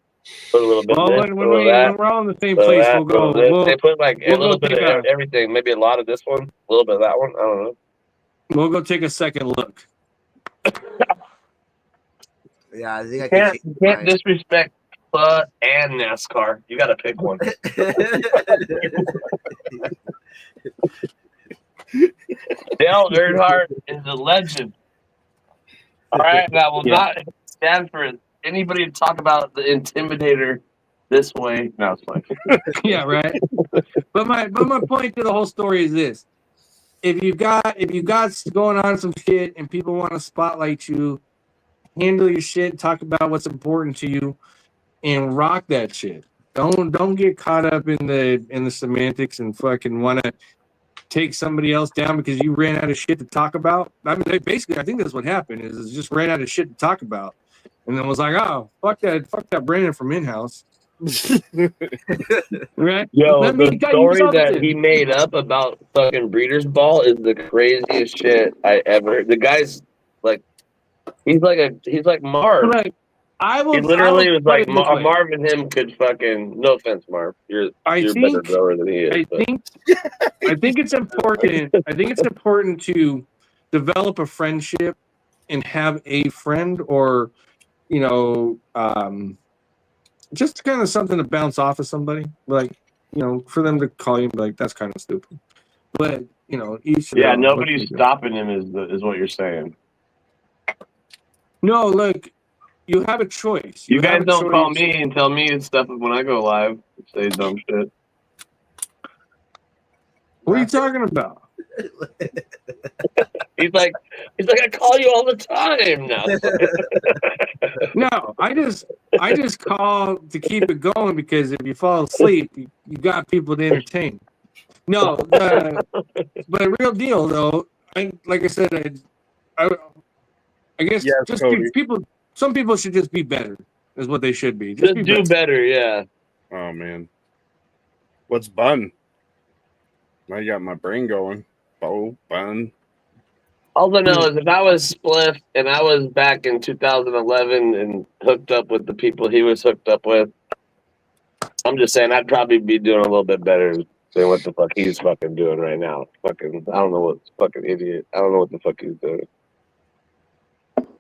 Put a little bit. Well, of when we're all in the same place, we'll go. They put a little bit of everything. Maybe a lot of this one, a little bit of that one. I don't know. We'll go take a second look. Yeah, I think I can't disrespect pho and NASCAR. You gotta pick one. Dale Earnhardt is a legend. All right, and I will not stand for anybody to talk about the Intimidator this way. No, it's fine. Yeah, right. But my point to the whole story is this: if you got going on some shit and people want to spotlight you, handle your shit, talk about what's important to you, and rock that shit. Don't get caught up in the semantics and fucking want to take somebody else down because you ran out of shit to talk about. I mean, basically, I think that's what happened. Is just ran out of shit to talk about, and then was like, oh, fuck that Brandon from in-house. Right? Yo, the story that he made up about fucking Breeder's Ball is the craziest shit I ever. The guy's like, he's like Marv. Like, he literally was like Marv and him could fucking. No offense, Marv. You're better grower than he is. I think it's important. I think it's important to develop a friendship and have a friend, or just kind of something to bounce off of somebody. Like, for them to call you and be like, that's kind of stupid. But nobody's stopping him is what you're saying. No, look. You have a choice. You guys don't call me and tell me stuff when I go live. Say dumb shit. What are you talking about? He's like, I call you all the time now. No, I just call to keep it going because if you fall asleep, you got people to entertain. No, but real deal though. Like I said, I guess just people. Some people should just be better, is what they should be. Just do better, yeah. Oh, man. What's bun? Now you got my brain going. Bun. All I know is if I was Spliff and I was back in 2011 and hooked up with the people he was hooked up with, I'm just saying I'd probably be doing a little bit better than what the fuck he's fucking doing right now. I don't know what fucking idiot. I don't know what the fuck he's doing.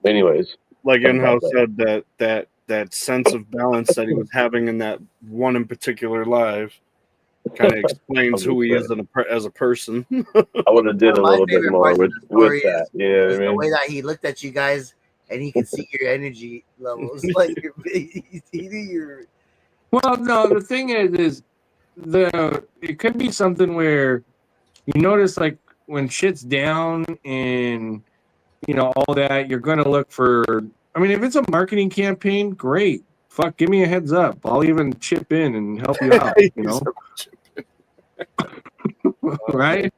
Anyways. Like In-House said, that sense of balance that he was having in that one in particular live kind of explains who he is as a person. I would have did a little bit more with that. Yeah, you know the way that he looked at you guys and he could see your energy levels. Like he Well, no, the thing is it could be something where you notice like when shit's down and all that, you're gonna look for. I mean, if it's a marketing campaign, great. Fuck, give me a heads up. I'll even chip in and help you out. Right?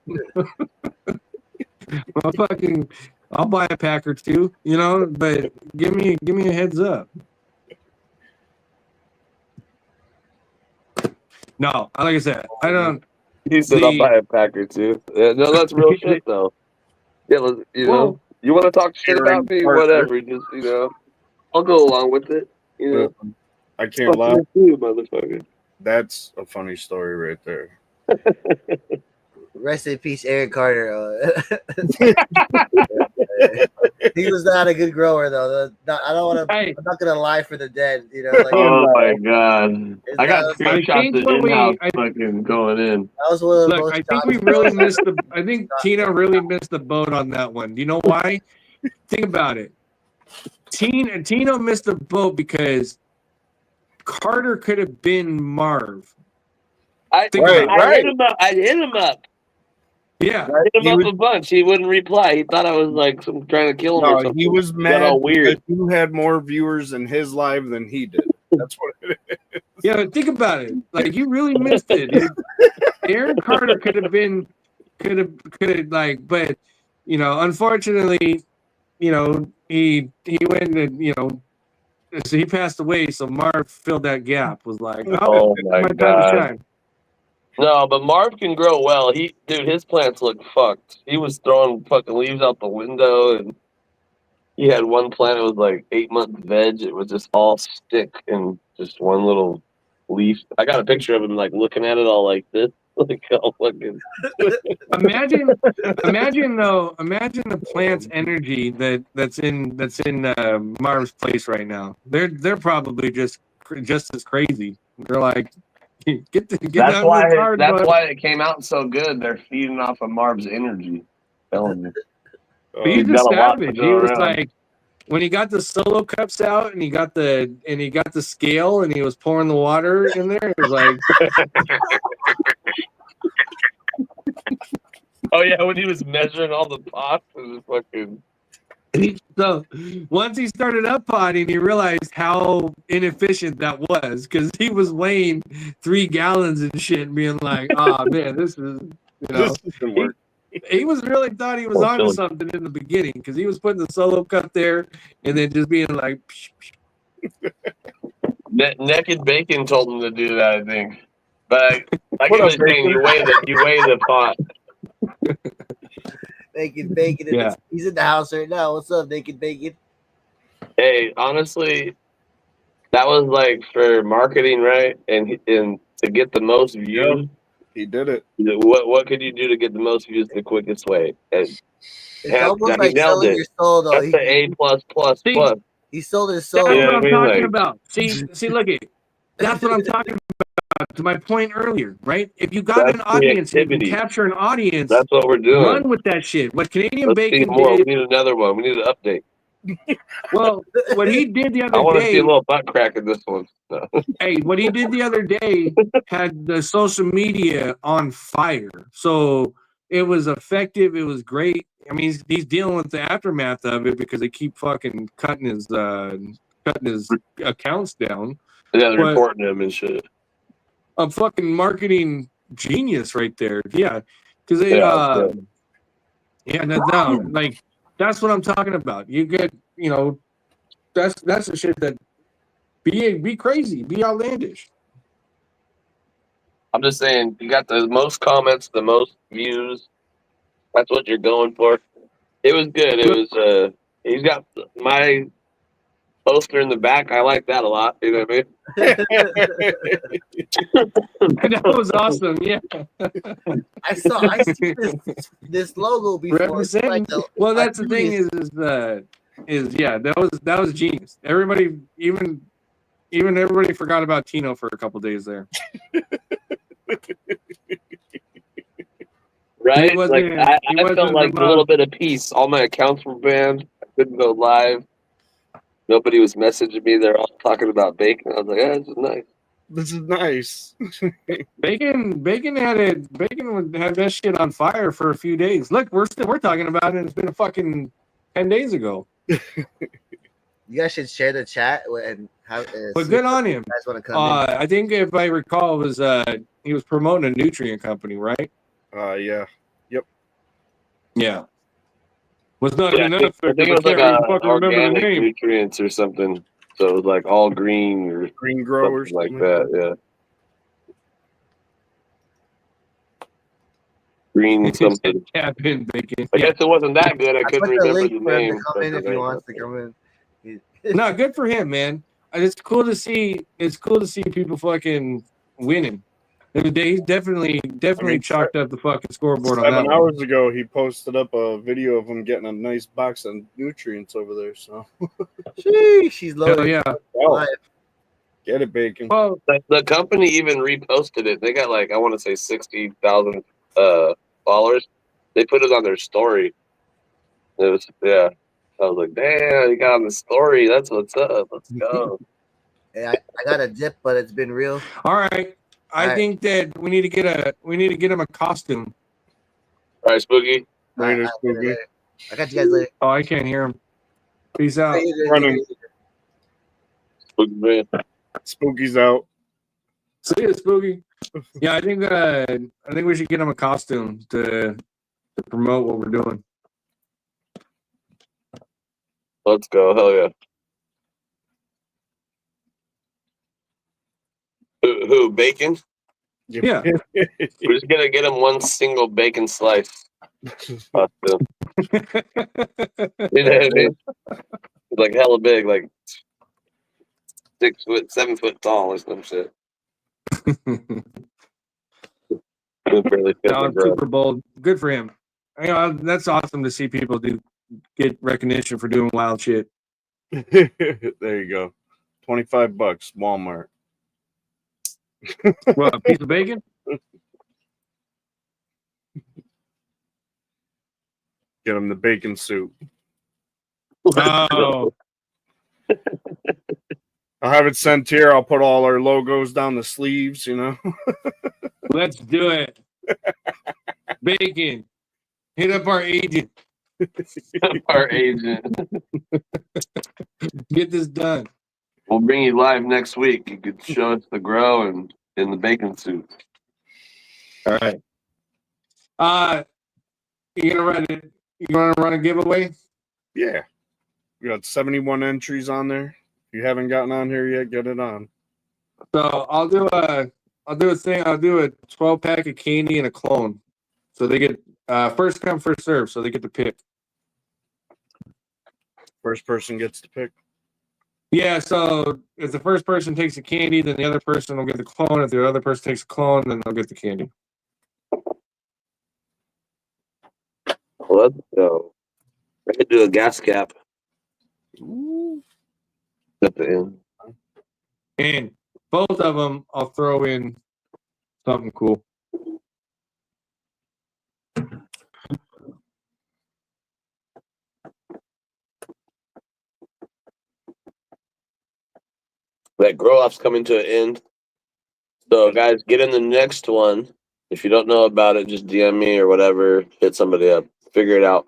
I'll buy a pack or two. But give me a heads up. No, like I said, I don't. He said, "I'll buy a pack or two." No, that's real shit, though. Yeah, you want to talk shit about me, whatever. Just I'll go along with it. I can't lie. You, motherfucker. That's a funny story right there. Rest in peace, Aaron Carter. He was not a good grower, though. I don't want to. I'm not gonna lie for the dead. Oh my god! I got screenshots of in-house fucking going in. That was one of the most. I think we really missed the. I think Tino really missed the boat on that one. Do you know why? Think about it. Tino missed the boat because Carter could have been Marv. I hit him up. Yeah, I hit him up a bunch. He wouldn't reply. He thought I was like trying to kill him or something. He was mad all weird. You had more viewers in his live than he did. That's what it is. Yeah, but think about it. Like you really missed it. Aaron Carter could have but unfortunately, he went and so he passed away. So Marv filled that gap. Was like, oh my god. No, but Marv can grow well. His plants look fucked. He was throwing fucking leaves out the window, and he had one plant that was like 8 months veg. It was just all stick and just one little leaf. I got a picture of him like looking at it all like this. Like all fucking. Imagine the plant's energy that's in Marv's place right now. They're probably just as crazy. They're like. That's why it came out so good. They're feeding off of Marv's energy. Telling me. He's just savage. He was like when he got the solo cups out and he got the scale and he was pouring the water in there. It was like, oh yeah, when he was measuring all the pots, it was fucking. So once he started up potting, he realized how inefficient that was because he was weighing 3 gallons and shit and being like, oh man, this is this doesn't work. He was really thought he was onto something in the beginning because he was putting the solo cup there and then just being like Naked Bacon told him to do that, I think. But like he was saying, you weigh the pot. Naked Bacon. Yeah. He's in the house right now. What's up, Naked Bacon? Hey, honestly, that was like for marketing, right? And to get the most views. Yep. He did it. What could you do to get the most views the quickest way? It's almost like selling your soul, though. That's the A++++. He sold his soul. That's what I'm talking about. See, look at that's what I'm talking about. To my point earlier, right? If you got an audience, you can capture an audience. That's what we're doing. Run with that shit. What Canadian Bacon did. We need another one. We need an update. Well, what he did the other day. I want to see a little butt crack in this one. No. Hey, what he did the other day had the social media on fire. So it was effective. It was great. I mean, he's dealing with the aftermath of it because they keep fucking cutting his accounts down. Yeah, they're reporting him and shit. A fucking marketing genius right there. Yeah, because they like that's what I'm talking about. You get that's the shit that be crazy, be outlandish. I'm just saying, you got the most comments, the most views. That's what you're going for. It was good. It was he's got my poster in the back. I like that a lot. You know what I mean? That was awesome. Yeah. I see this logo before. Like well, that's the thing is that was genius. Everybody, even everybody forgot about Tino for a couple days there. Right? Like I felt like a little bit of peace. All my accounts were banned. I couldn't go live. Nobody was messaging me. They're all talking about bacon. I was like, this is nice. This is nice. Bacon had that shit on fire for a few days. Look, we're talking about it. It's been a fucking 10 days ago. You guys should share the chat and have. But good on him. You guys want to come in? I think if I recall, it was he was promoting a nutrient company, right? Yeah. Yep. Yeah. Was not Yeah, enough. I think it was like organic nutrients or something. So it was like all green or green growers like that. Yeah. Green something. Bacon. I guess it wasn't that good. I couldn't put the remember link the for him name. to come in if he wants to come in. No, good for him, man. It's cool to see. It's cool to see people fucking winning. He's definitely chalked up the fucking scoreboard on that 7 one. hours ago, he posted up a video of him getting a nice box of nutrients over there. So, she's loaded. Yeah. Oh, get it, Bacon. Well, the company even reposted it. They got like, I want to say 60,000 followers. They put it on their story. It was, yeah. I was like, damn, you got on the story. That's what's up. Let's go. Hey, I got a dip, but it's been real. All right. I think that we need to get him a costume. All right, Spooky. Later, Spooky. I got you guys later. Oh, I can't hear him. Peace out. Running. Spooky man. Spooky's out. See you, Spooky. Yeah, I think we should get him a costume to promote what we're doing. Let's go. Hell yeah. Who? Bacon? Yeah. We're just gonna get him one single bacon slice. You know what I mean? It's like hella big, like 6 foot, 7 foot tall or some shit. Super bold. Good for him. You know, that's awesome to see people get recognition for doing wild shit. There you go. $25, Walmart. What, a piece of bacon? Get him the bacon suit. Oh. I'll have it sent here. I'll put all our logos down the sleeves, you know. Let's do it. Bacon. Hit up our agent. Our agent. Get this done. We'll bring you live next week. You could show us the grow and in the bacon suit. All right. You gonna run a giveaway? Yeah. We got 71 entries on there. If you haven't gotten on here yet, get it on. So I'll do a 12-pack of candy and a clone. So they get first come, first serve, so they get to pick. First person gets to pick. Yeah, so if the first person takes the candy, then the other person will get the clone. If the other person takes the clone, then they'll get the candy. Let's go. I could do a gas cap. At the end. And both of them, I'll throw in something cool. That grow off's coming to an end. So, guys, get in the next one. If you don't know about it, just DM me or whatever. Hit somebody up. Figure it out.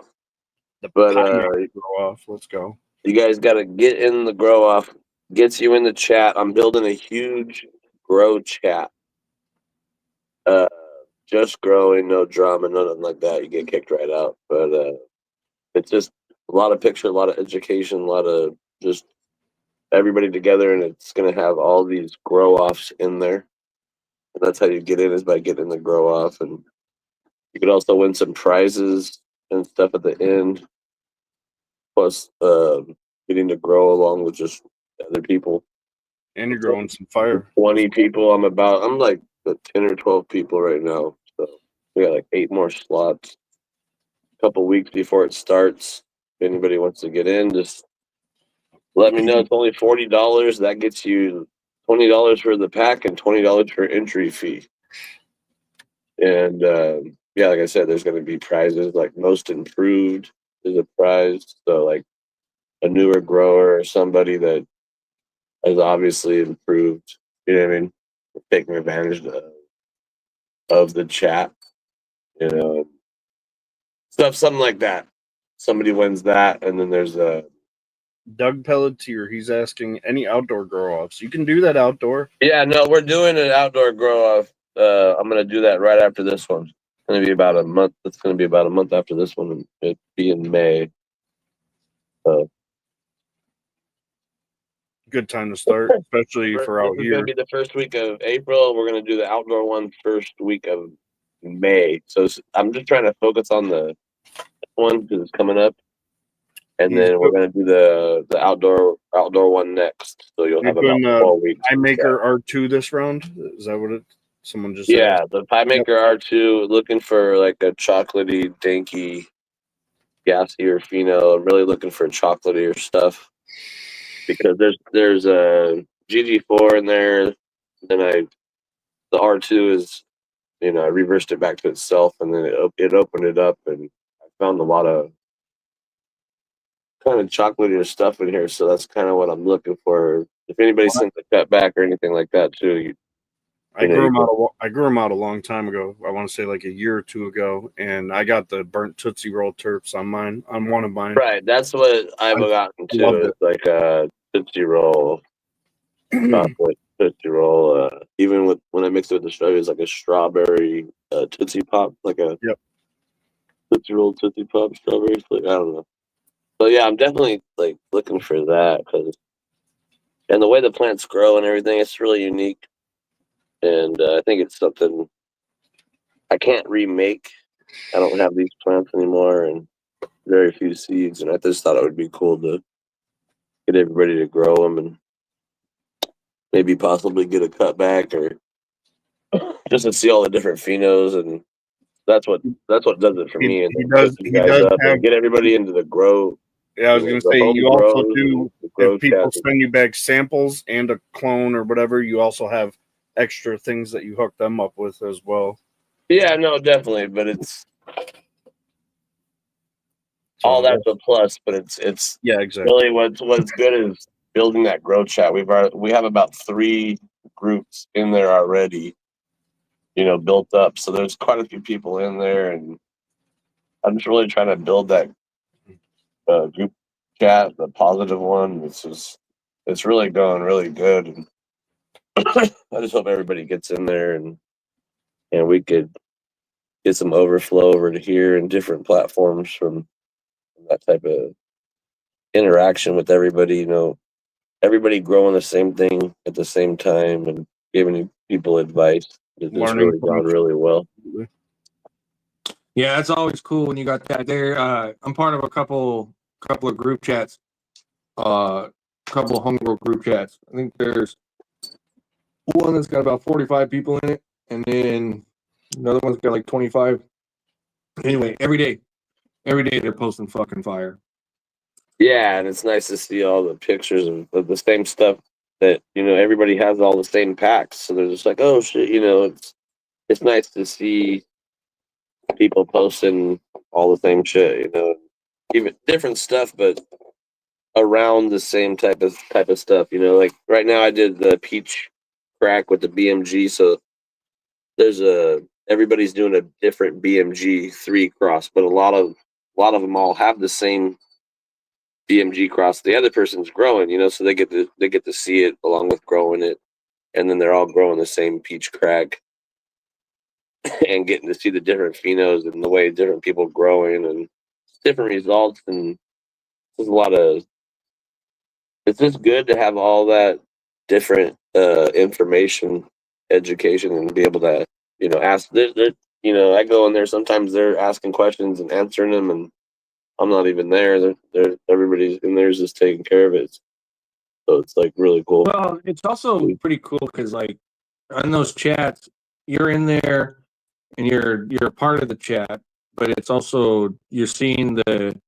But grow off. Let's go. You guys got to get in the grow off. Gets you in the chat. I'm building a huge grow chat. Just growing, no drama, nothing like that. You get kicked right out. But it's just a lot of picture, a lot of education, a lot of just everybody together, and it's going to have all these grow offs in there. And that's how you get in, is by getting the grow off. And you could also win some prizes and stuff at the end. Plus, getting to grow along with just other people. And you're growing some fire. 20 people. I'm like 10 or 12 people right now. So we got like 8 more slots. A couple weeks before it starts. If anybody wants to get in, just let me know. It's only $40. That gets you $20 for the pack and $20 for entry fee. And yeah, like I said, there's going to be prizes like most improved is a prize. So like a newer grower or somebody that has obviously improved. You know what I mean? taking advantage of the chat, you know, something like that. Somebody wins that, and then there's a Doug Pelletier, he's asking any outdoor grow offs. You can do that outdoor. Yeah, no, we're doing an outdoor grow off. I'm gonna do that right after this one. It's gonna be about a month. It's gonna be about a month after this one. And it'd be in May. Good time to start, especially for out This is here. gonna be the first week of April. We're gonna do the outdoor one first week of May. So I'm just trying to focus on the one because it's coming up, and then we're gonna do the outdoor one next. So you'll have about 4 weeks. I Maker R2 this round. Is that what it? Someone just Yeah, asked? the Pie Maker R2, looking for like a chocolatey, danky, gassier pheno. I'm really looking for chocolatier stuff because there's a GG4 in there. Then the R2 is, I reversed it back to itself, and then it opened it up, and I found a lot of kind of chocolatier stuff in here. So that's kind of what I'm looking for. If anybody sends a cut back or anything like that too, I grew them out a long time ago. I want to say like a year or two ago, and I got the burnt Tootsie Roll terps on one of mine. Right, that's what I've gotten to. It's like a Tootsie Roll, chocolate Tootsie Roll. Even when I mix it with the strawberry, it's like a strawberry Tootsie Pop, like a Tootsie Roll Tootsie Pop strawberry. Like, I don't know. So yeah, I'm definitely like looking for that and the way the plants grow and everything, it's really unique. And I think it's something I can't remake. I don't have these plants anymore, and very few seeds. And I just thought it would be cool to get everybody to grow them and maybe possibly get a cutback or just to see all the different phenos. And that's what does it for me. And get everybody into the grow. Yeah, I was going to say, you also do, if people send you back samples and a clone or whatever, you also have extra things that you hook them up with as well. Yeah, no, definitely. But it's all that's a plus, but it's yeah, exactly. Really what's good is building that grow chat. We have about 3 groups in there already, built up. So there's quite a few people in there, and I'm just really trying to build that group chat, the positive one. It's really going really good, and I just hope everybody gets in there and we could get some overflow over to here and different platforms from that type of interaction with everybody. Everybody growing the same thing at the same time and giving people advice. It's really gone really well. Yeah, that's always cool when you got that there. I'm part of a couple of group chats, couple of homegrown group chats. I think there's one that's got about 45 people in it, and then another one's got like 25. Anyway, every day they're posting fucking fire. Yeah, and it's nice to see all the pictures of the same stuff that everybody has all the same packs. So they're just like, oh shit, it's nice to see people posting all the same shit, even different stuff, but around the same type of stuff. Like right now I did the peach crack with the BMG, so there's everybody's doing a different BMG 3 cross, but a lot of them all have the same BMG cross. The other person's growing, so they get to see it along with growing it, and then they're all growing the same peach crack and getting to see the different phenos and the way different people growing and different results. And there's a lot of, it's just good to have all that different information, education, and be able to ask. I go in there, sometimes they're asking questions and answering them, and I'm not even there. Everybody's in there is just taking care of it. So it's like really cool. Well, it's also pretty cool because like on those chats, you're in there and you're a part of the chat, but it's also you're seeing the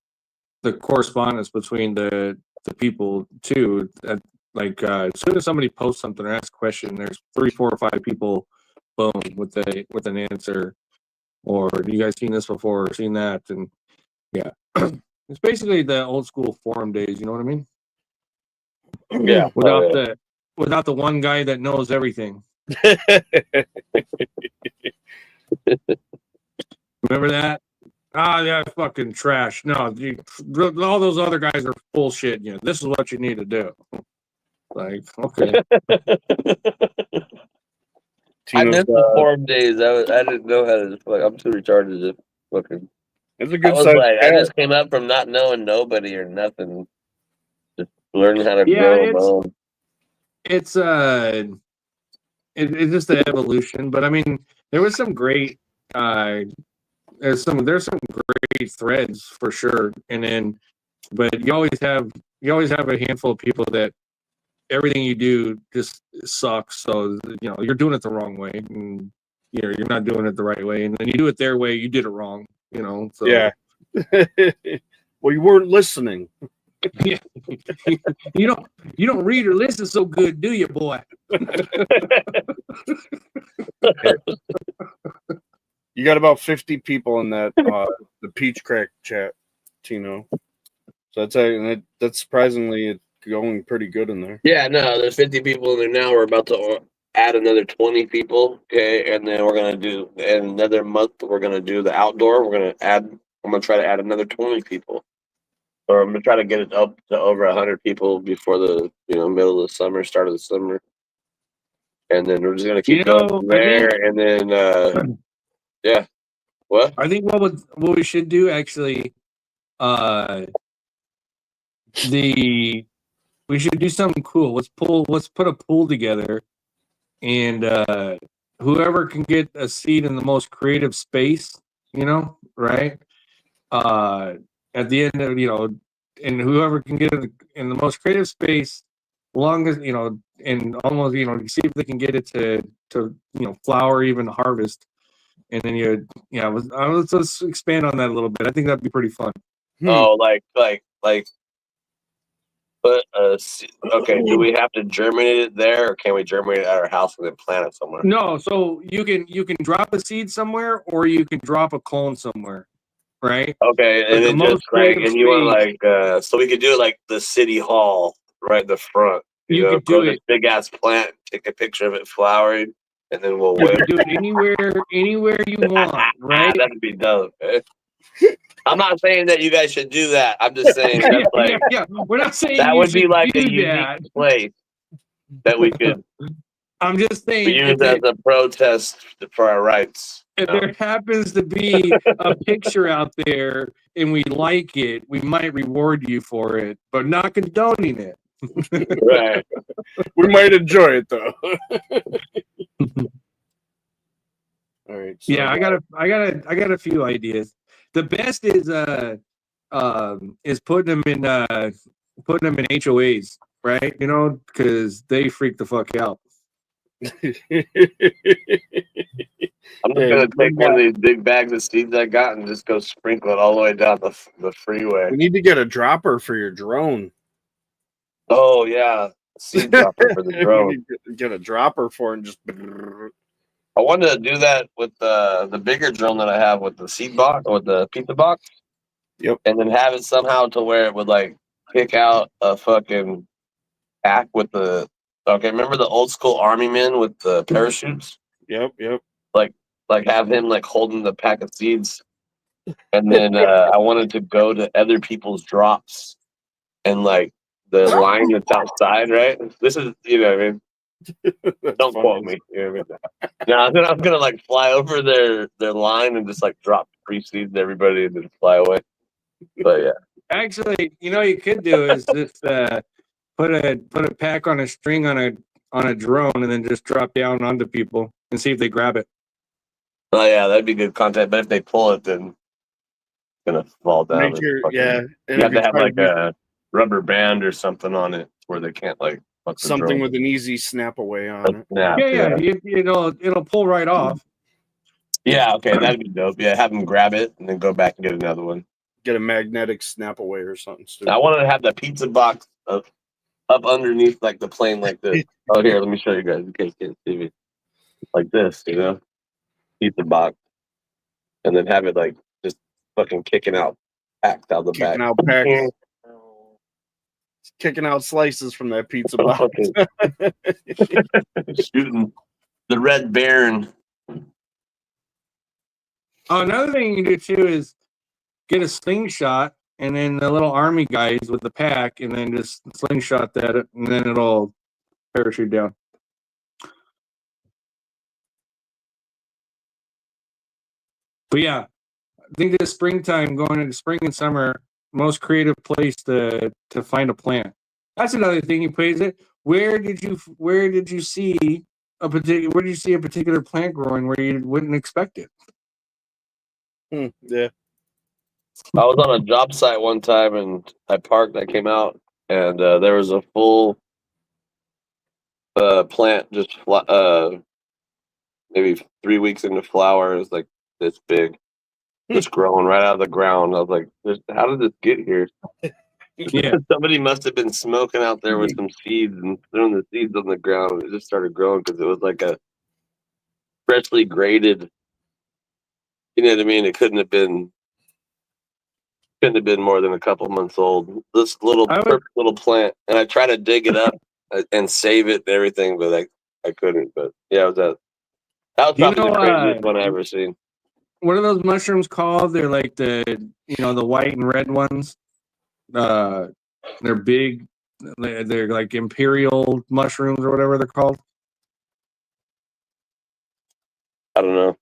correspondence between the people too. That like as soon as somebody posts something or asks a question, there's 3, 4, or 5 people, boom, with an answer. Or you guys seen this before or seen that? And yeah, it's basically the old school forum days. You know what I mean? Yeah. Without the one guy that knows everything. Remember that? Ah, yeah, fucking trash. No, all those other guys are bullshit. You know, this is what you need to do. Like, okay. I Tino's, missed the forum days. I didn't know how to. Like, I'm too retarded to fucking. it's a I good was size like, I cat. just came up from not knowing nobody or nothing, just learning how to Yeah, grow my own. it's just the evolution. But I mean, there was some great there's some great threads for sure. And then, but you always have a handful of people that everything you do just sucks. So you know you're doing it the wrong way, and you're not doing it the right way. And then you do it their way, you did it wrong. You know. So Yeah. Well, you weren't listening. yeah. you don't read or listen so good, do you, boy? You got about 50 people in that the Peach Crack chat, Tino. So that's surprisingly going pretty good in there. Yeah, no, there's 50 people in there now. We're about to add another 20 people. Okay, and then we're gonna do in another month. We're gonna do the outdoor. I'm gonna try to add another 20 people, or I'm gonna try to get it up to over 100 people before the middle of the summer, start of the summer, and then we're just gonna keep going from there. And then yeah, what? I think what we should do actually, we should do something cool. Let's put a pool together, and whoever can get a seat in the most creative space, right? At the end of and whoever can get it in the most creative space, long as and almost see if they can get it to flower, even harvest, and then let's expand on that a little bit. I think that'd be pretty fun. Oh, like. But okay, do we have to germinate it there, or can we germinate it at our house and then plant it somewhere? No, so you can drop a seed somewhere, or you can drop a clone somewhere, right? Okay, and then just you want like so we could do it like the city hall right in the front. You could grow do this big ass plant, take a picture of it flowering, and then we'll You can do it anywhere you want, right? That'd be dope. I'm not saying that you guys should do that. I'm just saying that's yeah. We're not saying that you would be should like do a unique that. place that we could I'm just saying use as a protest for our rights. If there happens to be a picture out there and we like it, we might reward you for it, but not condoning it. Right. We might enjoy it though. All right. So Yeah, I got a few ideas. The best is putting them in HOAs, right? Because they freak the fuck out. I'm just gonna take one of these big bags of seeds I got and just go sprinkle it all the way down the freeway. We need to get a dropper for your drone. Oh yeah, seed dropper for the drone. We need to get a dropper for it and just. I wanted to do that with the bigger drone that I have with the seed box or the pizza box. Yep. And then have it somehow to where it would like pick out a fucking pack with the. Okay, remember the old school army men with the parachutes? Yep. Like have him like holding the pack of seeds, and then I wanted to go to other people's drops, and like the line that's outside, right? This is what I mean. Don't quote me. You know what I mean? No, I'm gonna like fly over their line and just like drop free seeds to everybody and then fly away. But yeah, actually, you could do is just put a pack on a string on a drone and then just drop down onto people and see if they grab it. oh yeah, that'd be good content. But if they pull it, then it's gonna fall down. You have to have like a rubber band or something on it where they can't like something with an easy snap away on it. Yeah. It'll pull right off. Yeah, okay, that'd be dope. Yeah, have them grab it and then go back and get another one. Get a magnetic snap away or something stupid. I wanted to have the pizza box up underneath like the plane like this. Oh, here, let me show you guys in case you can't see me. Like this, pizza box, and then have it like just fucking kicking out packs out the back. Out packs. Kicking out slices from that pizza box. Shooting. The Red Baron. Oh, another thing you can do too is get a slingshot, and then the little army guys with the pack, and then just slingshot that, and then it'll parachute down. But yeah, I think this springtime, going into spring and summer, most creative place to find a plant. That's another thing you praise it. Where did you see a particular plant growing where you wouldn't expect it? Yeah. I was on a job site one time and I parked. I came out and there was a full plant just maybe 3 weeks into flower. It was like this big, just growing right out of the ground. I was like, how did this get here? Yeah. Somebody must have been smoking out there with some seeds and throwing the seeds on the ground. It just started growing because it was like a freshly graded. You know what I mean? It couldn't have been more than a couple months old. This little perfect little plant, and I tried to dig it up and save it and everything, but I couldn't. But yeah, that was probably the craziest one I ever seen. What are those mushrooms called? They're like the white and red ones. They're big. They're like imperial mushrooms or whatever they're called. I don't know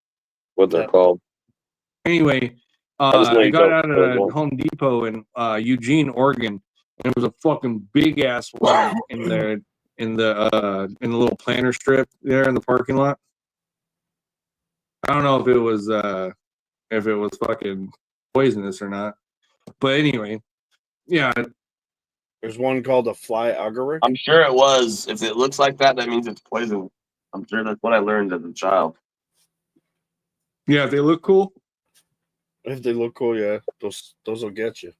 what they're called. Anyway, I got out of Home Depot in Eugene, Oregon, and it was a fucking big ass one in the little planter strip there in the parking lot. I don't know if it was fucking poisonous or not, but anyway, yeah. There's one called a fly agaric. I'm sure it was. If it looks like that, that means it's poison. I'm sure that's what I learned as a child. Yeah, if they look cool. If they look cool, yeah, those will get you.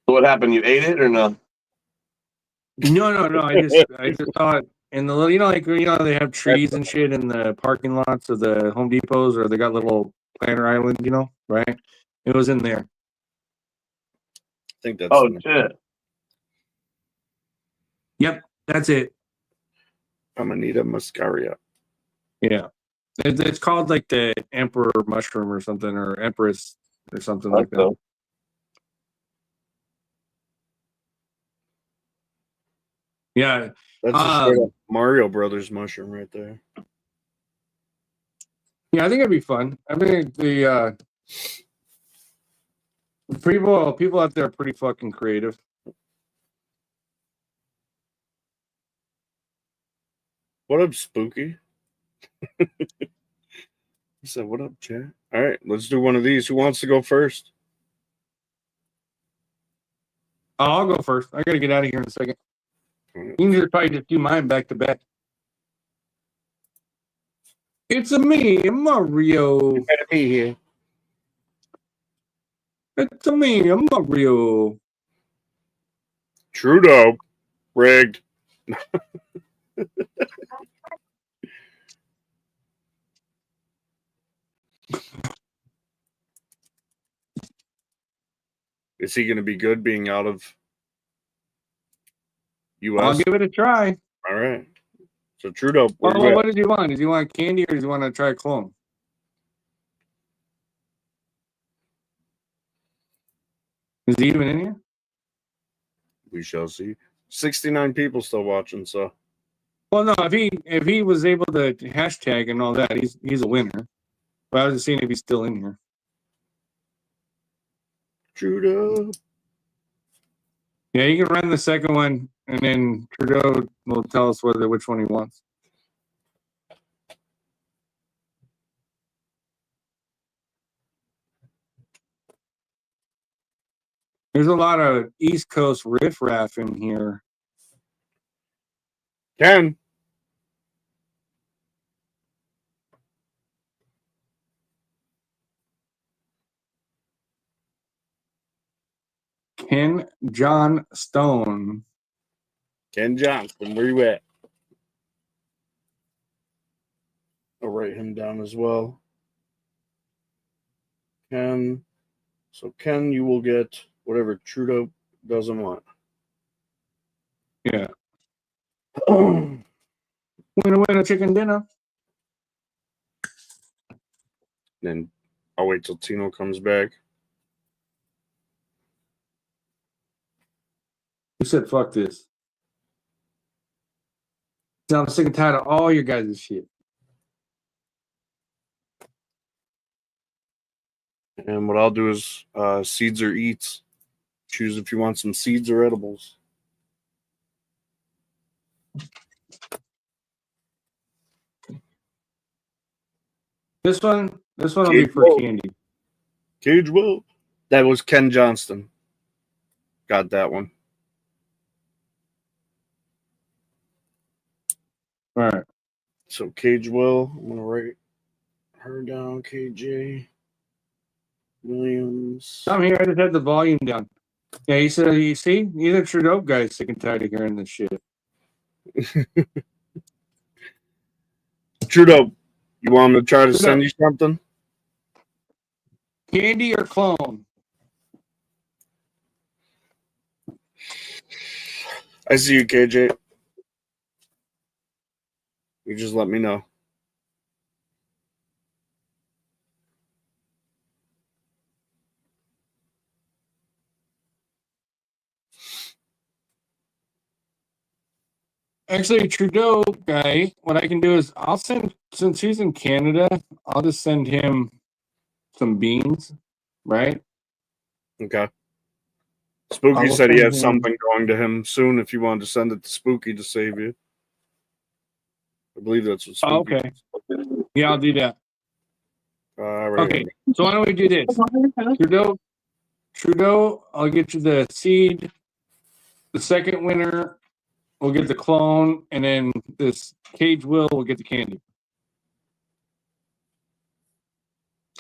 So what happened? You ate it or no? No. I just saw it in the little, they have trees and shit in the parking lots of the Home Depots, or they got little planter islands, right? It was in there. I think that's. Oh shit. Yep, that's it. Amanita muscaria. Yeah, it's called like the emperor mushroom or something, or empress or something like that. Yeah, that's a straight up Mario Brothers mushroom right there. Yeah, I think it'd be fun. I mean, the people out there are pretty fucking creative. What up, Spooky? He said, "What up, chat?" All right, let's do one of these. Who wants to go first? Oh, I'll go first. I gotta get out of here in a second. You can probably just do mine back to back. It's me, Mario. You better be here. It's me, Mario. Trudeau. Rigged. Is he going to be good being out of U.S.? I'll give it a try. All right. So Trudeau. Well, what did you want? Did you want candy or did you want to try a clone? Is he even in here? We shall see. 69 people still watching. So. Well, no. If he was able to hashtag and all that, he's a winner. But I was just seeing if he's still in here. Trudeau. Yeah, you can run the second one, and then Trudeau will tell us which one he wants. There's a lot of East Coast riffraff in here. Ken. Ken John Stone. Ken Johnson, where you at? I'll write him down as well. Ken. So Ken, you will get whatever Trudeau doesn't want. Yeah. Winner, chicken dinner. Then I'll wait till Tino comes back. Who said fuck this? I'm sick and tired of all your guys' shit. And what I'll do is seeds or eats. Choose if you want some seeds or edibles. This one will be for candy. Cage Will. That was Ken Johnston. Got that one. All right. So Cage Will, I'm gonna write her down. KJ Williams. I'm here. I just had the volume down. Yeah, he said, you see, either Trudeau guy's sick and tired of hearing this shit. Trudeau, you want him to try to send you something? Candy or clone? I see you, KJ. You just let me know. Actually, Trudeau guy, what I can do is I'll send, since he's in Canada, I'll just send him some beans, right? Okay. Spooky I'll said he send has him- something going to him soon if you wanted to send it to Spooky to save you. I believe that's what Spooky okay. Yeah, I'll do that. All right. Okay, so why don't we do this? Trudeau, I'll get you the seed. The second winner will get the clone, and then this Cage Will get the candy.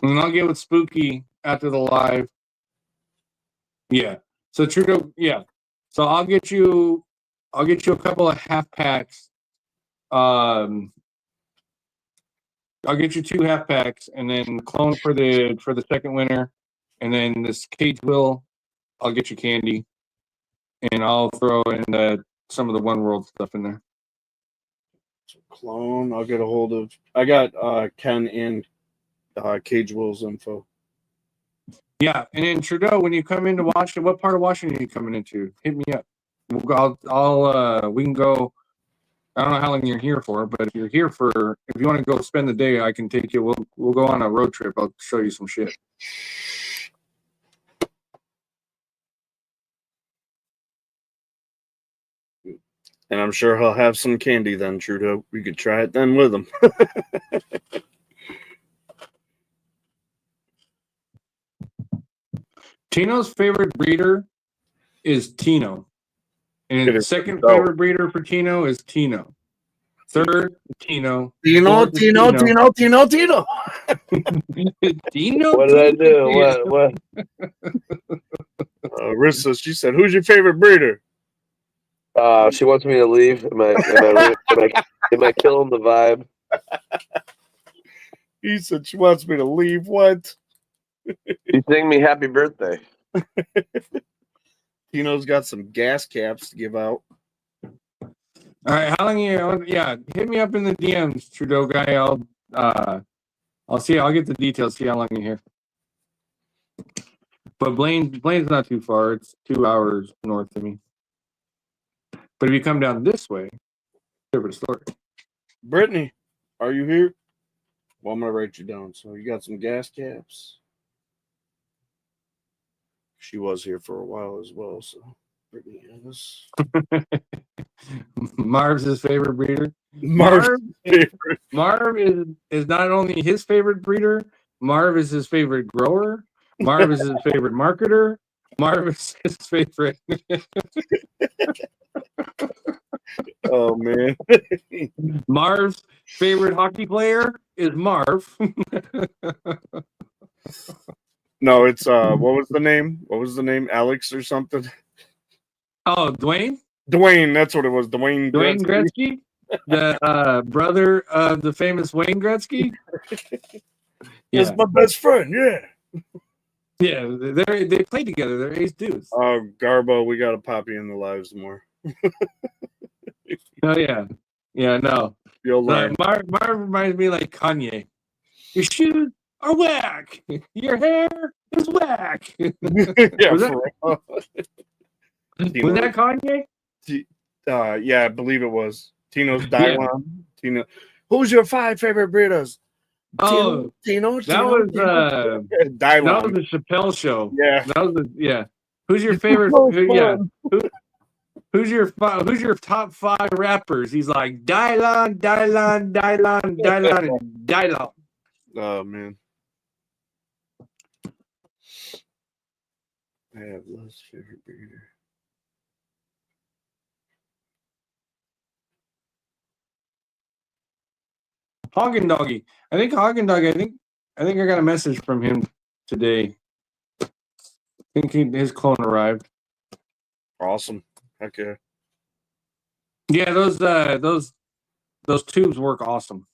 And then I'll get with Spooky after the live. Yeah. So Trudeau, yeah. So I'll get you a couple of half packs. I'll get you 2 half packs, and then clone for the second winner, and then this Cage Will, I'll get you candy, and I'll throw in some of the One World stuff in there. So clone, I'll get a hold of. I got Ken and Cage Will's info. Yeah, and then Trudeau, when you come into Washington, what part of Washington are you coming into? Hit me up. We'll go, we can go. I don't know how long you're here for, but if you're here if you want to go spend the day, I can take you. We'll go on a road trip. I'll show you some shit. And I'm sure he'll have some candy then, Trudeau. We could try it then with him. Tino's favorite breeder is Tino. And his second favorite breeder for Tino is Tino. Third, Tino. Tino. Tino. What did I do? What? Rissa, she said, "Who's your favorite breeder?" She wants me to leave. Am I killing the vibe? He said she wants me to leave. What? She's singing me happy birthday. Tino's got some gas caps to give out. All right, how long you? Yeah, hit me up in the DMs, Trudeau guy. I'll see. I'll get the details. See how long you're here. But Blaine's not too far. It's 2 hours north of me. But if you come down this way, different story. Brittany, are you here? Well, I'm gonna write you down. So you got some gas caps. She was here for a while as well. So Brittany is. Marv's his favorite breeder. Marv is not only his favorite breeder. Marv is his favorite grower. Marv is his favorite marketer. Marv is his favorite. Oh man. Marv's favorite hockey player is Marv. No, it's what was the name? What was the name? Alex or something? Oh, Dwayne? Dwayne, that's what it was. Dwayne Gretzky? The brother of the famous Wayne Gretzky? That's my best friend, yeah. Yeah, they play together. They're ace dudes. Oh, Garbo, we gotta pop you in the lives more. Oh yeah, yeah. No, You'll learn. Marv reminds me like Kanye. Your shoes are whack. Your hair is whack. Yeah, was for real. was that Kanye? Yeah, I believe it was Tino's Yeah. Dylon. Tino, who's your 5 favorite breeders? Oh, Tino. that was Dylon. that was the Chappelle show. Yeah. That was Who's your favorite? Who's your top 5 rappers? He's like Dylon. Oh man. I have less favorite breeder. Hagen Doggy. I think I got a message from him today. I think his clone arrived. Awesome. Heck yeah. Yeah, those tubes work awesome.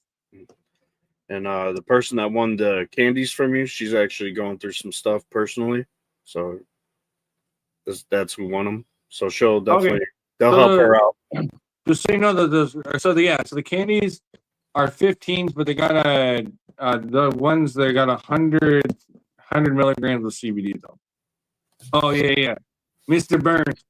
And the person that won the candies from you, she's actually going through some stuff personally. So that's who won them. So she'll definitely they'll help her out. Just so you know, the candies are 15s, but they got the ones that got 100 milligrams of CBD though. Oh yeah, Mr. Burns.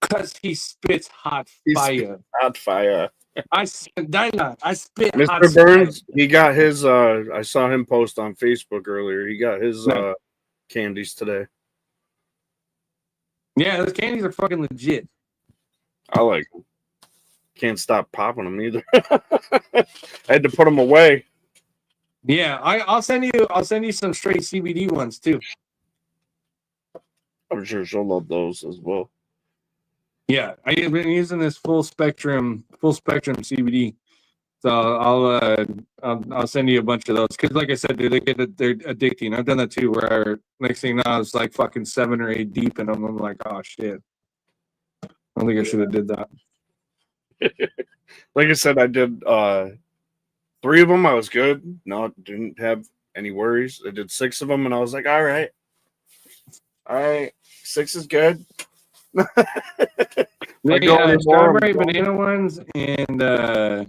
Because he spits hot fire. Hot fire. I spit Mr. hot Burns, fire. he got his I saw him post on Facebook earlier. He got his candies today. Yeah, those candies are fucking legit. I like them. Can't stop popping them either. I had to put them away. Yeah, I'll send you some straight CBD ones too. I'm sure she'll love those as well. Yeah, I've been using this full spectrum CBD. So I'll send you a bunch of those because, like I said, dude, they're addicting. I've done that too. Where next thing you know, I was like fucking 7 or 8 deep in them. I'm like, oh shit. I don't think I should have did that. Like I said, I did 3 of them. I was good. No, didn't have any worries. I did 6 of them, and I was like, all right, 6 is good. The strawberry banana ones and the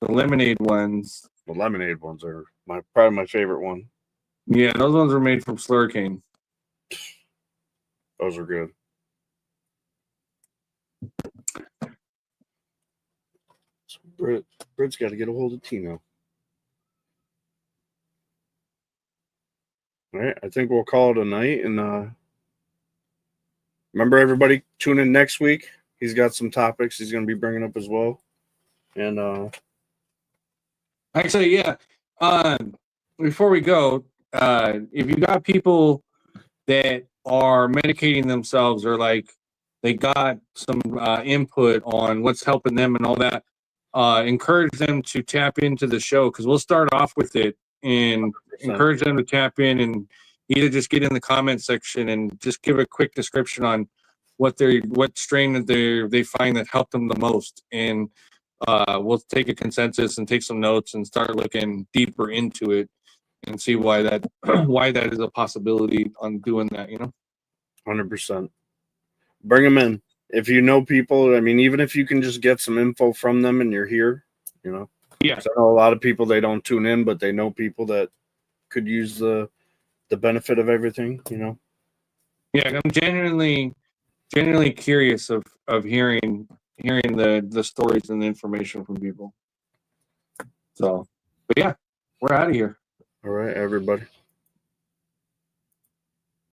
lemonade ones. The lemonade ones are probably my favorite one. Yeah, those ones were made from slurricane. Those are good. So Britt's got to get a hold of Tino. All right, I think we'll call it a night. And remember, everybody, tune in next week. He's got some topics he's going to be bringing up as well. And actually, yeah. Before we go, if you got people that are medicating themselves or like they got some input on what's helping them and all that, encourage them to tap into the show because we'll start off with it and 100%. Encourage them to tap in and either just get in the comment section and just give a quick description on what strain that they find that helped them the most, and we'll take a consensus and take some notes and start looking deeper into it and see why that is a possibility on doing that. 100%. Bring them in. If you know people, I mean, even if you can just get some info from them and you're here, Yeah. I know a lot of people, they don't tune in, but they know people that could use the benefit of everything, Yeah, I'm genuinely curious of hearing the stories and the information from people. So, but yeah, we're out of here. All right, everybody.